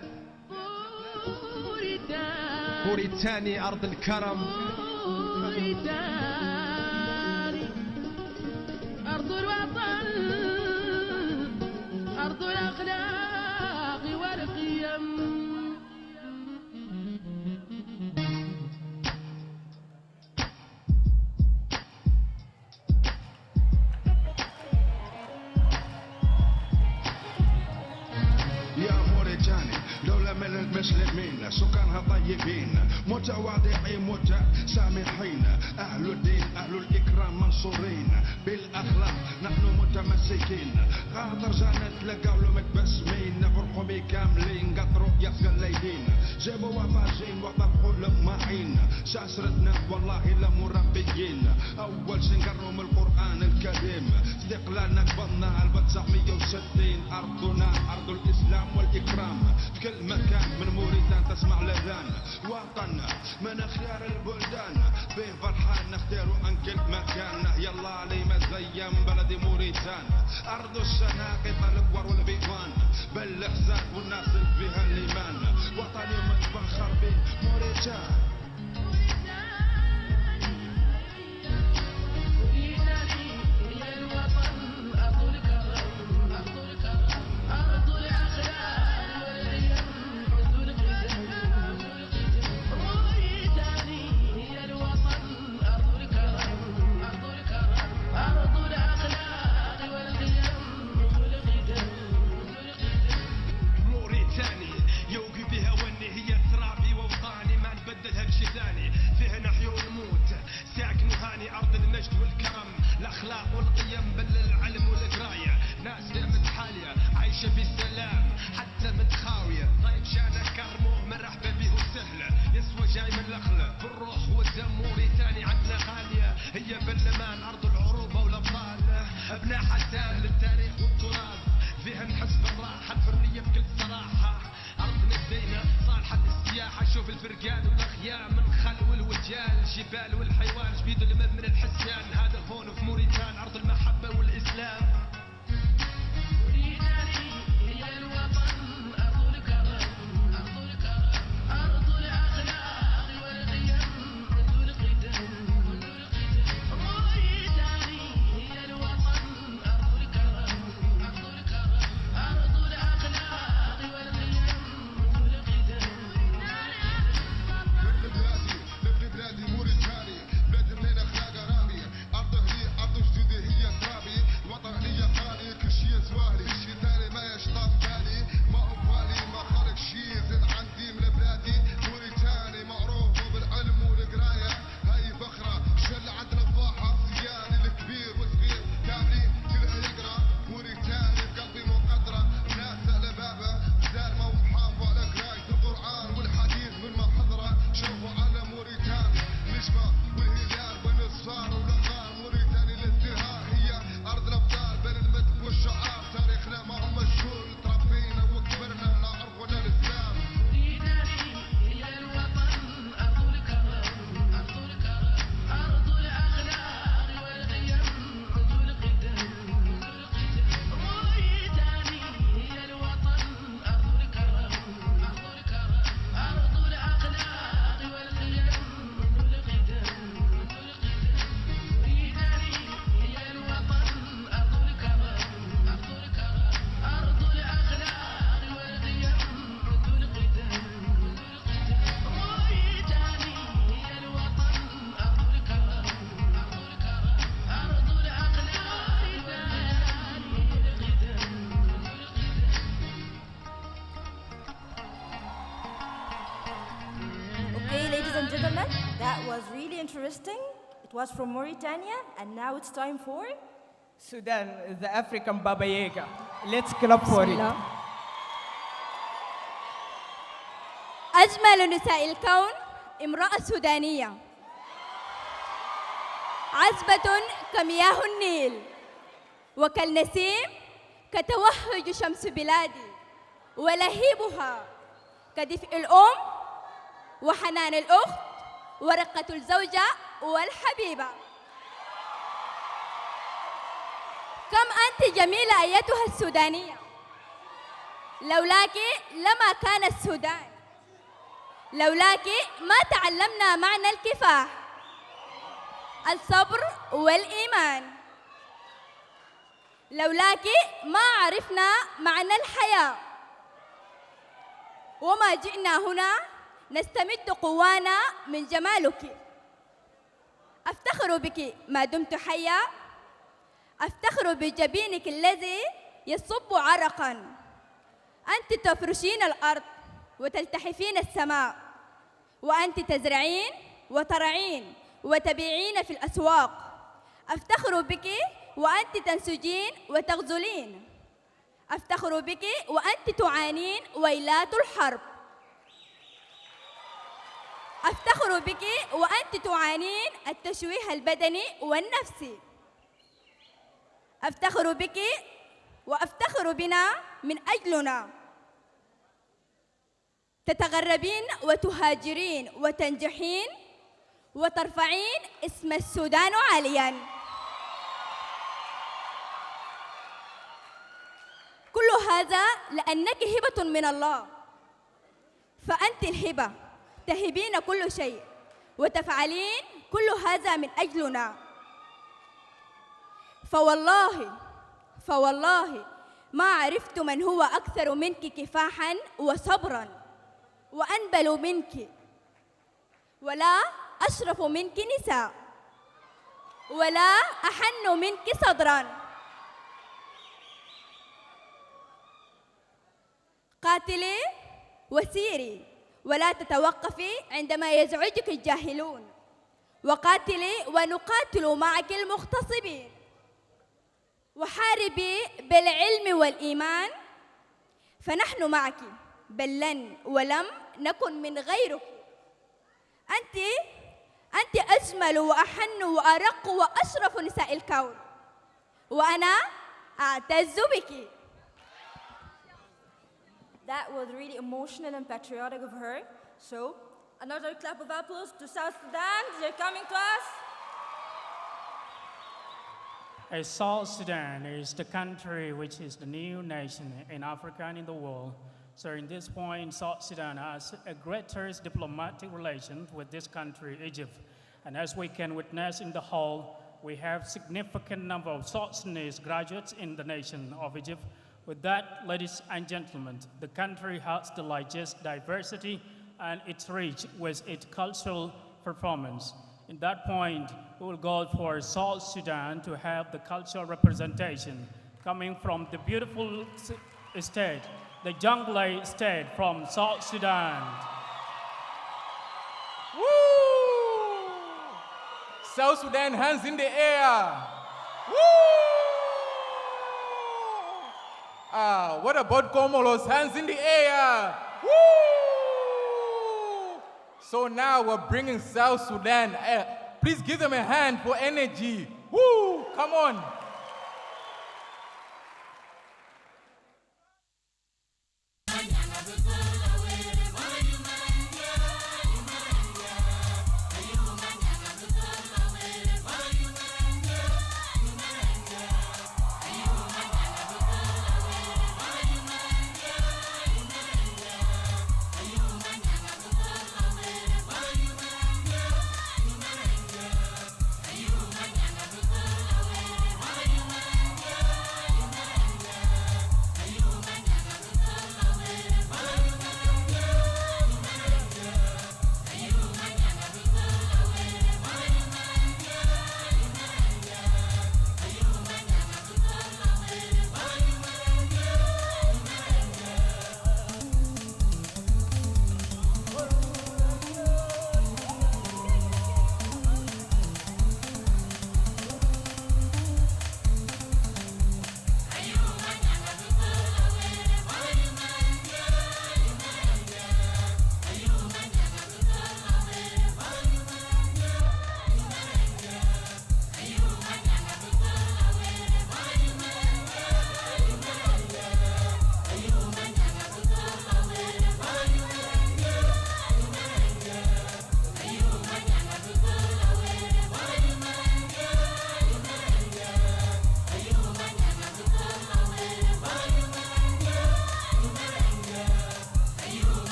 موريتاني أرض الكرم أرض الوطن أرض الأخلاق والقيم. طيبين سكانها طيبين متواضعين متسامحين أهل الدين أهل الإكرام منصورين بالأخلاق نحن متمسكين خاطر جانا تلقاو له متبسمين نفرحوا بيه كاملين قطروا يبقى الليلين جابوا وطاجين وطرحوا لماعين شاسرتنا والله لمربيين أول سنقروا من القرآن الكريم استقلالنا قبلنا 1960 أرضنا أرض الإسلام والإكرام في كل مكان من موريتان تسمع الأذان وطن من خيار البلدان به فرحان نختاروا عن كل مكان يلا لي ما زين بلدي موريتان أرض الشناقط الكور والبيضان بالإحسان والناس فيها الإيمان وطني متفخر به موريتان الأخلاق والقيم بل العلم والقراية ناس متحالية عايشة بسلام حتى متخاوية طيب شانا كرموه مرحبا به وسهلة يسوى جاي من الأخلة بالروح والدم موريتاني عندنا غالية هي بالأمان أرض العروبة والأبطال أبناء حسان للتاريخ والتراث فيها نحس بالراحة الحرية بكل صراحة أرضنا زينة صالحة للسياحة شوف الفرقان والأخيام من خل والوجال الجبال والحيوان جبيد المد من الحسيان هذا هون في موريتان أرض المحبة والإسلام موريتاني هي الوطن أرض الكرم أرض الكرم أرض الأخلاق والقيم منذ القدم موريتاني هي الوطن أرض الكرم أرض الكرم أرض الأخلاق والقيم منذ القدم بلادي موريتاني بلاد منين اخلاقها رامي ارضه لي ارض جديده هي ترابي الوطن لي غالي كل شي زوالي شي ثاني ما يشطط بالي ما هو بالي ما خلق شي زين عندي من بلادي موريتاني معروف بالعلم والقرايه هاي فخره شل عندنا فاحه صيان الكبير والصغير كاملين كلها يقرا موريتاني بقلبي مقدره ناس على بابه زار ما ومحافظ على قرايه القران والحديث من ما حضره شوفوا على موريتان نجمة والهلال بين الصار والأغار موريتاني الازدهار هي أرض الأبطال بين المدح والشعار تاريخنا ما هو مشهور تربينا وكبرنا نعرف ولا الإسلام موريتاني هي الوطن أرض الكرم أرض الكرم أرض الأخلاق والقيم منذ القدم موريتاني هي الوطن أرض الكرم أرض الكرم أرض الأخلاق والقيم منذ القدم موريتاني هي الوطن أرض الكرم أرض الكرم أرض الأخلاق والقيم منذ القدم موريتاني هي الوطن أرض الكرم أرض الكرم أرض الأخلاق Okay, ladies and gentlemen, that was really interesting. It was from Mauritania, and now it's time for Sudan, the African Baba Yaga. Let's clap for it. أجمل نساء الكون امرأة سودانية عذبة كمياه النيل وكالنسيم كتوهج شمس بلادي ولهيبها كدفء الأم وحنان الأخت ورقة الزوجة والحبيبة. كم أنت جميلة أيتها السودانية، لولاك لما كان السودان، لولاك ما تعلمنا معنى الكفاح، الصبر والإيمان، لولاك ما عرفنا معنى الحياة، وما جئنا هنا نستمد قوانا من جمالك. أفتخر بك ما دمت حيا، أفتخر بجبينك الذي يصب عرقا. أنت تفرشين الأرض وتلتحفين السماء، وأنت تزرعين وترعين وتبيعين في الأسواق. أفتخر بك وأنت تنسجين وتغزلين. أفتخر بك وأنت تعانين ويلات الحرب. أفتخر بك وأنت تعانين التشويه البدني والنفسي. أفتخر بك وأفتخر بنا من أجلنا. تتغربين وتهاجرين وتنجحين وترفعين اسم السودان عالياً. كل هذا لأنك هبة من الله، فأنت الهبة، تهبين كل شيء وتفعلين كل هذا من أجلنا. فوالله ما عرفت من هو أكثر منك كفاحاً وصبراً وأنبل منك، ولا أشرف منك نساء، ولا أحن منك صدراً. قاتلي وسيري ولا تتوقفي عندما يزعجك الجاهلون، وقاتلي ونقاتل معك المغتصبين، وحاربي بالعلم والإيمان، فنحن معك بل لن ولم نكن من غيرك. أنت أجمل وأحن وأرق وأشرف نساء الكون، وأنا أعتز بك. That was really emotional and patriotic of her. So, another clap of applause to South Sudan. They're coming to us. South Sudan is the country which is the new nation in Africa and in the world. So in this point, South Sudan has a greater diplomatic relations with this country, Egypt. And as we can witness in the hall, we have significant number of South Sudanese graduates in the nation of Egypt. With that, ladies and gentlemen, the country has the largest diversity and it's rich with its cultural performance. In that point, we will go for South Sudan to have the cultural representation coming from the beautiful state, the Jonglei state from South Sudan. Woo! South Sudan, hands in the air. Woo! What about Comoros? Hands in the air. Woo! So now we're bringing South Sudan. Please give them a hand for energy. Woo! Come on.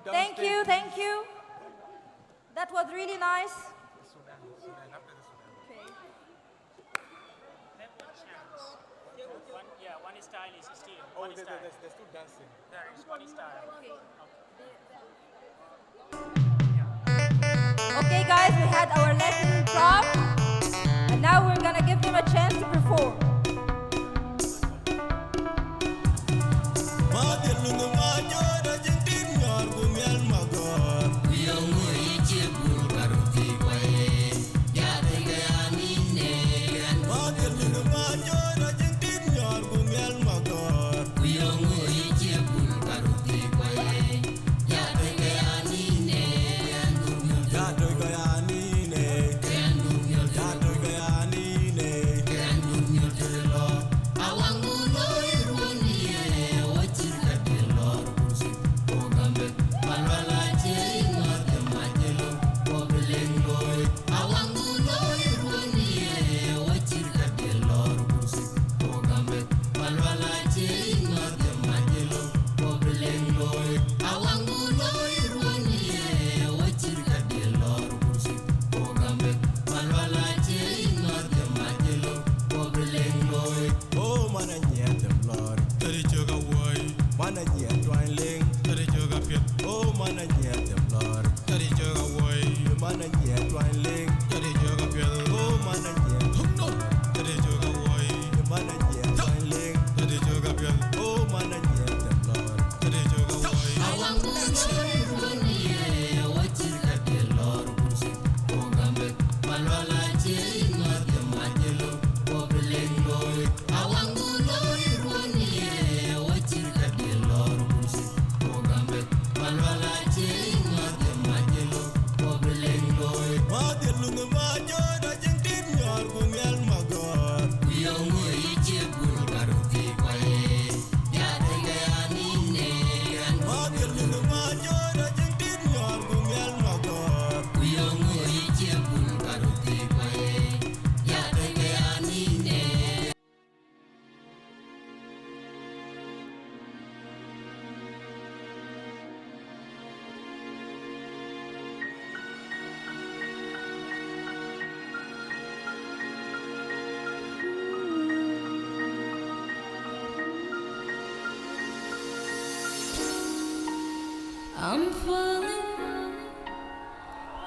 Thank you, thank you. That was really nice. One style is still. There's two dancing. There is one style. Okay, guys, we had our lesson prom, and now we're gonna give them a chance to perform.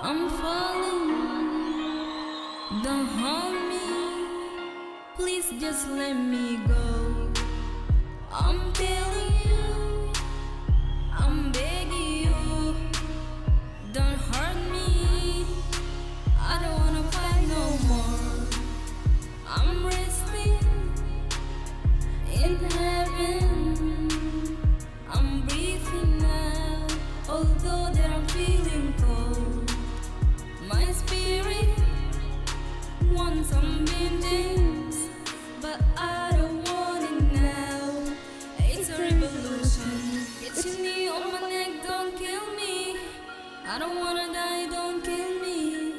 I'm falling, don't harm me, please just let me go. I'm telling you, I'm begging you, don't hurt me, I don't wanna fight no more. I'm resting in heaven, I'm breathing now, although that I'm feeling cold. My spirit wants some bendings, but I don't want it now. It's a revolution. Getting me on my neck, don't kill me. I don't wanna die, don't kill me.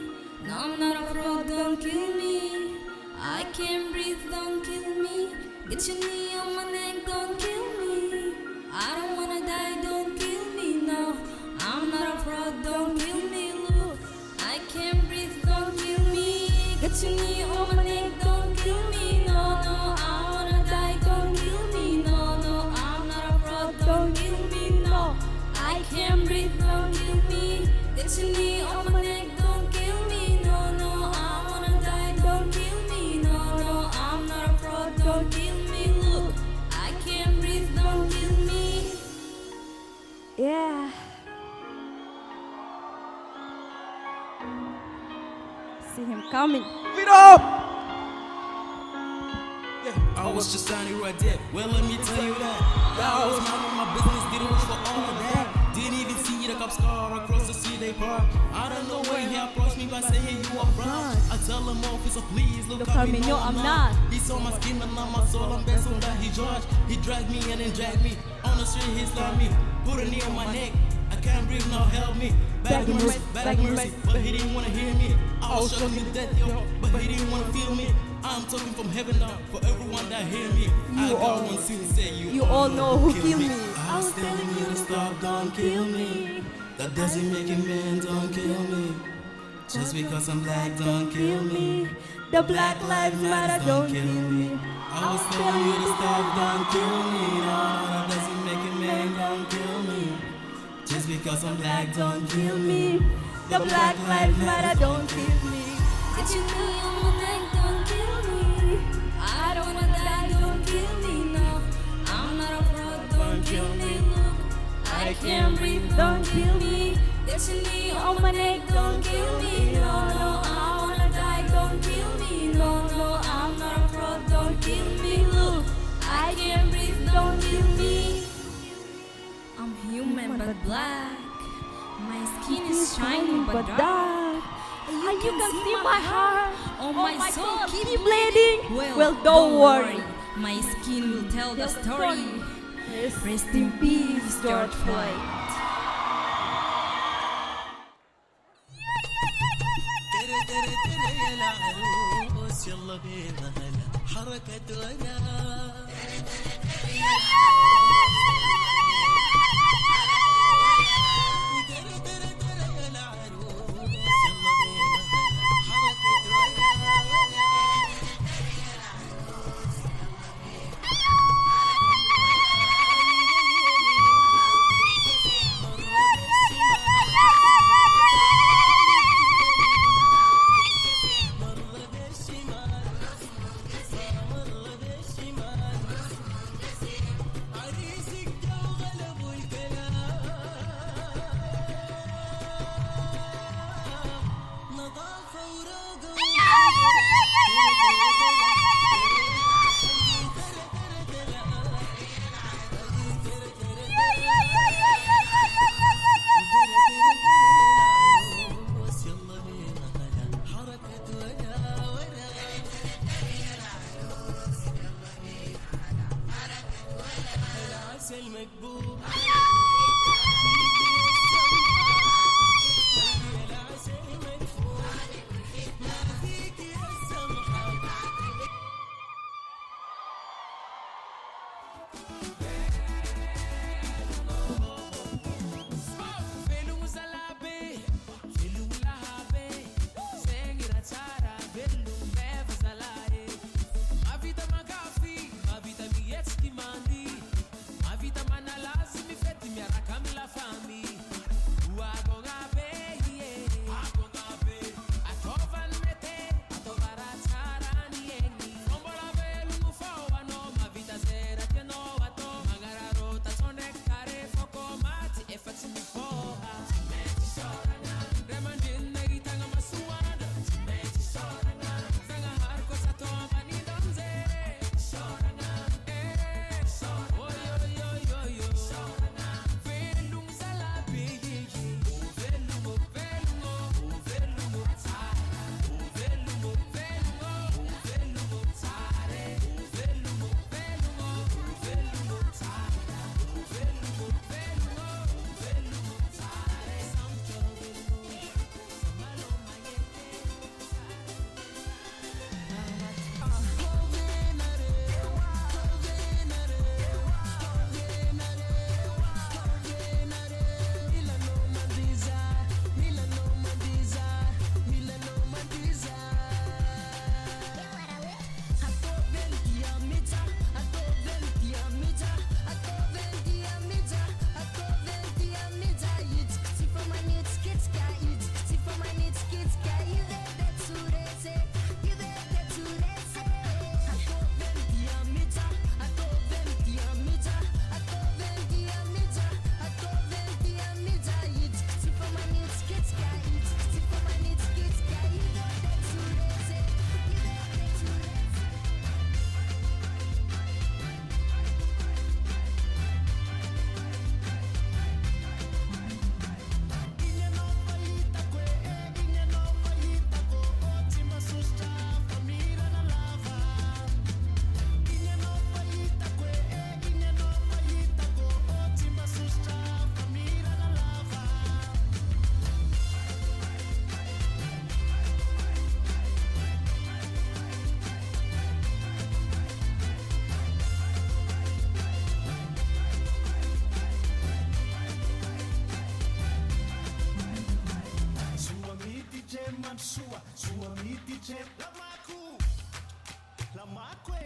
No, I'm not a fraud, don't kill me. I can't breathe, don't kill me. Get your knee on my neck, don't kill me. I don't wanna die, don't kill me. No, I'm not a fraud, don't kill me. Look, I can't breathe, don't kill me. Get your knee on my neck, don't kill me. No, no, I wanna die, don't kill me. No, no, I'm not a fraud, don't kill me. No, I can't breathe, don't kill me. Get your knee on my neck, don't kill me. No, no, I wanna die, don't kill me. No, no, I'm not a fraud, don't kill me. Look, I can't breathe, don't kill me. Yeah. See him coming. Feet up! I was just standing right there. Well, let me tell you that. I was minding my business, didn't wish for all of that. Didn't even see the cops car across the street they park. I don't know why he approached me by saying you are fraud. I tell him, officer, please look at me. No, I'm not. He saw my skin and now my soul. I'm best on that he judged. He dragged me and then dragged me. On the street, he slapped me. Put a knee on my neck. I can't breathe now, help me. Beg mercy, but he didn't wanna hear me. I was struggling to death, yo, but he didn't wanna feel me. I'm talking from heaven now, for everyone that hear me. I got one sin to say, you all know who killed me. I I was telling you to stop, don't kill me. That doesn't make a man, don't kill me. Just because I'm black, don't kill me. The Black Lives Matter, don't kill me. I was telling you to stop, don't kill me. No, that doesn't make a man, don't kill me. Just because I'm black, don't kill me. The Black Lives Matter, don't kill me. Touching me on my neck, don't kill me. I don't wanna die, don't kill me, no. I'm not a fraud, don't kill me, look. I can't breathe, don't kill me. Touching me on my neck, don't kill me, no, no. I wanna die, don't kill me, no, no. I'm not a fraud, don't kill me, look. I can't breathe, don't kill me. I'm human but black. My skin is shiny but dark. And you can see my heart. Oh, my soul keep bleeding. Well, don't worry. My skin will tell the story. Rest in peace, George Floyd. يلا بينا هلا حركة ولا Ma vita mi yes ki mandi, ma vita mana lazimi man sua, sua miti chep lamaku, lamakwe.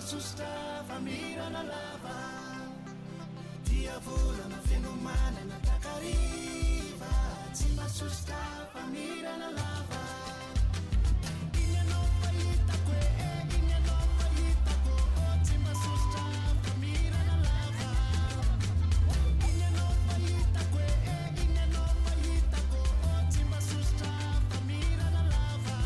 Susta família na lava, dia vola na fenomana na takariva, cima susta família na lava. Inha no paita kwe, inha no paita ko, cima susta família na lava. Inha no paita kwe, inha no paita ko, cima susta família na lava.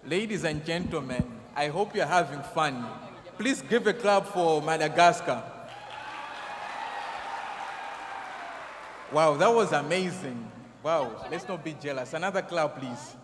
Ladies and gentlemen, I hope you're having fun. Please give a clap for Madagascar. Wow, that was amazing. Wow, let's not be jealous. Another clap, please.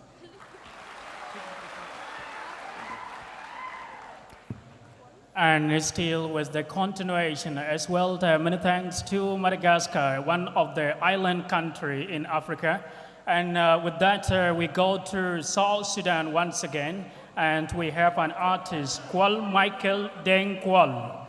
And still with the continuation as well, many thanks to Madagascar, one of the island country in Africa. And with that, we go to South Sudan once again, and we have an artist, Kwal Michael Deng Kwal.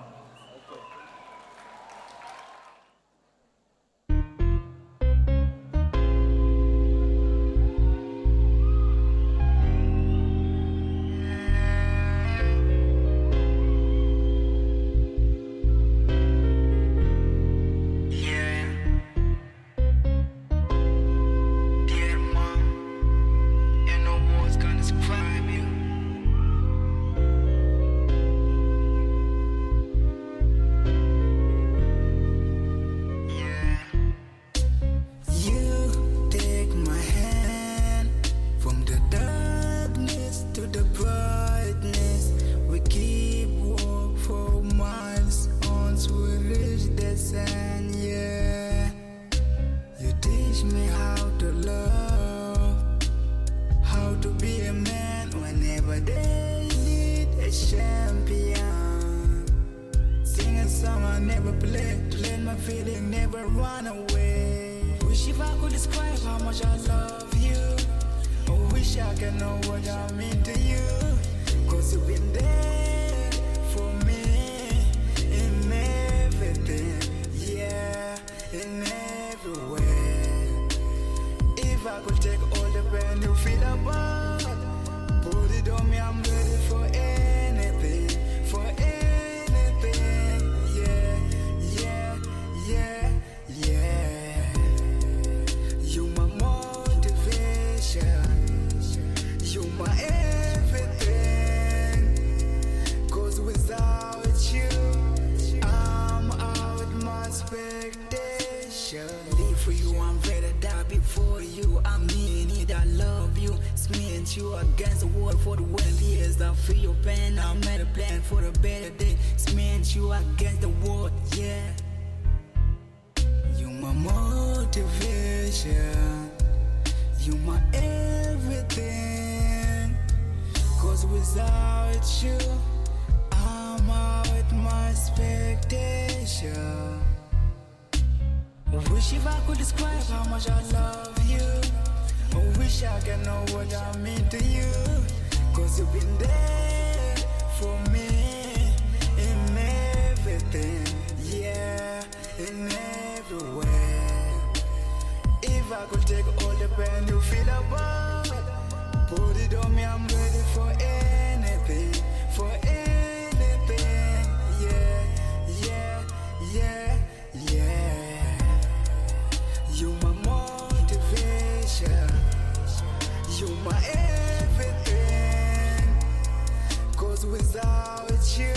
Without you,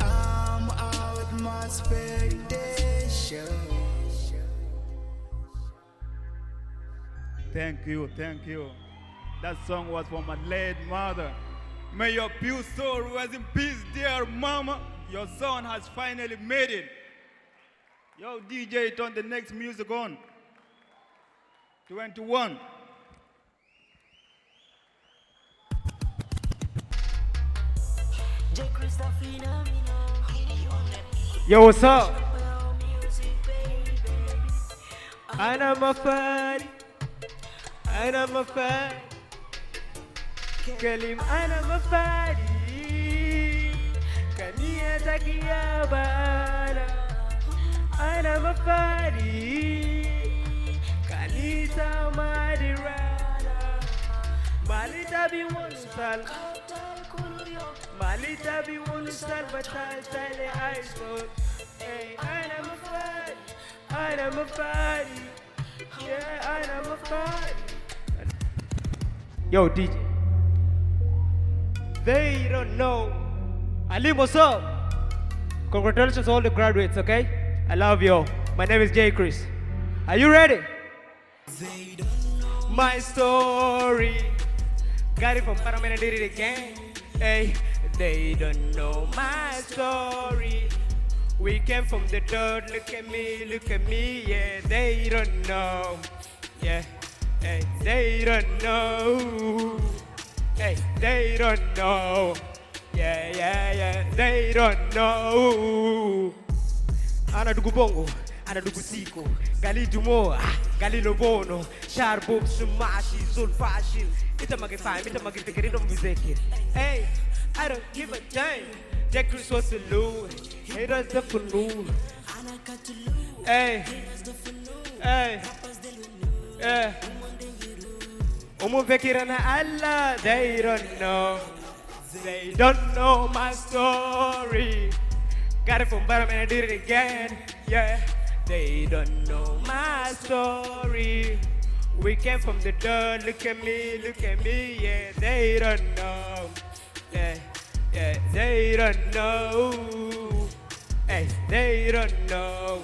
I'm out my expectations. Thank you, thank you. That song was for my late mother. May your pure soul rest in peace, dear mama. Your son has finally made it. Yo, DJ, turn the next music on. 21. Yo, what's up? أنا مفاري أنا مفاري كلم أنا مفاري كنيتك يا بانا أنا مفاري كنيسة مادرانا مالي تبي ونسال مالي تبي ونسال بتال تالي عايزون أنا مفاري أنا مفاري yeah أنا مفاري. Yo DJ, they don't know. Ali, what's up? Congratulations to all the graduates, okay? I love you all. My name is J. Chris. Are you ready? My story. Got it from Panama and did it again. Hey, they don't know my story. We came from the dirt, look at me, yeah, they don't know. Yeah, hey, they don't know. Hey, they don't know. Yeah, they don't know. Ana dugu bongo, ana dugu siko, gali dumo, gali lobono, sharbo, sumashi, sulfashi. Ita magifai, ita magifikiri don't mizekir. Hey, I don't give a damn. Jack Chris was the loo, haters the flu. Hey, hey, yeah. Umu fikirana Allah, they don't know. They don't know my story. Got it from bottom and I did it again. Yeah, they don't know my story. We came from the dirt. Look at me, yeah, they don't know. Yeah, they don't know. Hey, they don't know.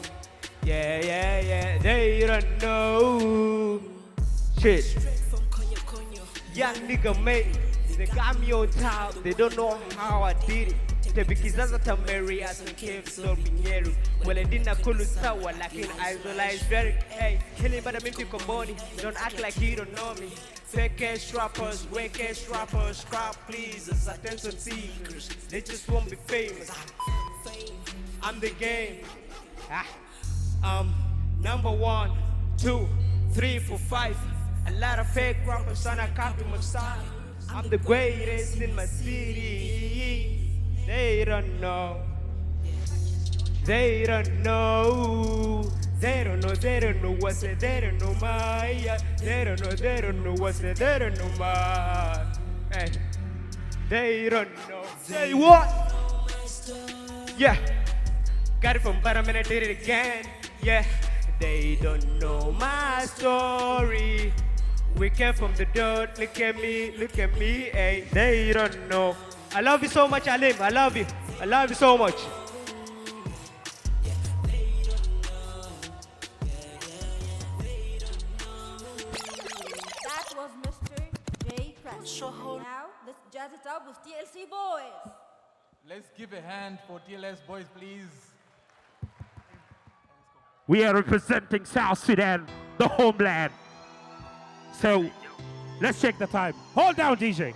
Yeah, they don't know. Shit. Young nigga made it. They got me on top. They don't know how I did it. Tebikizaza tameri asinkev solminyeru. Well, I didn't kulu sawa lakin isolate very. Hey, killing but I make you body. Don't act like you don't know me. Fake ass rappers, wake ass rappers, crowd pleasers, attention seekers. They just won't be famous. I'm the game. Number 1, 2, 3, 4, 5. A lot of fake rappers and I copy my style. I'm the greatest in my city. They don't know. They don't know. They don't know what's it. They don't know my. They don't know what's it. They don't know my. Hey, they don't know. Say what? Yeah, got it from bottom and I did it again. Yeah, they don't know my story. We came from the dirt. Look at me, hey, they don't know. I love you so much, Alim. I love you so much. That was Mr. J. Press. Now, let's jazz it up with TLC boys. Let's give a hand for TLS boys, please. We are representing South Sudan, the homeland. So, let's check the time. Hold down, DJ.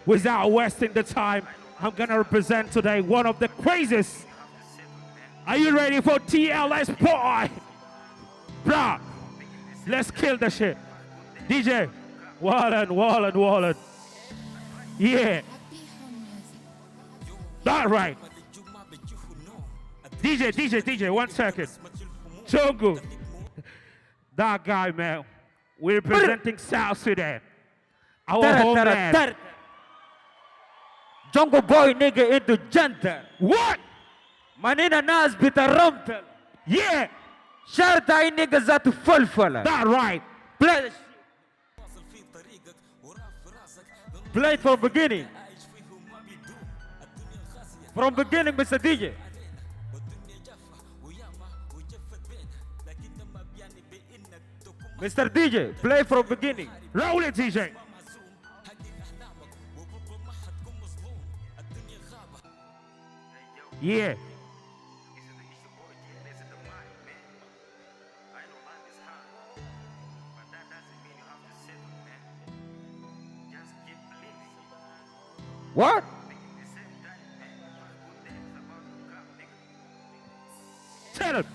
Without wasting the time, I'm gonna represent today one of the craziest. Are you ready for TLS boy? Bruh, let's kill the shit. DJ, Wallen. Yeah. All right. DJ, 1 second. So good. That guy, man. We're representing South Sudan. Our homeland. Jungle boy nigga into gentle. What? Manina nas bitaramtal. Yeah. Shartai nigga zatu fulfala. That right. Play from beginning. From beginning, Mr. DJ. Mr. DJ, play from beginning. Roll it, DJ. Yeah. What? Tell him.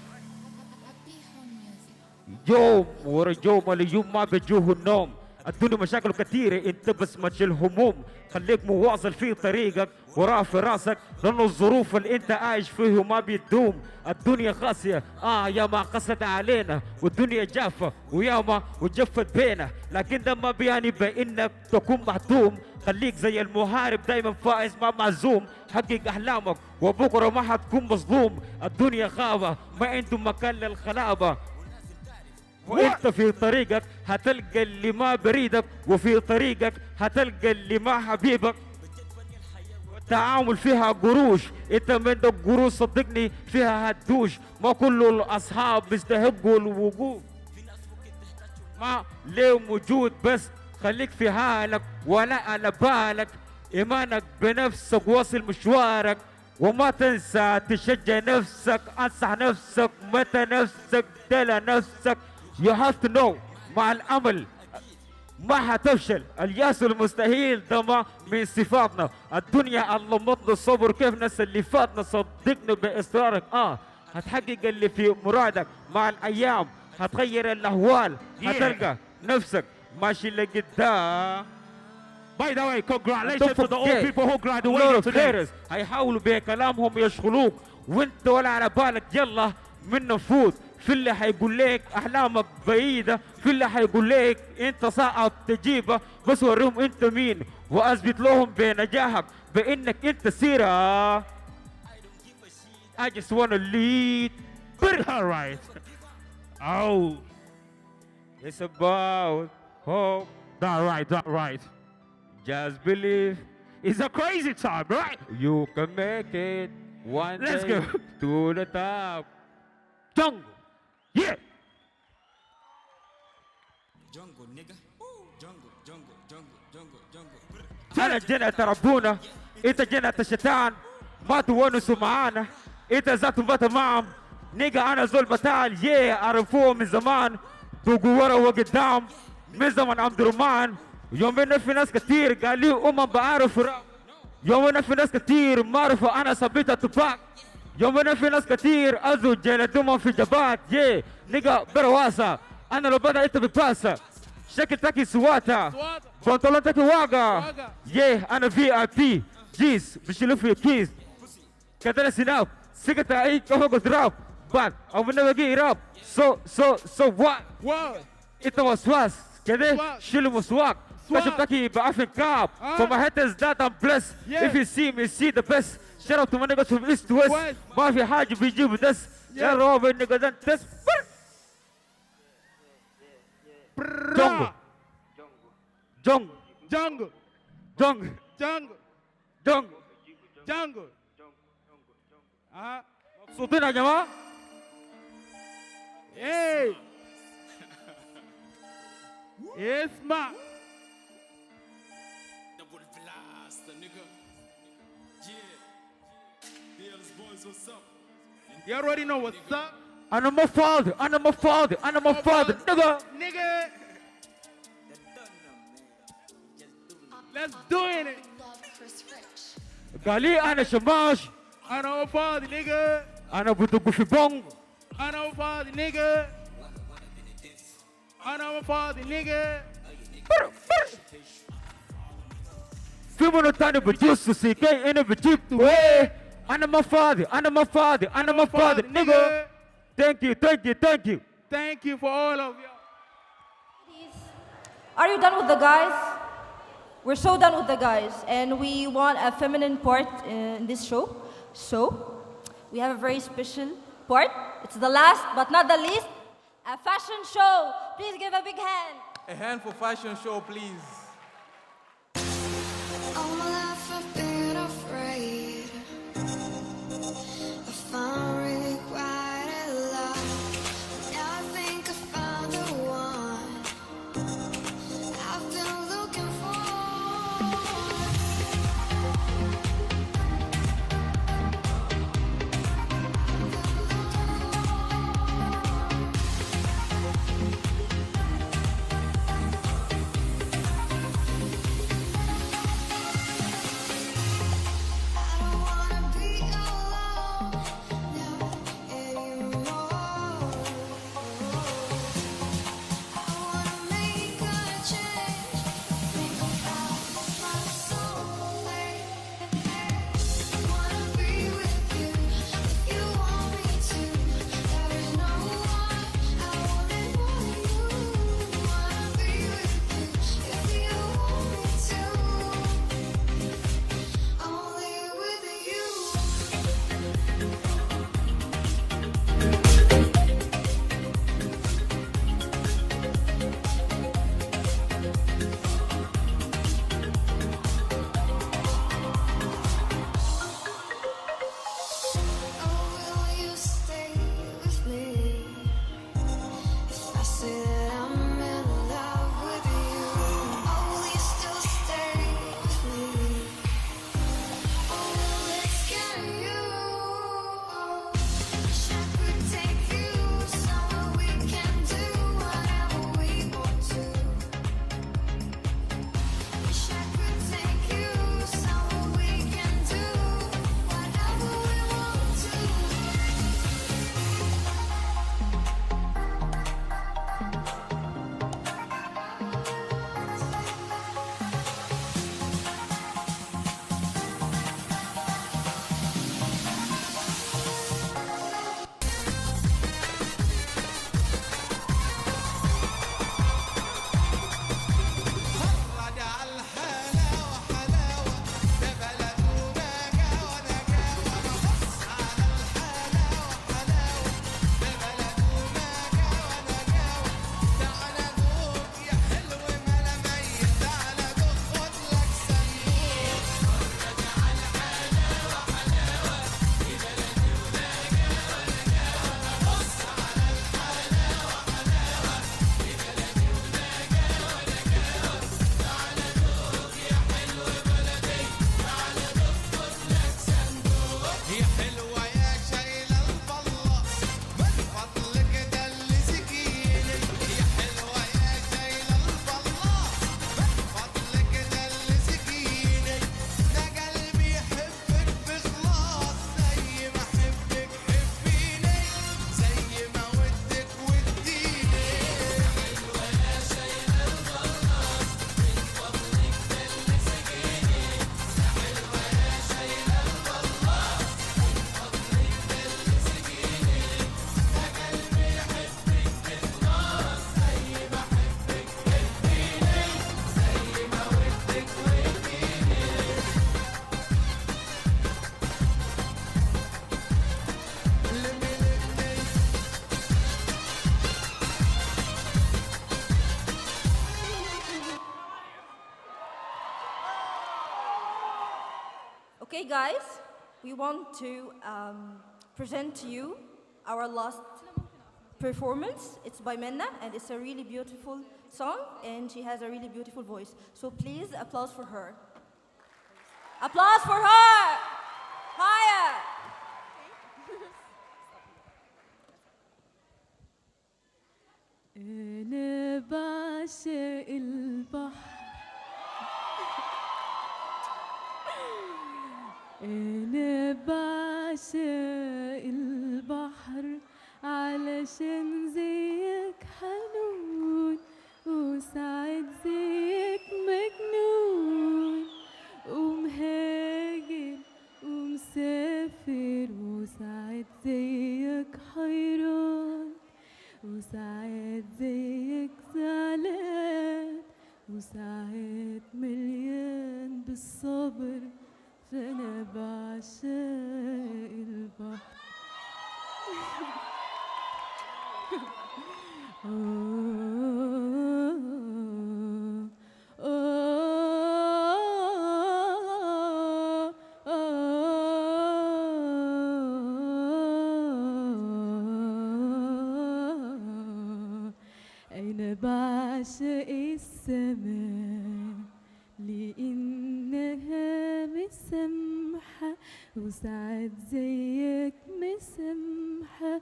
يوم ورا يوم اليوم ما بيجوه النوم. الدنيا مشاكل كثيرة انت بس ما تشيل هموم. خليك مواصل في طريقك وراه في راسك لأنه الظروف اللي انت عايش فيه ما بيدوم. الدنيا قاسية يا ما قست علينا والدنيا جافة ويا ما وجفت بينا، لكن ده ما بيعني بانك تكون محتوم. خليك زي المحارب دايما فائز ما معزوم. حقق احلامك وبكره ما حتكون مظلوم. الدنيا خابة ما عنده مكان للخلابة، وانت في طريقك هتلقى اللي ما بريدك، وفي طريقك هتلقى اللي ما حبيبك. التعامل فيها قروش، انت من القروش صدقني فيها هتدوش. ما كل الاصحاب بيستحقوا الوقوف، ما ليه موجود بس خليك في حالك ولا على بالك. ايمانك بنفسك واصل مشوارك، وما تنسى تشجع نفسك. انصح نفسك متى نفسك دلع نفسك. You have to know مع الأمل ما هتفشل. الياس المستحيل ده ما من صفاتنا. الدنيا علمتنا الصبر كيف ننسى اللي فاتنا. صدقنا بإصرارك هتحقق اللي في مرادك. مع الأيام هتغير الأحوال، هتلقى نفسك ماشي لقدام. By the way, congratulations to the old people who graduated today. هيحاولوا بكلامهم يشغلوك وانت ولا على بالك. يلا من نفوت في اللي هيقول لك احلامك بعيده، في اللي هيقول لك انت صعب تجيبه. بس وريهم انت مين واثبت لهم بنجاحك بانك انت سيره. I just wanna lead. All right. Oh, it's about hope. That right, that right. Just believe. It's a crazy time, right? You can make it one Let's day go to the top. Jungle. Yeah. Jungle, nigga. Jungle, jungle, jungle, jungle, jungle. أنا جينا تربونا، أنت جينا الشيطان ما تونسوا معانا. أنت ذاته ما تمام نيجا. أنا زول بتاعل عرفوه من زمان. توقوا ورا وقدام من زمان عبد الرحمن. يومنا في ناس كتير قال لي بعرف راب. يومنا في ناس كتير ما عرفوا أنا صبيت التباك. يومنا في ناس كتير أزو جلدهم في جبات. نيجا برواسة. أنا لو بدأ أنت بباسة شكل تاكي سواتا بنطلون تاكي واقع. أنا VIP جيس بشيلو في كيس كدر سناب سكتا أي كهو قدرات بعد أو من نبغي راب. So what أنت وسواس كده شيلو مسواك كشف تاكي بعفن كاب. For my haters that I'm blessed. If you see me see the best. Shout out to my niggas from east to west. ما في حاجة بيجيب دس. يا روبن niggas and test. Jungle. Jungle. Jungle. Jungle. Jungle. Jungle. Jungle. مبسوطين يا جماعة؟ Hey. اسمع. Double blast, nigga. Yeah. Boys, what's up? You already know what's up. أنا my father. Nigga. Nigga. Let's do it. قال لي أنا شماش. أنا فاضي nigga. أنا بدق في بونج. أنا فاضي nigga. أنا فاضي nigga. في منو تاني بجوس سيكي أنا بجيبته إيه. أنا ما فاضي nigga. Thank you. Thank you for all of you. Are you done with the guys? We're so done with the guys, and we want a feminine part in this show. So, we have a very special part. It's the last but not the least, a fashion show. Please give a big hand. A hand for fashion show, please. All my life I've been afraid. I found really quite a lot. Now I think I found the one. Okay, guys, we want to present to you our last performance. It's by Minna, and it's a really beautiful song, and she has a really beautiful voice. So please, applause for her. Applause for her! Higher! أنا بعشق البحر أنا بعشق البحر علشان زيك حنون وساعات زيك مجنون ومهاجر ومسافر وساعات زيك حيران وساعات زيك زعلان وساعات مليان بالصبر فأنا بعشق البحر أنا بعشق السماء لإنها مسامحة وساعات زيك مسامحة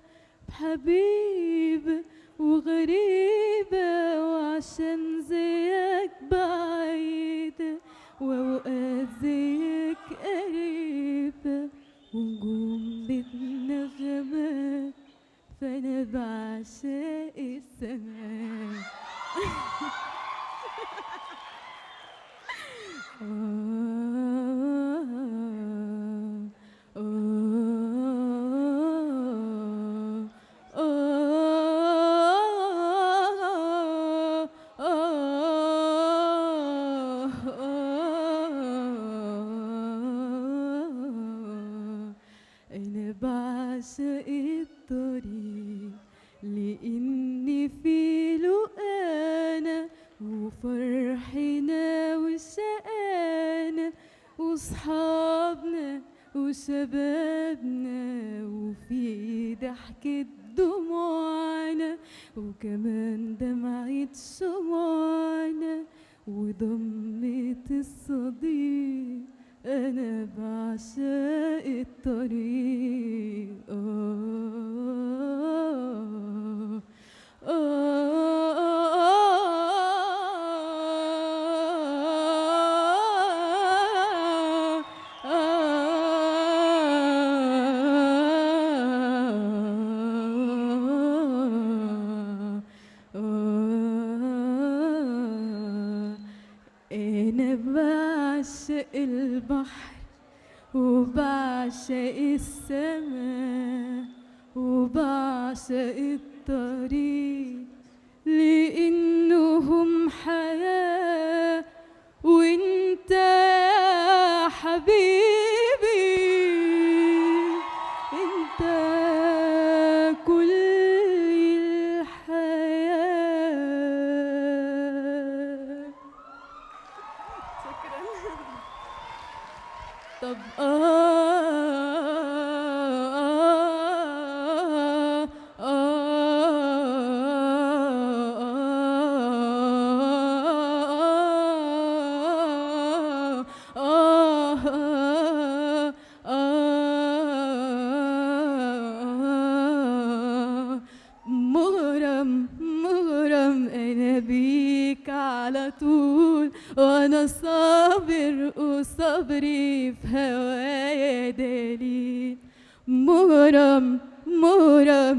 بحبيبة وغريبة وعشان زيك بعيدة وأوقات زيك قريبة ونجوم بتنغمات فأنا بعشق السماء أنا بعشق الطريق لإني في لقانا وفرحنا وشقانا وصحابنا وشبابنا وفي ضحكة دموعنا وكمان دمعة شموعنا وضمة الصديق أنا بعشق الطريق أنا بعشق البحر وبعشق السماء وبعشق الطريق لأنهم حياة وانت يا حبيبي انت كل الحياة. شكرا. طب مغرم أنا بيك على طول وأنا صابر وصبري في هوايا دليل. مغرم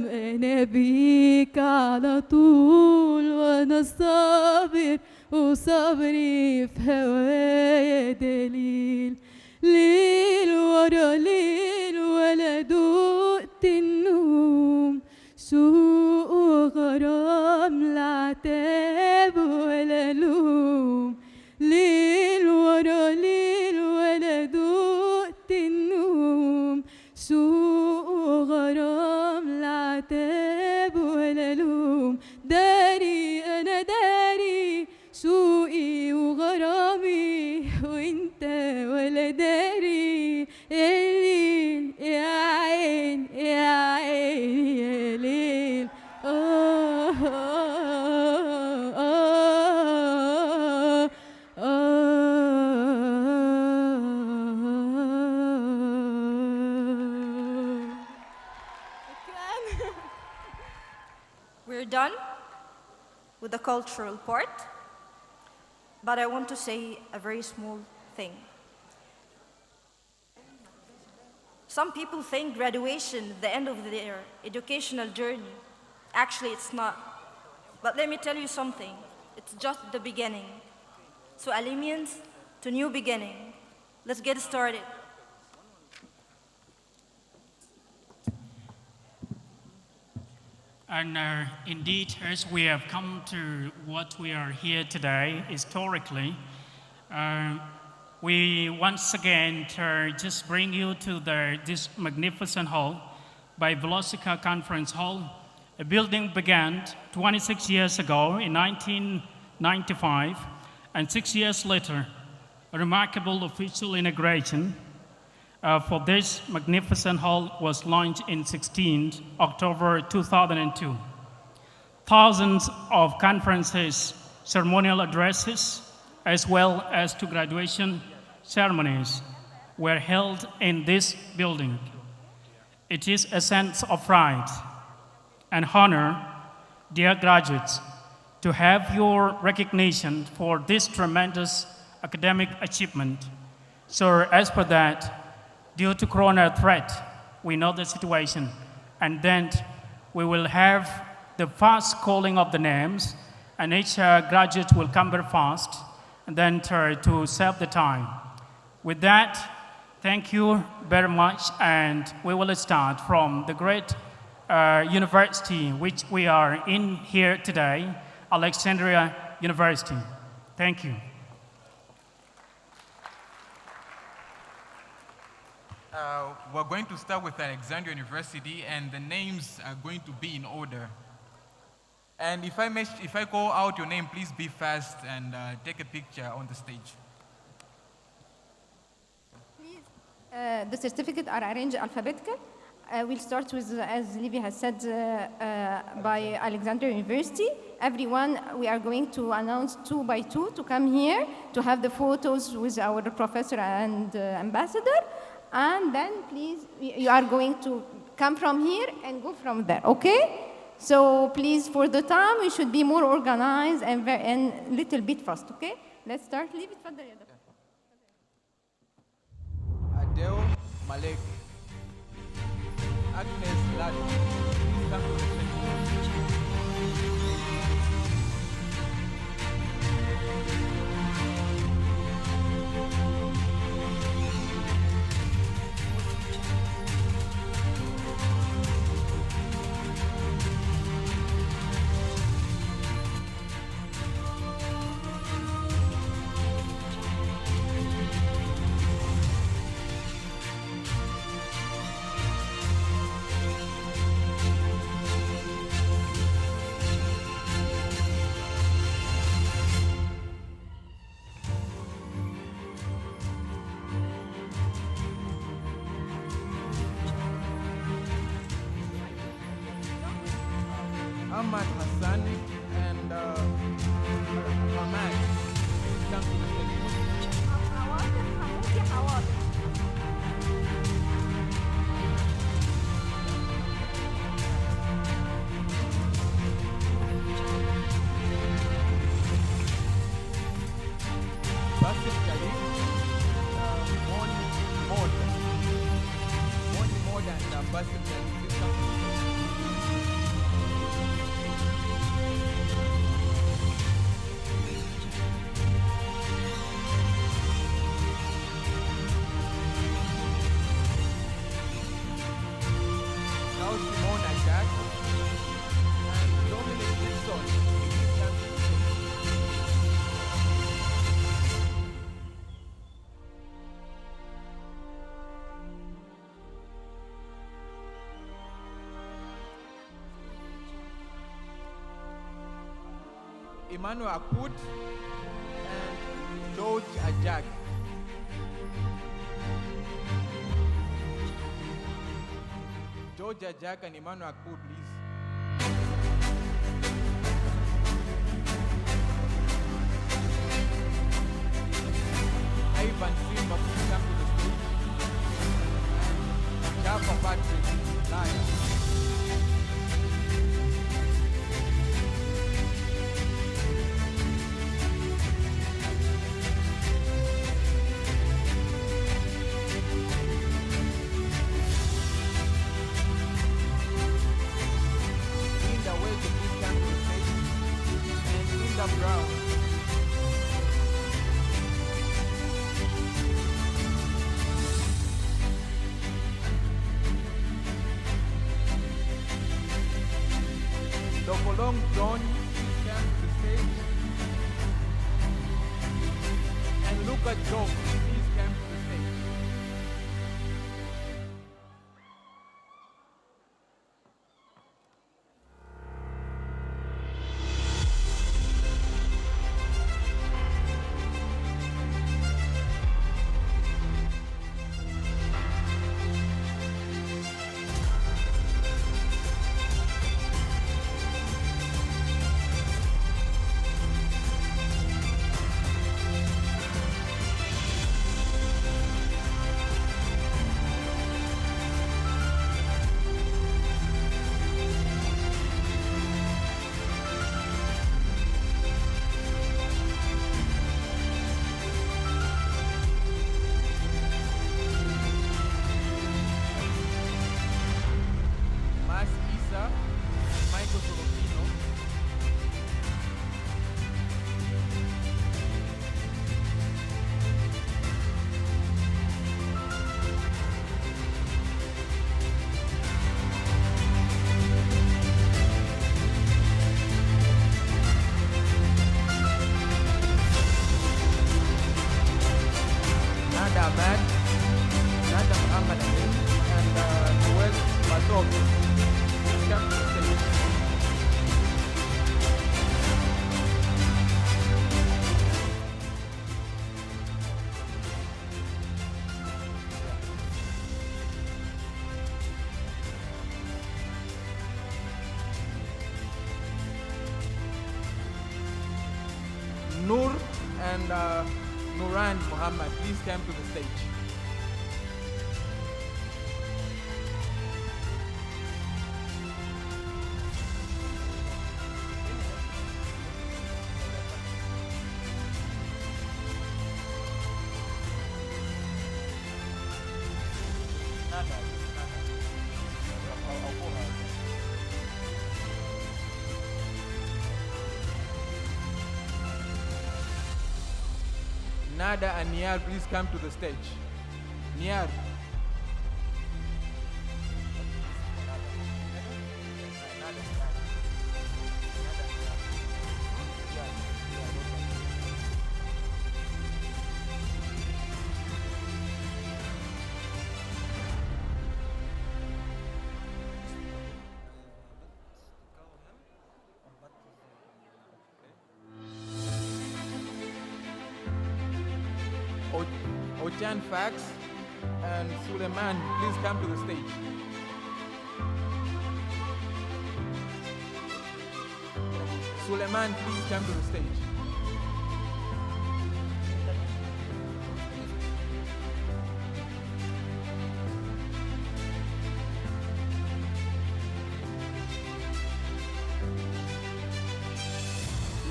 أنا بيك على طول وأنا صابر وصبري في هوايا دليل. ليل ورا ليل ولا دقت النوم سوق وغرام العتاب ولا لوم. ليل ورا ليل ولا دقت النوم سوق وغرام العتاب ولا لوم. داري أنا داري سوقي وغرامي وانت ولا داري We're done with the cultural part, but I want to say a very small thing. Some people think graduation is the end of their educational journey. Actually, it's not. But let me tell you something. It's just the beginning. So Alimians, to new beginning. Let's get started. And indeed, as we have come to what we are here today, historically, we once again just bring you to this magnificent hall by Velocica Conference Hall. A building began 26 years ago in 1995, and 6 years later, a remarkable official inauguration for this magnificent hall was launched in 16th October 2002. Thousands of conferences, ceremonial addresses, as well as to graduation ceremonies were held in this building. It is a sense of pride and honor, dear graduates, to have your recognition for this tremendous academic achievement. So as per that, due to corona threat, we know the situation, and then we will have the fast calling of the names, and each graduate will come very fast, and then to save the time. With that, thank you very much, and we will start from the great university which we are in here today, Alexandria University. Thank you. We're going to start with Alexandria University, and the names are going to be in order. And if I call out your name, please be fast and take a picture on the stage. The certificates are arranged alphabetical. We'll start with, as Livy has said, by Alexandria University. Everyone, we are going to announce 2 by 2 to come here to have the photos with our professor and ambassador. And then, please, you are going to come from here and go from there, okay? So, please, for the time, we should be more organized and a little bit fast, okay? Let's start. Livy, تفضل يا دكتور. Adele Malek. Agnes Lado. Please come to the stage. Ahmad Hassan and Ahmad. Come to the Basim Jalil, Moni Mod and Basim Jalil. Please come to the Emmanuel Akut and George Ajak. George Ajak and Emmanuel Akut, please. Ivan Simba, please come to the stage. Jaffa Patrick, Lion. tough ground. Dr. Long John came to the stage. And Luca Job, please came to the stage. Noor and Nuran Muhammad, please come to the stage. Nada and Niar, please come to the stage. Niar. Ojan Fax and Suleiman, please come to the stage. Suleiman, please come to the stage.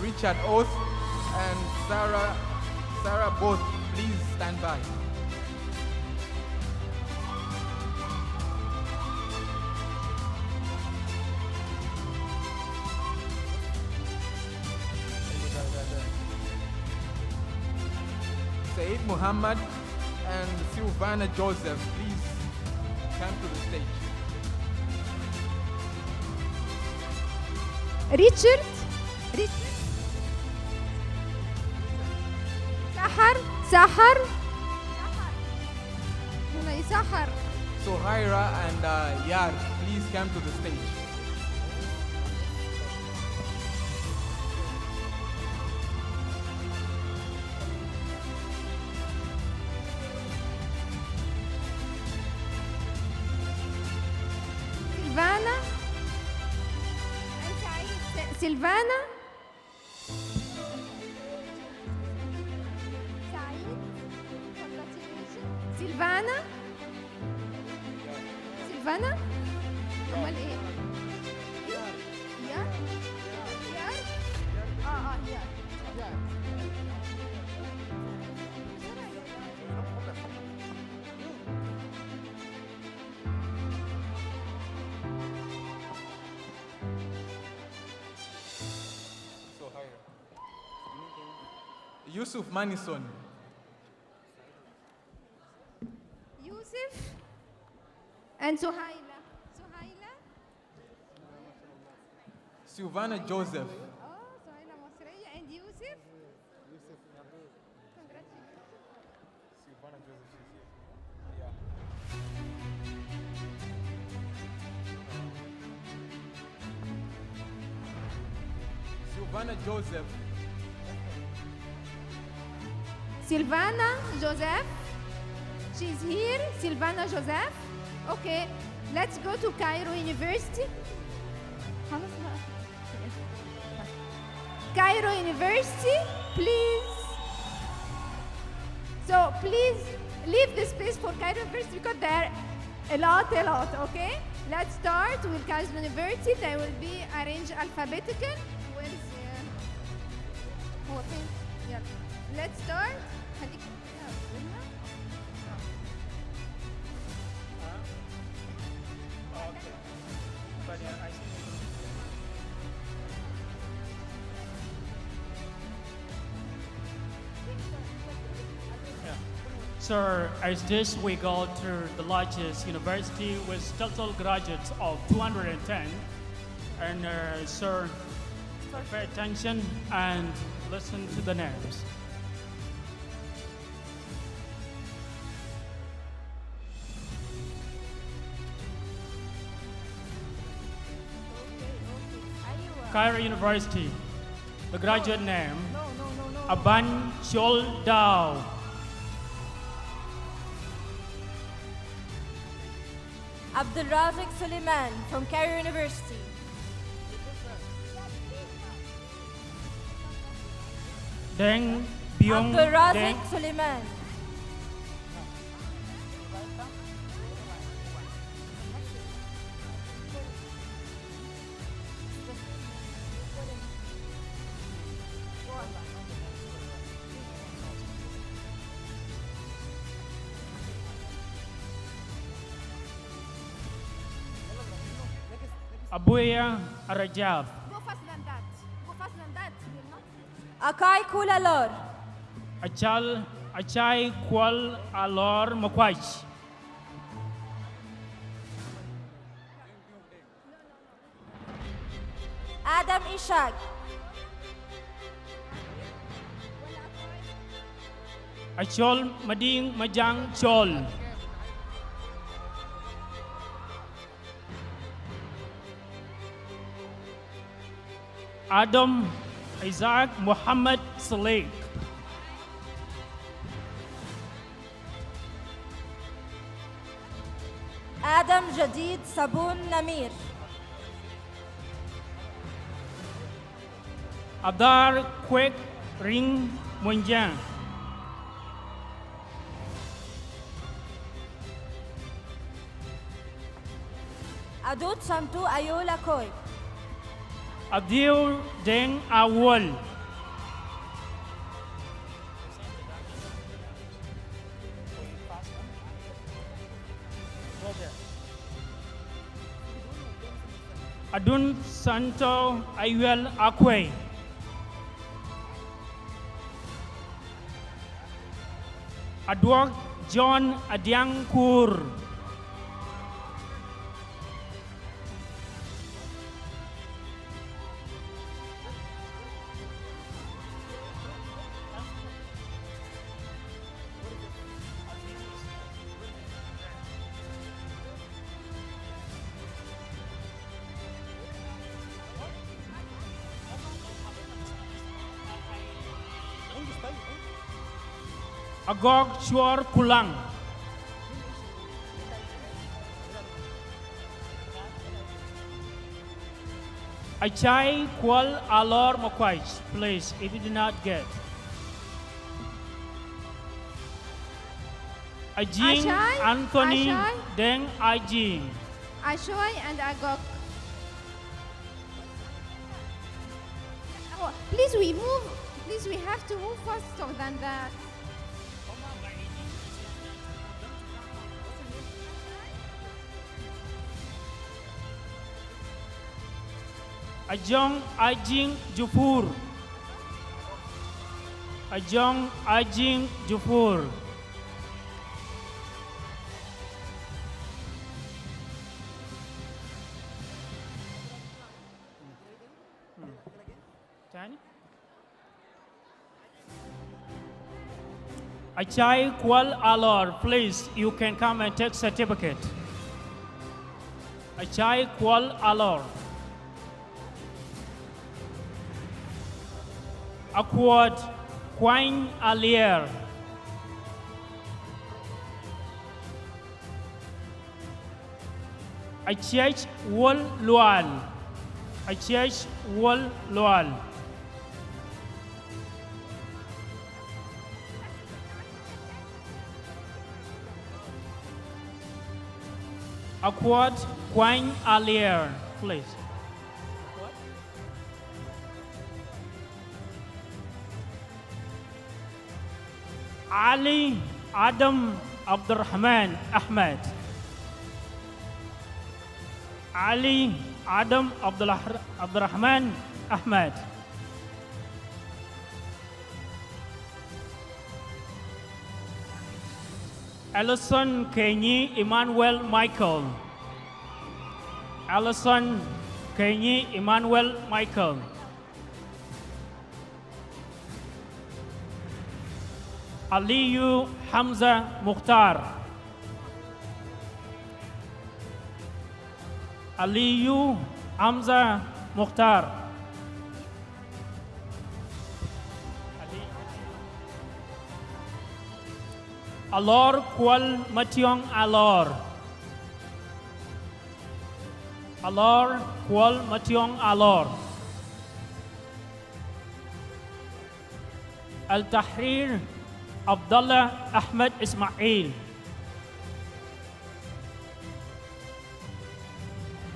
Richard Oath and Sarah both, please stand by. Said Muhammad and Silvana Joseph, please come to the stage. Richard. Sahar. Sahar. Sohaira and Yar, please come to the stage. Silvana. Silvana. Silvana. Silvana. أمال إيه؟ يار. يار. Yusuf Manison. Yusuf and Suhaila. Suhaila. Silvana Joseph. Oh, Suhaila Mosreya and Yusuf. Congratulations. Silvana Joseph. Silvana Joseph. Silvana Joseph. She's here. Silvana Joseph. Okay, let's go to Cairo University. خلاص بقى. Cairo University, please. So please leave the space for Cairo University because there are a lot, okay? Let's start with Cairo University. They will be arranged alphabetical. Where is هو فين؟ يلا. Let's start. خليك So as this, we go to the largest university with total graduates of 210. And sir, pay attention and listen to the names. Cairo University, the graduate name, Aban Chol Dao. Abdul Razak Suleiman from Cairo University. Deng Byung Abdul Razak Deng. Suleiman. Abuya Rajab. Go faster than that. Go faster than that. Will not. Akai Kulalor. Achai Kual Alor Makwaj. Adam Ishak. Achol Mading Majang Chol. Adam Isaac Muhammad Saleh. Adam Jadid Sabun Namir. Adar Kwek Ring Munjang. Adut Santu Ayola Koi. Abdul Deng Awol. Adun Santo Ayuel Akwe. Adwok John Adiangkur. Agog Chuar Kulang. Achai Kual Alor Mokwaj, please, if you do not get. Ajing Ashai, Anthony Ashai. Deng Ajing. Ashoy and Agok. Oh, please, we move. Please, we have to move faster than that. Ajong Ajing Jupur. Ajong Ajing Jufur. Achai Kual Alor, please, you can come and take certificate. Achai Kual Alor. Akwad Quine Alier. Achech Wol Lual. Achech Wol Lual. Akwad Quine Alier, please. Ali Adam Abdurrahman Ahmed. Ali Adam Abdurrahman Ahmed. Alison Kenyi Emmanuel Michael. Alison Kenyi Emmanuel Michael. Aliyu Hamza Mukhtar. Aliyu Hamza Mukhtar. Alor Kual Mationg Alor. Alor Kual Mationg Alor. Al-Tahrir Abdullah Ahmed Ismail.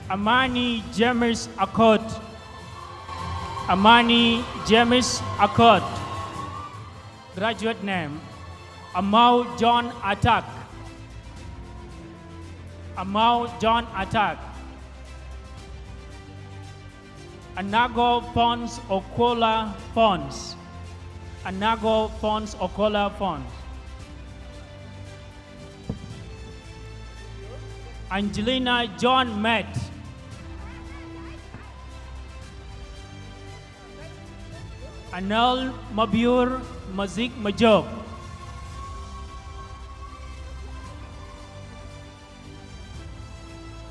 Amani James Akkad. Amani James Akkad. Graduate name Amau John Attack. Amau John Attack. Anago Fons Okola Fons. Anago Fons Okola Fons. Angelina John Met. Anel Mabur Mazik Majok.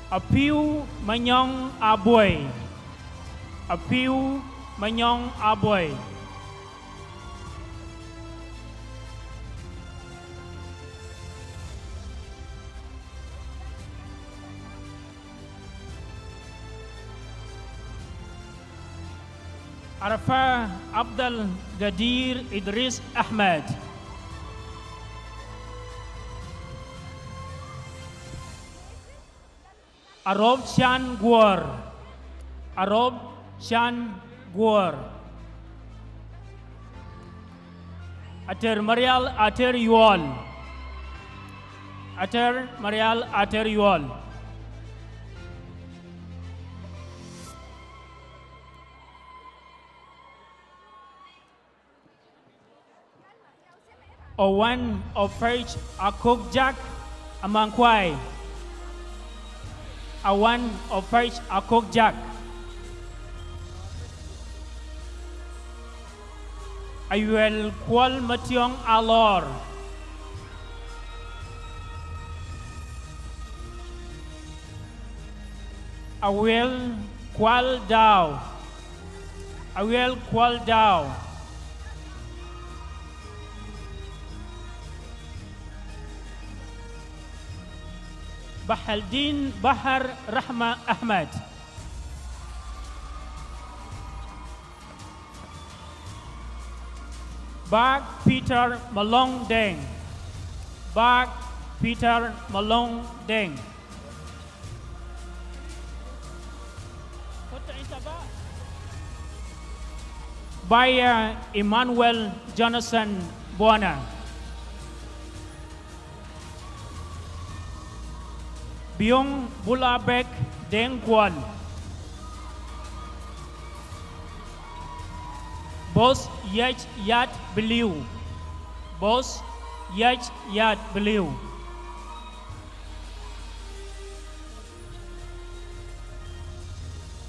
Apiu Manyong Aboy. Apiu Manyong Aboy. Arafah Abdul Gadir Idris Ahmed. Arob Chan Guar. Arob Chan Guar. Ater Marial Ater Yual. Ater Marial Ater Yual. Owan Ofrage Akokjak Amangkwai. Awan Ofrage Akokjak. Ayuel Kual Mationg Alor. Awel Kual Dao. Awel Kual Dao. Bahaldin Bahar Rahma Ahmad. Bag Peter Malong Deng. Bag Peter Malong Deng. Baya Emmanuel Jonathan Buana. Byung Bulabek Deng Kuan. Boss Yach Yat Believe. Boss Yach Yat Believe.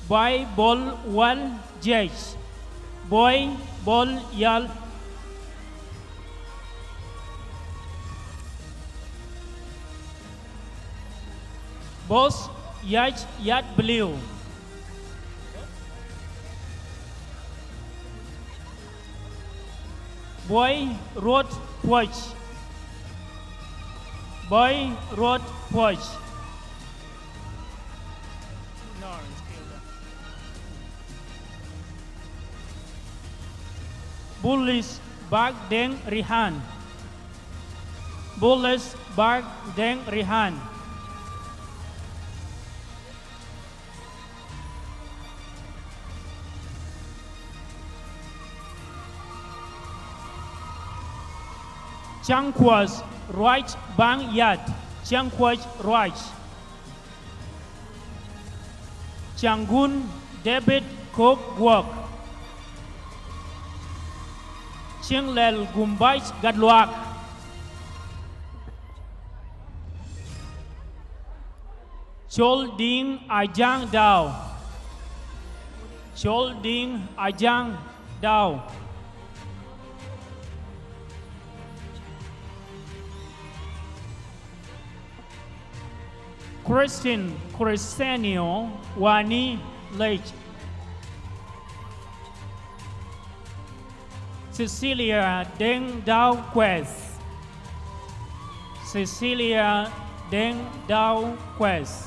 Boy Bol Wal Judge. Boy Bol Yal. Boss Yach Yat Believe. Boy wrote watch. Boy wrote watch. Bullis bag deng rihan. Bullis bag deng rihan. Changkwas right bang yat. Changkwas right. Changun David Cook work. Chiang lel gumbait gadluak. Chol ding ajang dao. Chol ding ajang dao. Christine Cristiano Wani Lake. Cecilia Deng Dao Quest. Cecilia Deng Dao Quest.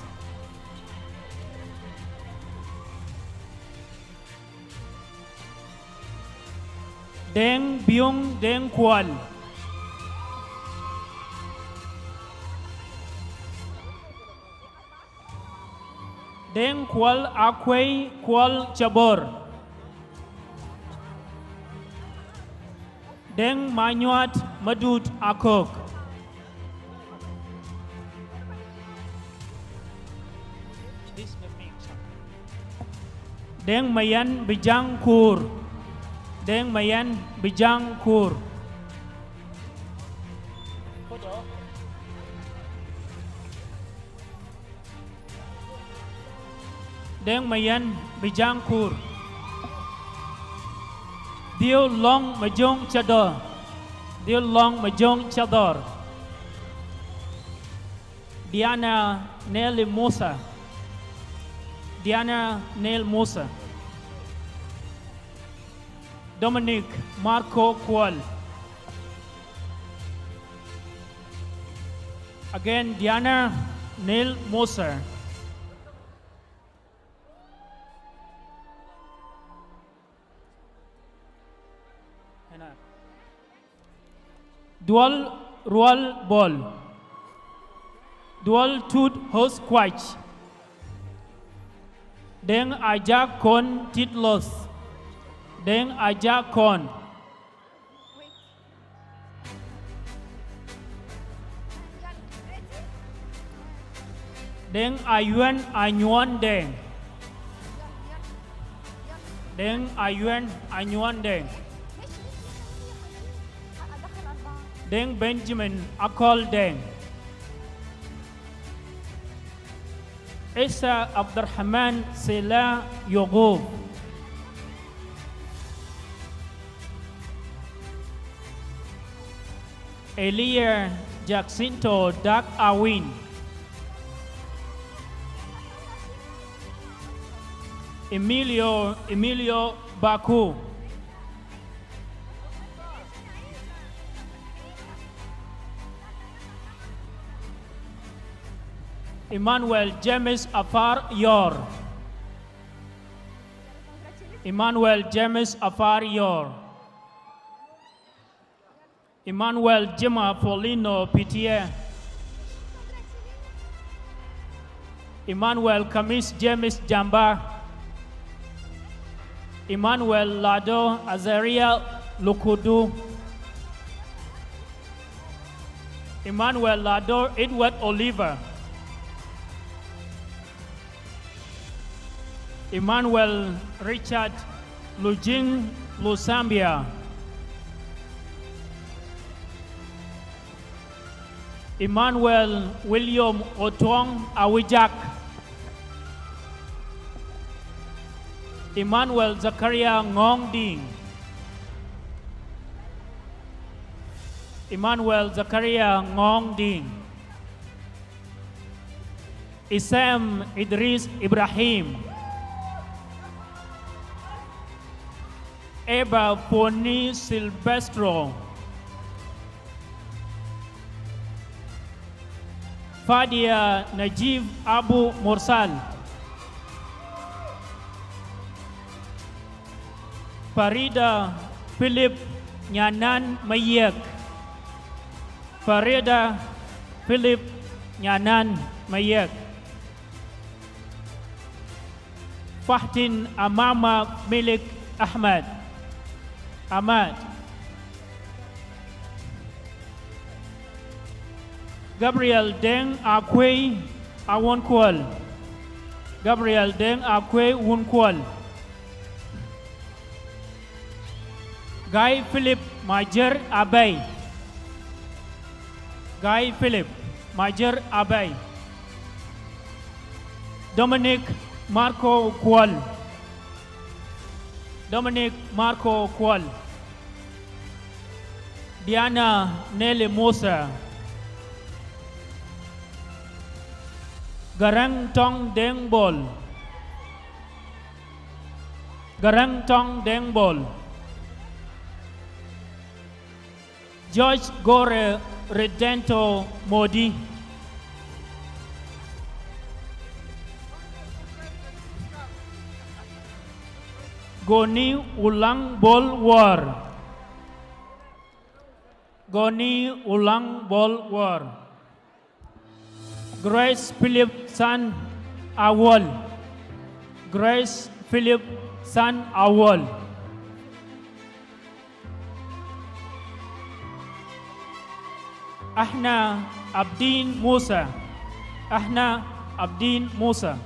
Deng Byung Deng Kwal. Deng Kwal Akway Kwal Chabor. Deng Manyuat Madut Akok. Deng Mayan Bijang Kur. Deng Mayan Bijang Kur. Deng Mayan Bijang Kur. Dio Long Majong Chador. Dio Long Majong Chador. Diana Nel Musa. Diana Nel Musa. Dominic Marco Kual. Again, Diana Nel Musa. Dual Rual Ball. Dual Tooth Host Quach. Deng Aja Kon Titlos. Deng Aja Kon. Deng Ayuan Anyuan Deng. Deng Ayuan Anyuan Deng. Deng Benjamin Akol Deng. Isa Abdurrahman Sela Yogub. Elia Jacinto Dak Awin. Emilio Baku. Emmanuel James Afar Yor. Emmanuel James Afar Yor. Emmanuel Jima Polino Pitié. Emmanuel Kamis James Jamba. Emmanuel Lado Azaria Lukudu. Emmanuel Lado Edward Oliver. Emmanuel Richard Lujing Lusambia, Emmanuel William Otong Awijak, Emmanuel Zakaria Ngong Ding, Emmanuel Zakaria Ngong Ding, Isam Idris Ibrahim, Eba Poni Silvestro, Fadia Najib Abu Mursal, Farida Philip Nyanan Mayek, Farida Philip Nyanan Mayek, Fahtin Amama Milik Ahmad, Gabriel Deng Akwe Awonkwal, Gabriel Deng Akwe Wunkwal, Guy Philip Major Abay, Guy Philip Major Abay, Dominic Marco Kwal, Dominic Marco Kwal, Diana Nelly Musa, Garang Tong Deng Bol, Garang Tong Deng Bol, George Gore Redento Modi, Goni Ulang Bol War, Goni Ulang Bol War, Grace Philip San Awol, Grace Philip San Awol, Ahna Abdin Musa, Ahna Abdin Musa,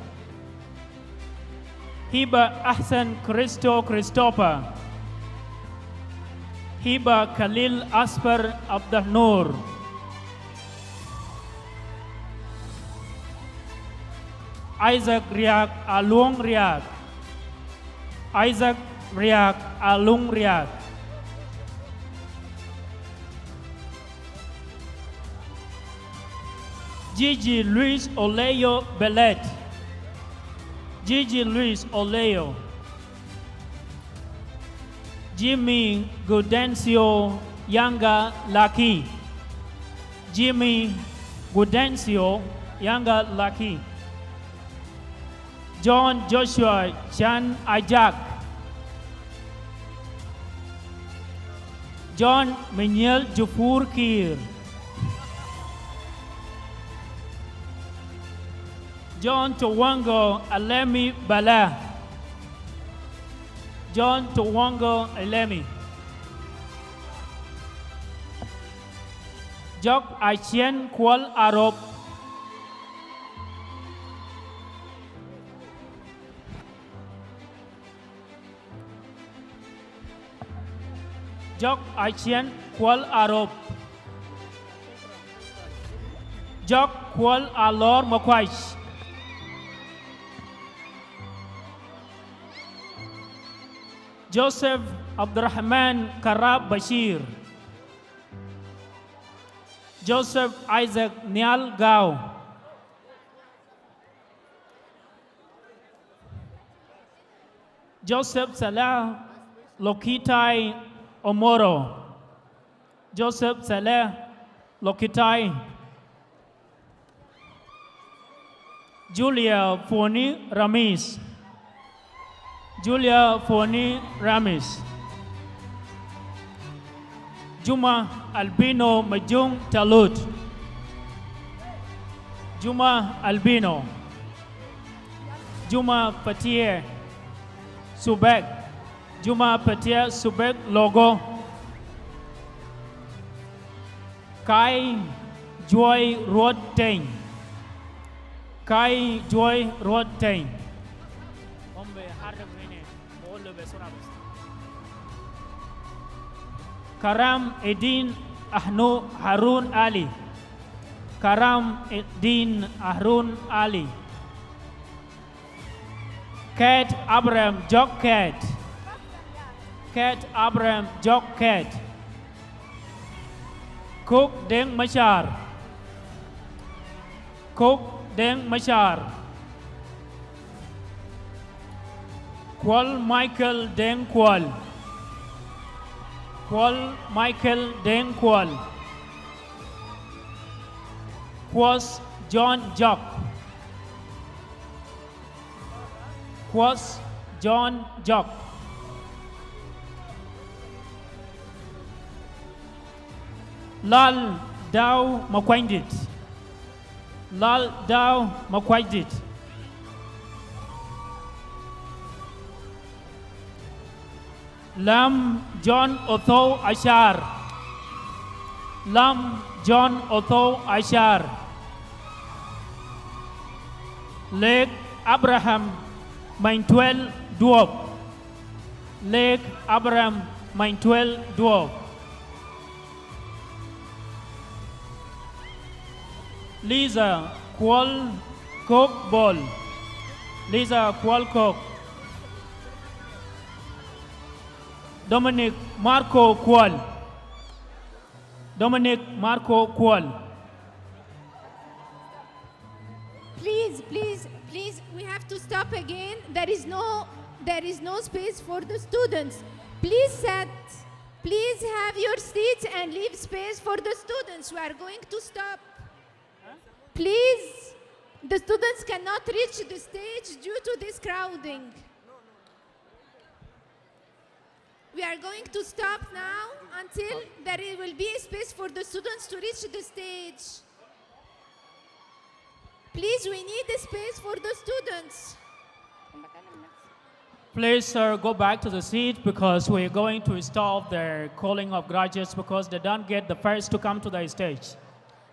Hiba Ahsan Christo Christopher, Hiba Khalil Asper Abdul Nur, Isaac Riak Alung Riak, Isaac Riak Alung Riak, Gigi Luis Oleo Belet, Gigi Luis Oleo, Jimmy Gudencio Yanga Laki, Jimmy Gudencio Yanga Laki, John Joshua Chan Ajak, John Menyel Jufur Kir, John Towango Alemi Bala, John Towango Alemi, Jok Aisyen Kual Arop, Jok Aisyen Kual Arop, Jok Kual Alor Makwais, Joseph Abdurrahman Karab Bashir, Joseph Isaac Nial Gao, Joseph Salah Lokitai Omoro, Joseph Salah Lokitai, Julia Foni Ramis, Julia Foni Ramis, Juma Albino Majung Talut, Juma Albino, Juma Patia Subek, Juma Patia Subek Logo, Kai Joy Rod Teng, Kai Joy Rod Teng. Karam Edin Ahnu Harun Ali. Karam Edin Harun Ali. Kat Abraham Jokkat. Kat Abraham Jokkat. Cook Deng Machar. Cook Deng Machar. Kwal Michael Deng Kwal. Kwal Michael Deng Kwal. Kwas John Jock. Kwas John Jock. Lal Dao Makwindit. Lal Dao Makwindit. Lam John Otho Ashar. Lam John Otho Ashar. Lake Abraham Maintuel Duop. Lake Abraham Maintuel Duop. Lisa Kual Kok Bol. Lisa Kual Kok. Dominic Marco Kual. Dominic Marco Kual. Please, we have to stop again. There is no space for the students. Please have your seats and leave space for the students. We are going to stop. Please, the students cannot reach the stage due to this crowding. We are going to stop now until there will be a space for the students to reach the stage. Please, we need a space for the students. Please, sir, go back to the seat because we're going to stop the calling of graduates because they don't get the first to come to the stage.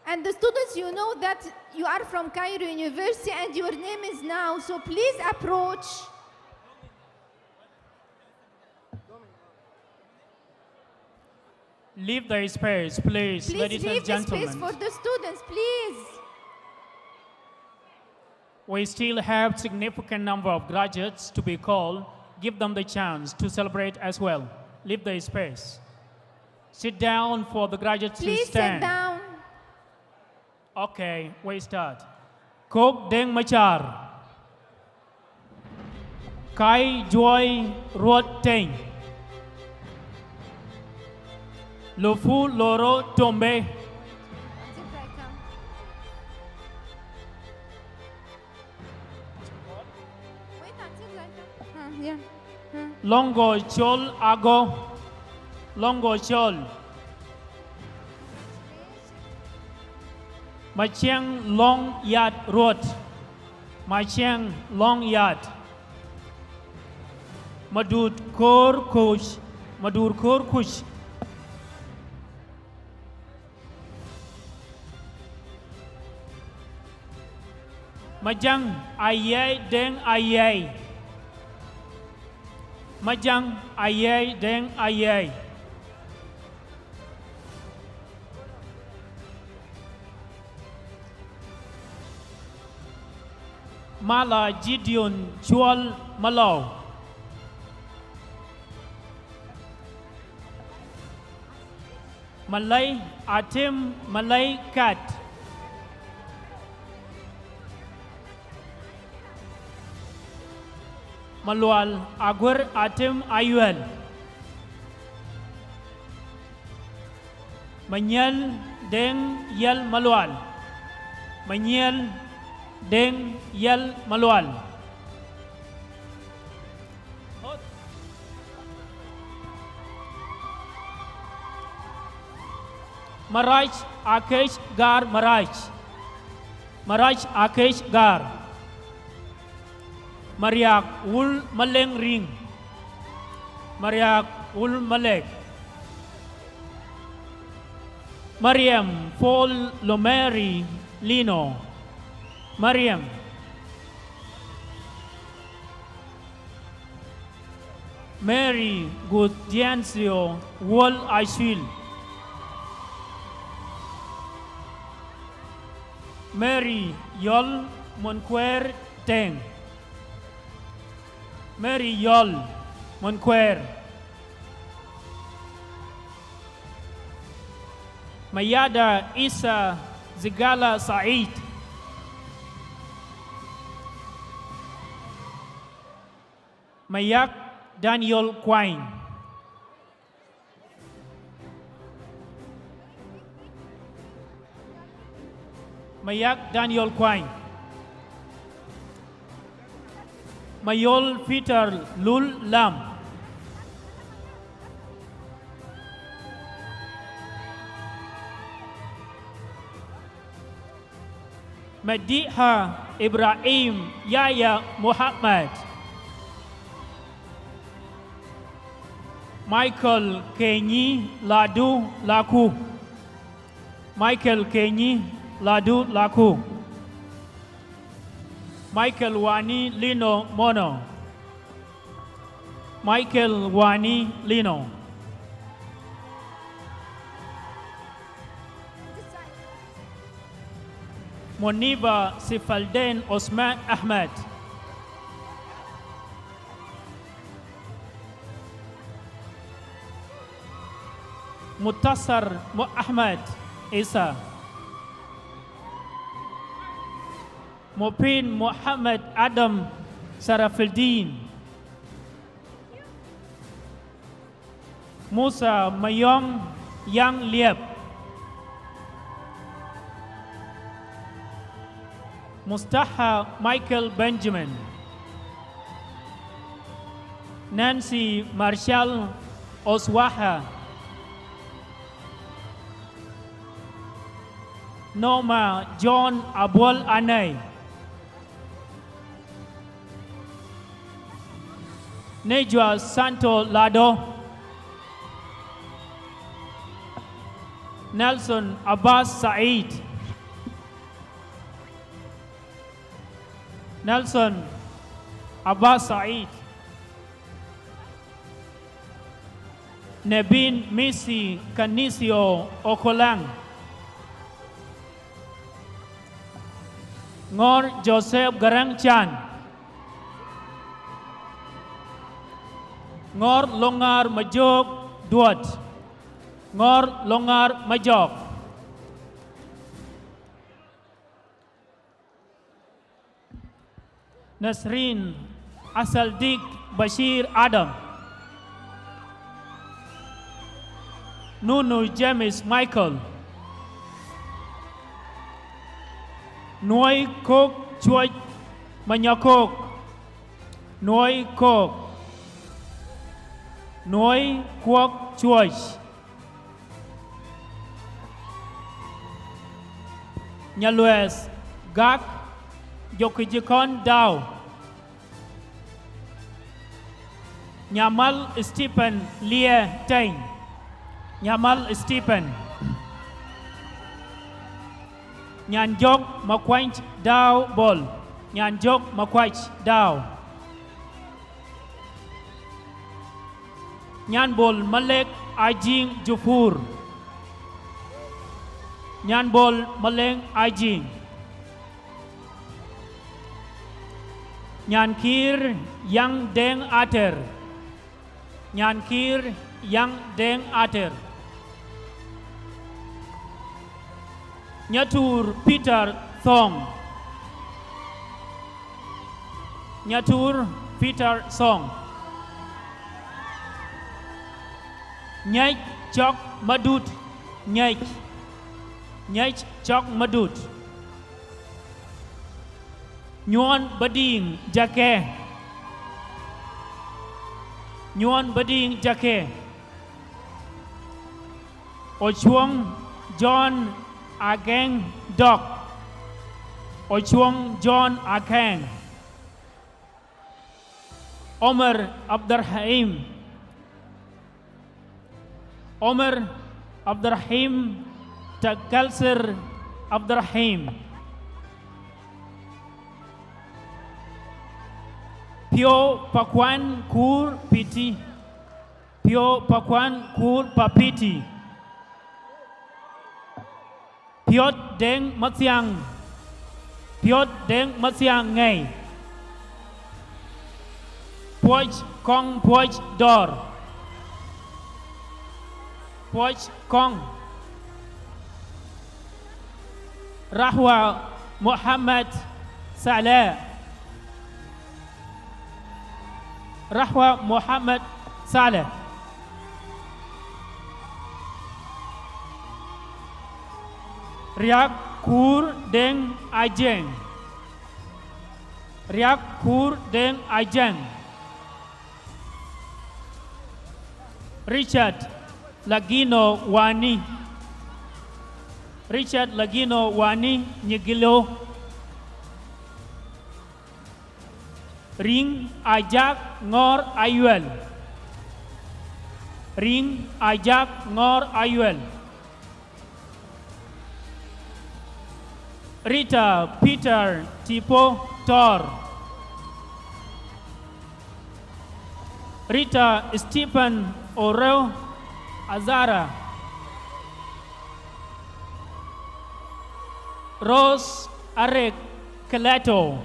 And the students, you know that you are from Cairo University and your name is now, so please approach. Leave the space, please, Please ladies leave and the gentlemen. space for the students, please. We still have significant number of graduates to be called. Give them the chance to celebrate as well. Leave the space. Sit down for the graduates Please to stand. sit down. Okay, we start. Kok Deng Machar. Kai Joy Ruot Teng. Lofu Loro Tombe. Longo Chol Ago. Longo Chol. Macheng Long Yat Ruot. Macheng Long Yat. Madud Kor Kush. Madur Kor Kush. Majang Ayay Deng Ayay. Majang Ayay Deng Ayay. Mala Gideon Chual Malo. Malay Atim Malay Kat. Malual Agur Atim Ayuel. Manyel Deng Yel Malual. Manyel Deng Yel Malual. Maraj Akesh Gar Maraj. Maraj Akesh Gar. Mariak Ul Maleng Ring. Mariak Ul Malek. Mariam Fol Lomeri Lino. Mariam. Mary Gutiencio Wol Aishil. Mary Yol Monquer Teng. Mary Yol Monquer. Mayada Isa Zigala Said. Mayak Daniel Quine. Mayak Daniel Quine. Mayol Peter Lul Lam. Madiha Ibrahim Yaya Muhammad. Michael Kenyi Ladu Laku. Michael Kenyi Ladu Laku. Michael Wani Lino Mono. Michael Wani Lino. Moniba Sifalden Osman Ahmed. Mutasar Ahmed Isa. Mopin Muhammad Adam Sarafildin. Musa Mayong Yang Liep. Mustafa Michael Benjamin. Nancy Marshall Oswaha. Noma John Abol Anay. Nejwa Santo Lado. Nelson Abbas Said. Nelson Abbas Said. Nebin Missy Canisio Okolang. Ngor Joseph Garang Chan. Ngor Longar Majok Duat. Ngor Longar Majok. Nasrin Asaldik Bashir Adam. Nunu James Michael. Nuôi Kok Chuoj Manyakok. Nuôi Kok. Nuôi Kwok Chuoj. Nyalues Gak Yokijikon Dao. Nyamal Stephen Lie Teng. Nyamal Stephen. Nyan Jok Makwanch Dao Bol. Nyan Jok Makwanch Dao. Nyan Bol Malek Ajing Jufur. Nyan Bol Maleng Ajing. Nyan Kir Yang Deng Ater. Nyan Kir Yang Deng Ater. Nyatur Peter Thong. Nyatur Peter Song. Nhách Chok Madut. Nhách. Nhách Chok Madut. Nhuan Bading Jake. Nhuan Bading Jake. Ochuang John Ageng Dok. Ochuang John Akeng. Omer Abdurrahim. Omer Abdurrahim Takalsir Abdurrahim. Pio Pakwan Kur Piti. Pio Pakwan Kur Papiti. Piot Deng Matsiang. Piot Deng Matsiang Ngay. Poch Kong Poch Dor. Poch Kong. Rahwa Muhammad Saleh. Rahwa Muhammad Saleh. Riak Kur Deng Ajeng. Riak Kur Deng Ajeng. Richard Lagino Wani. Richard Lagino Wani Nyegilo. Ring Ajak Ngor Ayuel. Ring Ajak Ngor Ayuel. Rita Peter Tipo Tor. Rita Stephen Oreo Azara. Rose Arek Keleto.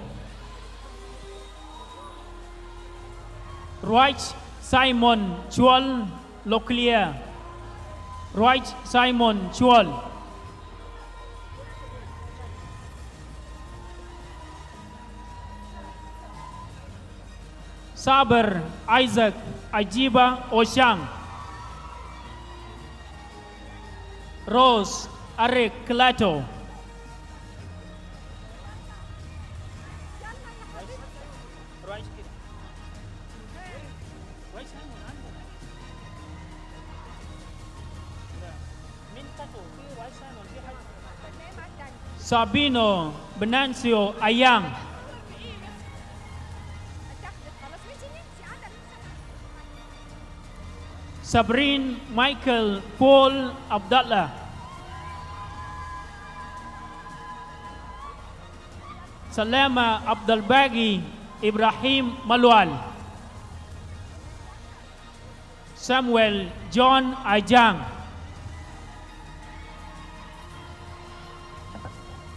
Roach Simon Chual Loclia. Roach Simon Chual. Saber Isaac Ajiba Oshang. Rose Arek Kelato. Sabino Benancio Ayang. Sabrin Michael Paul Abdallah. Salama Abdul Bagi Ibrahim Malwal. Samuel John Ajang.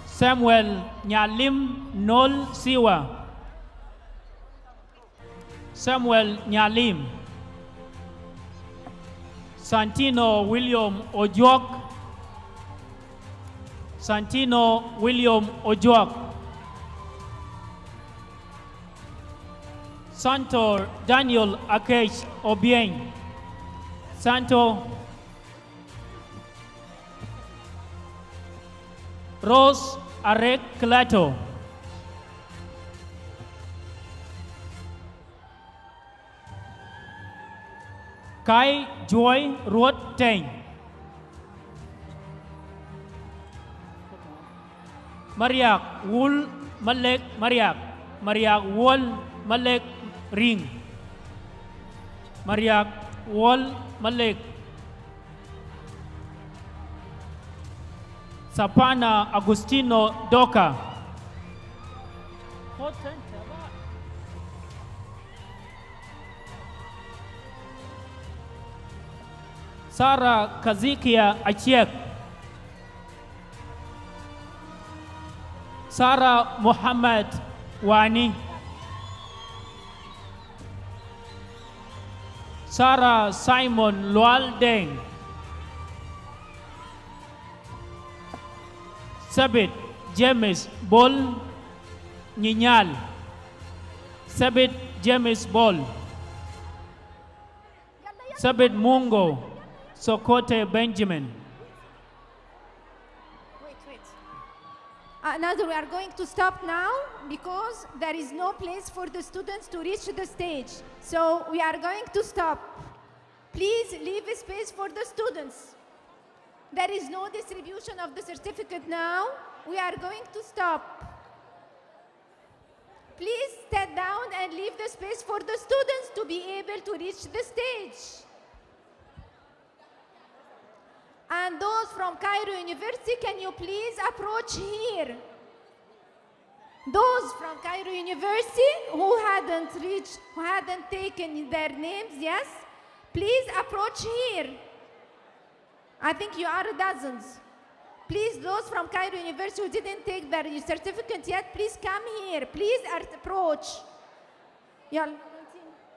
Samuel Nyalim Nol Siwa. Samuel Nyalim. Santino William Ojok. Santino William Ojok. Santo Daniel Akesh Obieng. Santo Rose Arek Kelato. Kai Joy Ruot Teng. Mariak Wul Malek Mariak. Mariak Wul Malek Ring. Mariak Wul Malek. Sapana Agustino Doka. Sarah Kazikia Achiek. Sarah Muhammad Wani. Sarah Simon Lualdeng. Sabit James Bol Nyinyal. Sabit James Bol. Sabit Mungo Sokote Benjamin. Now we are going to stop now because there is no place for the students to reach the stage. So we are going to stop. Please leave a space for the students. There is no distribution of the certificate now. We are going to stop. Please stand down and leave the space for the students to be able to reach the stage. And those from Cairo University, can you please approach here? Those from Cairo University who hadn't taken their names, yes? Please approach here. I think you are dozens. Please, those from Cairo University who didn't take their certificate yet, please come here. Please approach. يلا.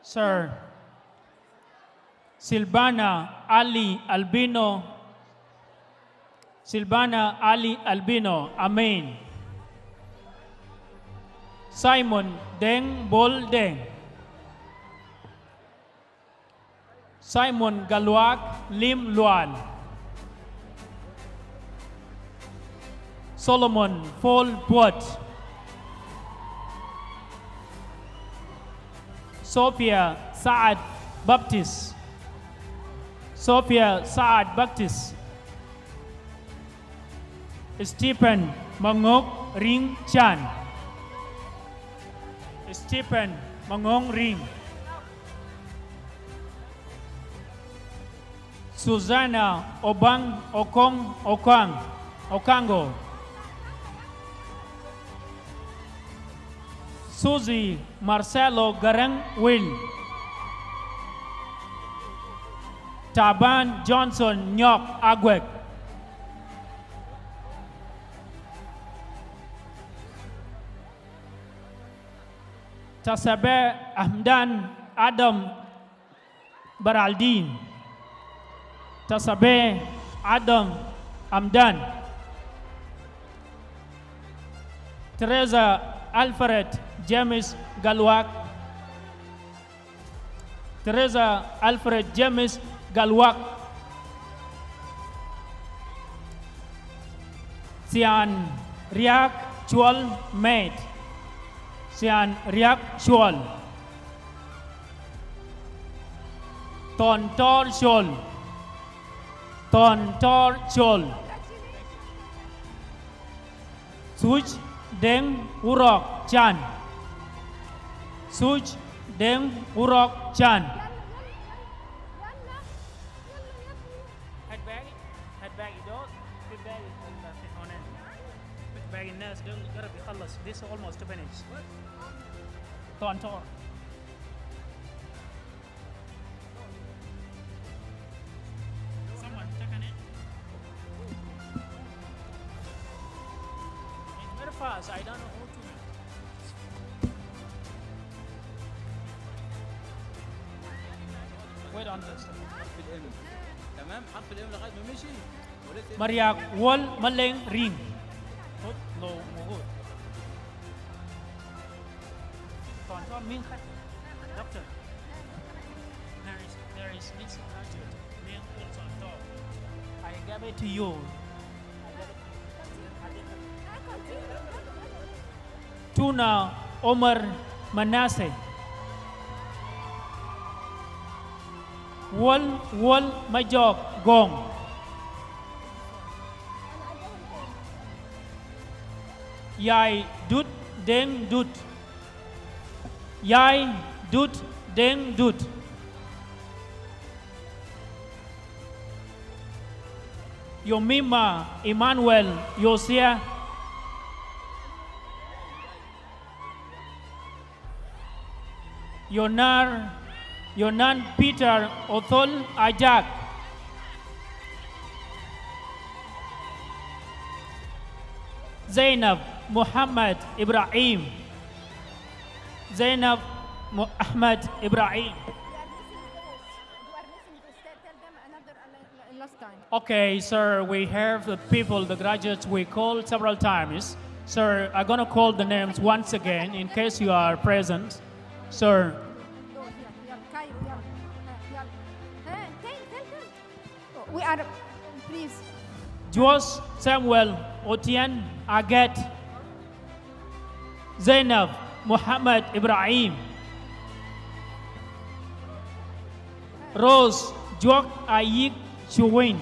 Sir, Silvana Ali Albino. Silvana Ali Albino, Amen. Simon Deng Bol Deng. Simon Galwak Lim Luan. Solomon Fol Puat. Sophia Saad Baptist. Sophia Saad Baptist. Stephen Mangok Ring Chan. Stephen Mangong Ring. Susanna Obang Okong Okang Okango. Suzy Marcelo Garang Will. Taban Johnson Nyok Agwek. Tasabe Ahmdan Adam Baraldin. Tasabe Adam Amdan. Teresa Alfred James Galwak. Teresa Alfred James Galwak. Sian Riak Chual Maid. Sian Riak Chual. Ton Tor Chol. Ton Tor Chol. Such Deng Urok Chan. Such Deng Urok Chan. Headbag يدور headbag on it. Headbag الناس دول قرب يخلص. This is almost finished. Ton Tor. Someone taken it. It's very fast. I don't know how to. Wait on this. حرف الام تمام حرف الام لغايه ما مشي Mariak Wall Maleng Ring. Tốt lô ngô. Còn cho Minh khách. Doctor. There is this graduate. Minh also talk. I gave it to you. Tuna Omar Manasseh. Wall Majok Gong. Yai Dut Deng Dut. Yai Dut Deng Dut. Yomima Emmanuel Yosia. Yonan Peter Othol Ajak. Zainab Muhammad Ibrahim. Zainab Ahmad Ibrahim. Okay, sir, we have the people, the graduates we called several times. Sir, I'm going to call the names once again in case you are present. Sir, We are, please. Jos Samuel Otian Agat. Zainab Muhammad Ibrahim. Rose Jok Ayik Chuwin.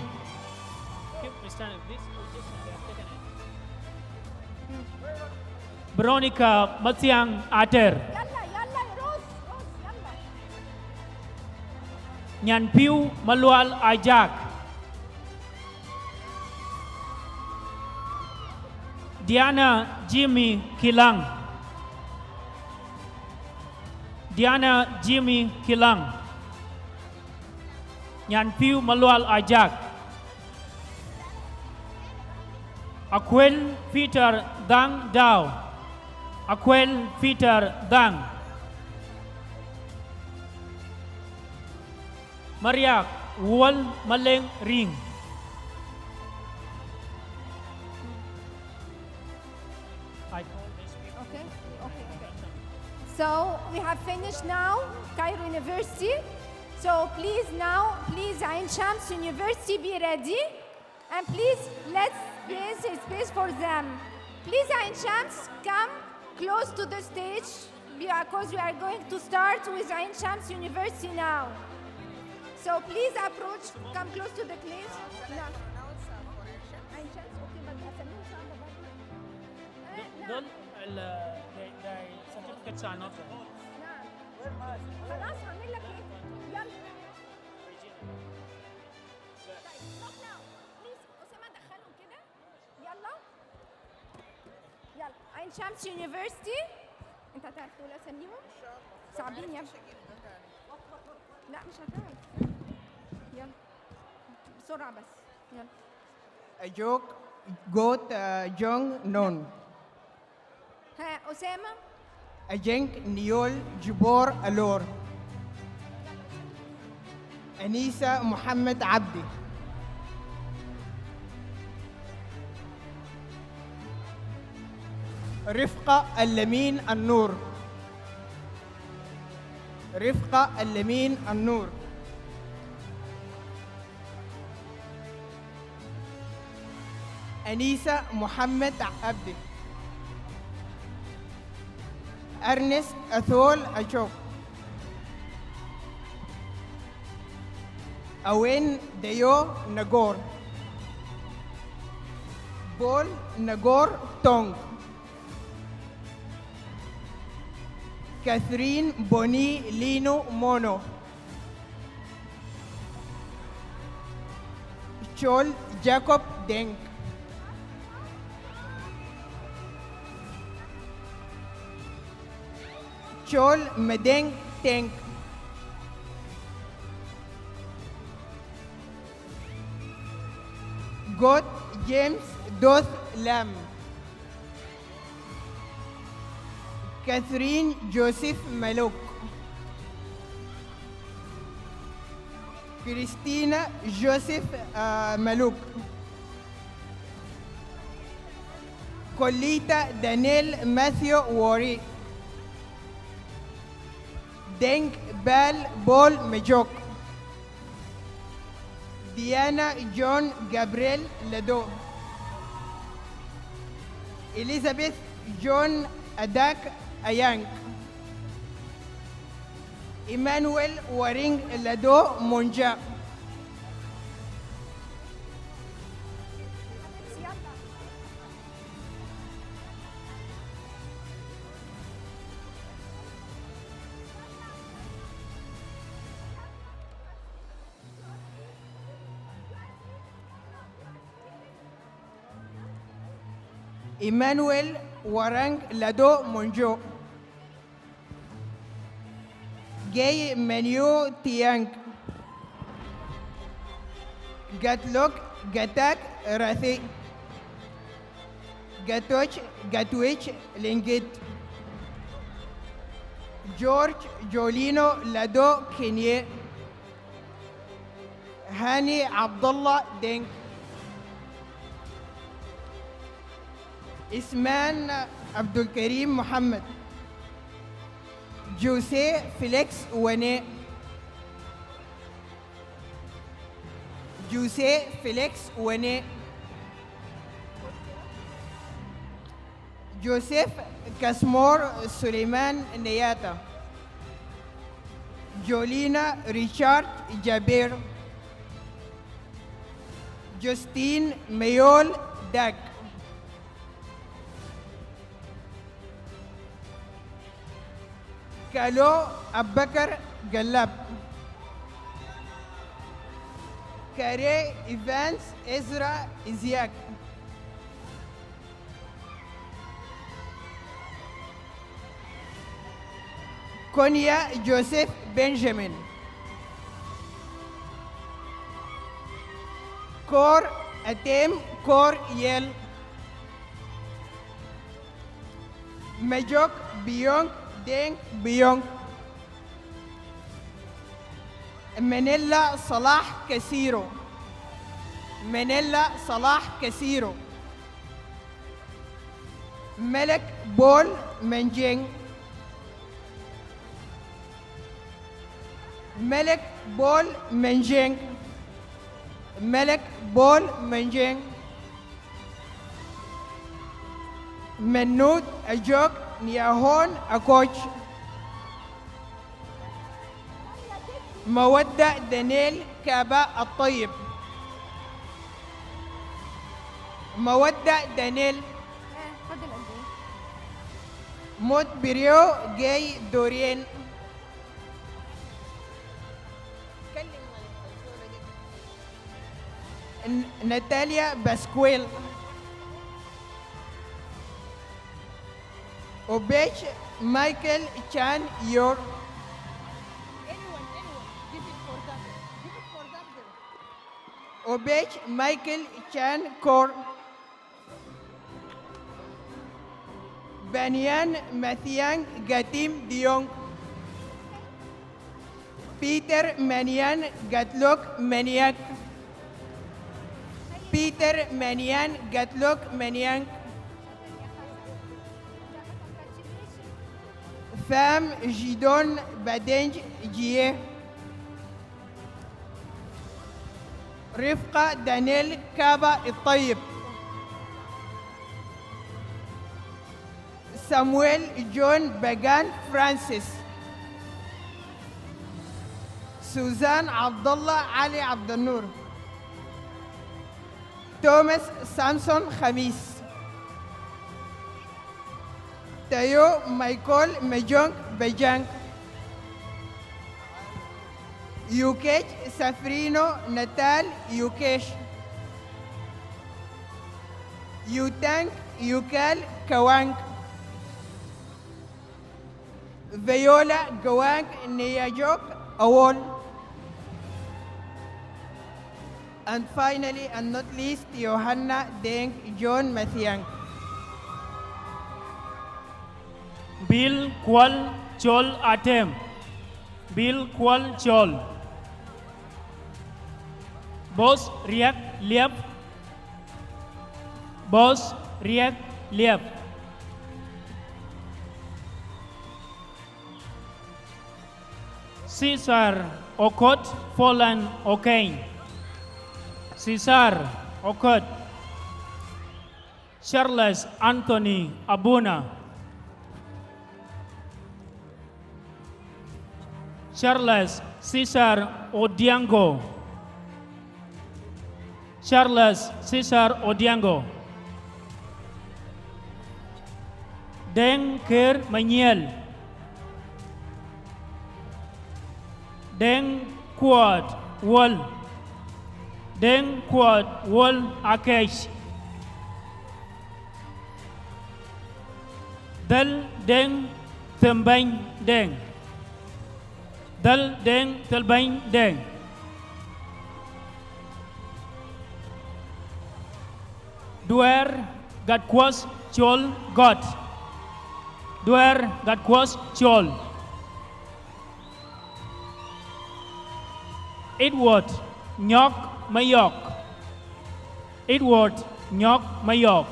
Veronica Matiang Ater. Nhan Piu Malual Ajak. Diana Jimmy Kilang. Diana Jimmy Kilang. Nyan Piu Malual Ajak. Aquel Peter Dang Dao. Aquel Peter Dang. Mariak Wal Maleng Ring. So we have finished now Cairo University. So please now, please Ain Shams University be ready. And please let's place a space for them. Please Ain Shams come close to the stage because we are going to start with Ain Shams University now. So please approach, come close to the place. No. Ain Shams, okay, but أسميهم صعبة برضه. دول certificates are not there. نعم. خلاص هعمل لك ايه؟ يلا. طيب stop now. Please أسامة دخلهم كده. يلا. يلا. عين شمس يونيفرسيتي. أنت هتعرف تقول أساميهم؟ صعبين يا ابني. لا مش هتعرف. يلا. بسرعة بس. يلا. أجوك جوت جونج نون. ها أسامة. أجنك نيول جبور ألور. أنيسة محمد عبدي. رفقة اللمين النور. رفقة اللمين النور. أنيسة محمد عبدي. أرنست أثول أشوك. أوين ديو نغور. بول نغور تونغ. كاثرين بوني لينو مونو. شول جاكوب دينك. شول مدينك تنك. جوت جيمس دوث لام. كاثرين جوزيف ملوك. كريستينا جوزيف ملوك. كوليتا دانيل ماثيو ووري. دينك بال بول مجوك. ديانا جون جابريل لدو. إليزابيث جون أداك أيانك. إيمانويل وارينغ لدو مونجا. إيمانويل وارانغ لدو مونجو. جاي منيو تيانك. جاتلوك جاتاك راثي. جاتوش جاتويتش لينجيت. جورج جولينو لدو كينيه. هاني عبد الله دينك. اسمان عبد الكريم محمد. جوسي فيليكس وني. جوسي فيليكس وني. جوزيف كاسمور سليمان نياتا. جولينا ريتشارد جابير. جوستين ميول داك. كالو أبكر قلب. كاري إيفانس إزرا إزياك. كونيا جوزيف بنجامين. Kor Atem Kor Yel Majok Byong Deng Byong Manila Salah Casiro Manila Salah Casiro Melek Bol Menjeng Melek Bol Menjeng Melek Bol Menjeng Menut Ajok Niahon Akoch مودة دانيل كابا الطيب مودة دانيل موت بريو جاي دورين ناتاليا باسكويل وبيش مايكل تشان يور وبيش مايكل تشان كور بانيان ماثيان جاتيم ديونغ بيتر مانيان جاتلوك مانياك بيتر مانيان جاتلوك مانيانك فام جيدون بادنج جيه رفقة دانيل كابا الطيب سامويل جون باجان فرانسيس سوزان عبد الله علي عبد النور توماس سامسون خميس تايو مايكول مجونج بجانج يوكيش سافرينو ناتال يوكيش يوتانك يوكال كوانك فيولا جوانك نياجوك أول. And finally, and not least, Johanna Deng John Mathiang. Bill Kual Chol Atem. Bill Kual Chol. Boss Riak Liep. Boss Riak Liep. Caesar Okot Folan Okain. Caesar Okot. Charles Anthony Abuna. Charles Caesar Odiango. Charles Caesar Odiango. Deng Ker Maniel. Deng Quad Wall. Deng Quad Wall Akesh. Dal Deng Tembang Deng. Dal Deng Telbang Deng. Duer Gatkwas Chol God. Duer Gatkwas Chol. Edward Nyok Mayok. Edward Nyok Mayok.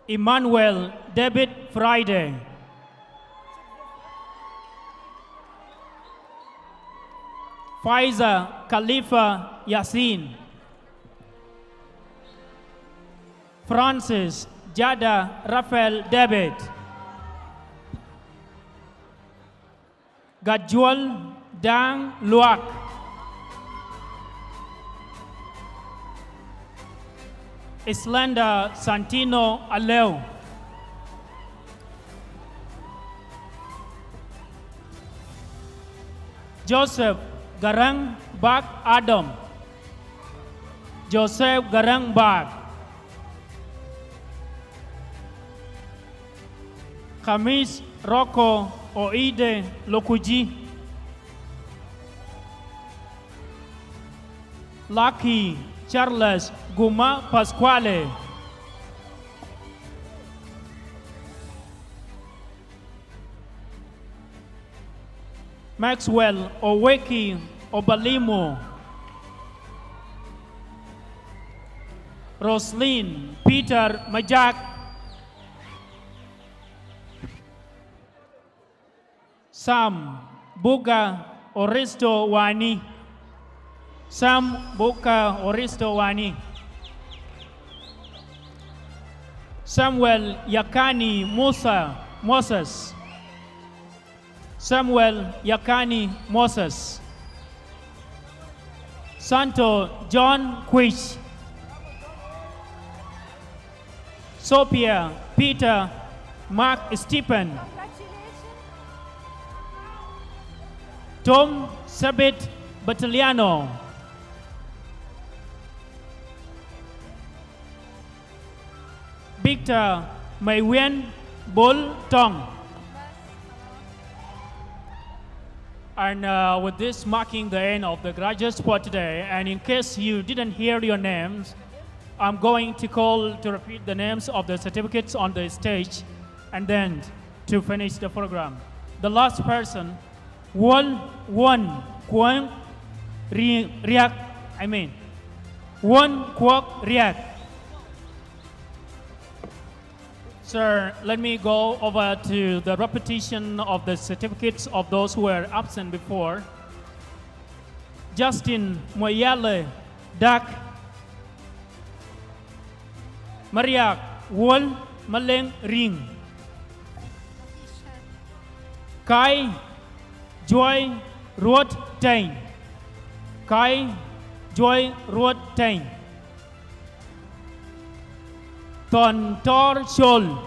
Emmanuel David Friday. Faiza Khalifa Yassin. Francis Jada Raphael David. Gajual Dang Luak. Islanda Santino Aleu. Joseph Garang Bak Adam. Joseph Garang Bak. Khamis Rocco Oide Lokuji. Lucky Charles Guma Pasquale. Maxwell Oweki Obalimo. Roslyn Peter Majak. Sam Buga Oristo Wani. Sam Buga Oristo Wani. Samuel Yakani Moses. Samuel Yakani Moses. Santo John Quish. Sophia Peter Mark Stephen. Tom Sabit Battaliano. Victor Maywien Bol Tong. And with this marking the end of the graduates for today, and in case you didn't hear your names, I'm going to repeat the names of the certificates on the stage, and then to finish the program. The last person, Won Kwok Riak. Won Kwok Riak. Sir, let me go over to the repetition of the certificates of those who were absent before. Justin Moyale Dak. Maria Wol Maleng Ring. Kai Joy Ruot Tain. Kai Joy Ruot Tain. Thon Tor Shol.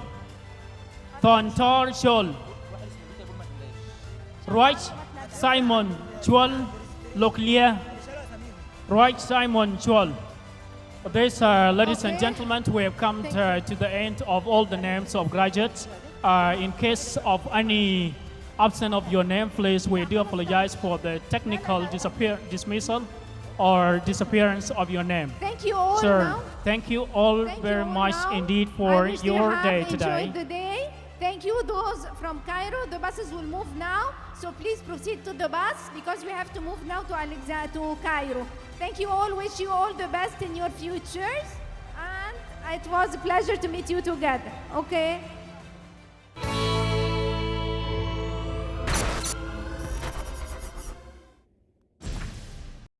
Thon Tor Shol. Roach Simon Chol Loklia. Roach Simon Chol. This, ladies and gentlemen, we have come to the end of all the names of graduates. In case of any absence of your name, please, we do apologize for the technical dismissal or disappearance of your name. Thank you all. Sir, now. thank you all very much indeed for I wish you your have day today. enjoyed the day. Thank you, those from Cairo. The buses will move now, so please proceed to the bus because we have to move now to Cairo. Thank you all. Wish you all the best in your futures, and it was a pleasure to meet you together. Okay.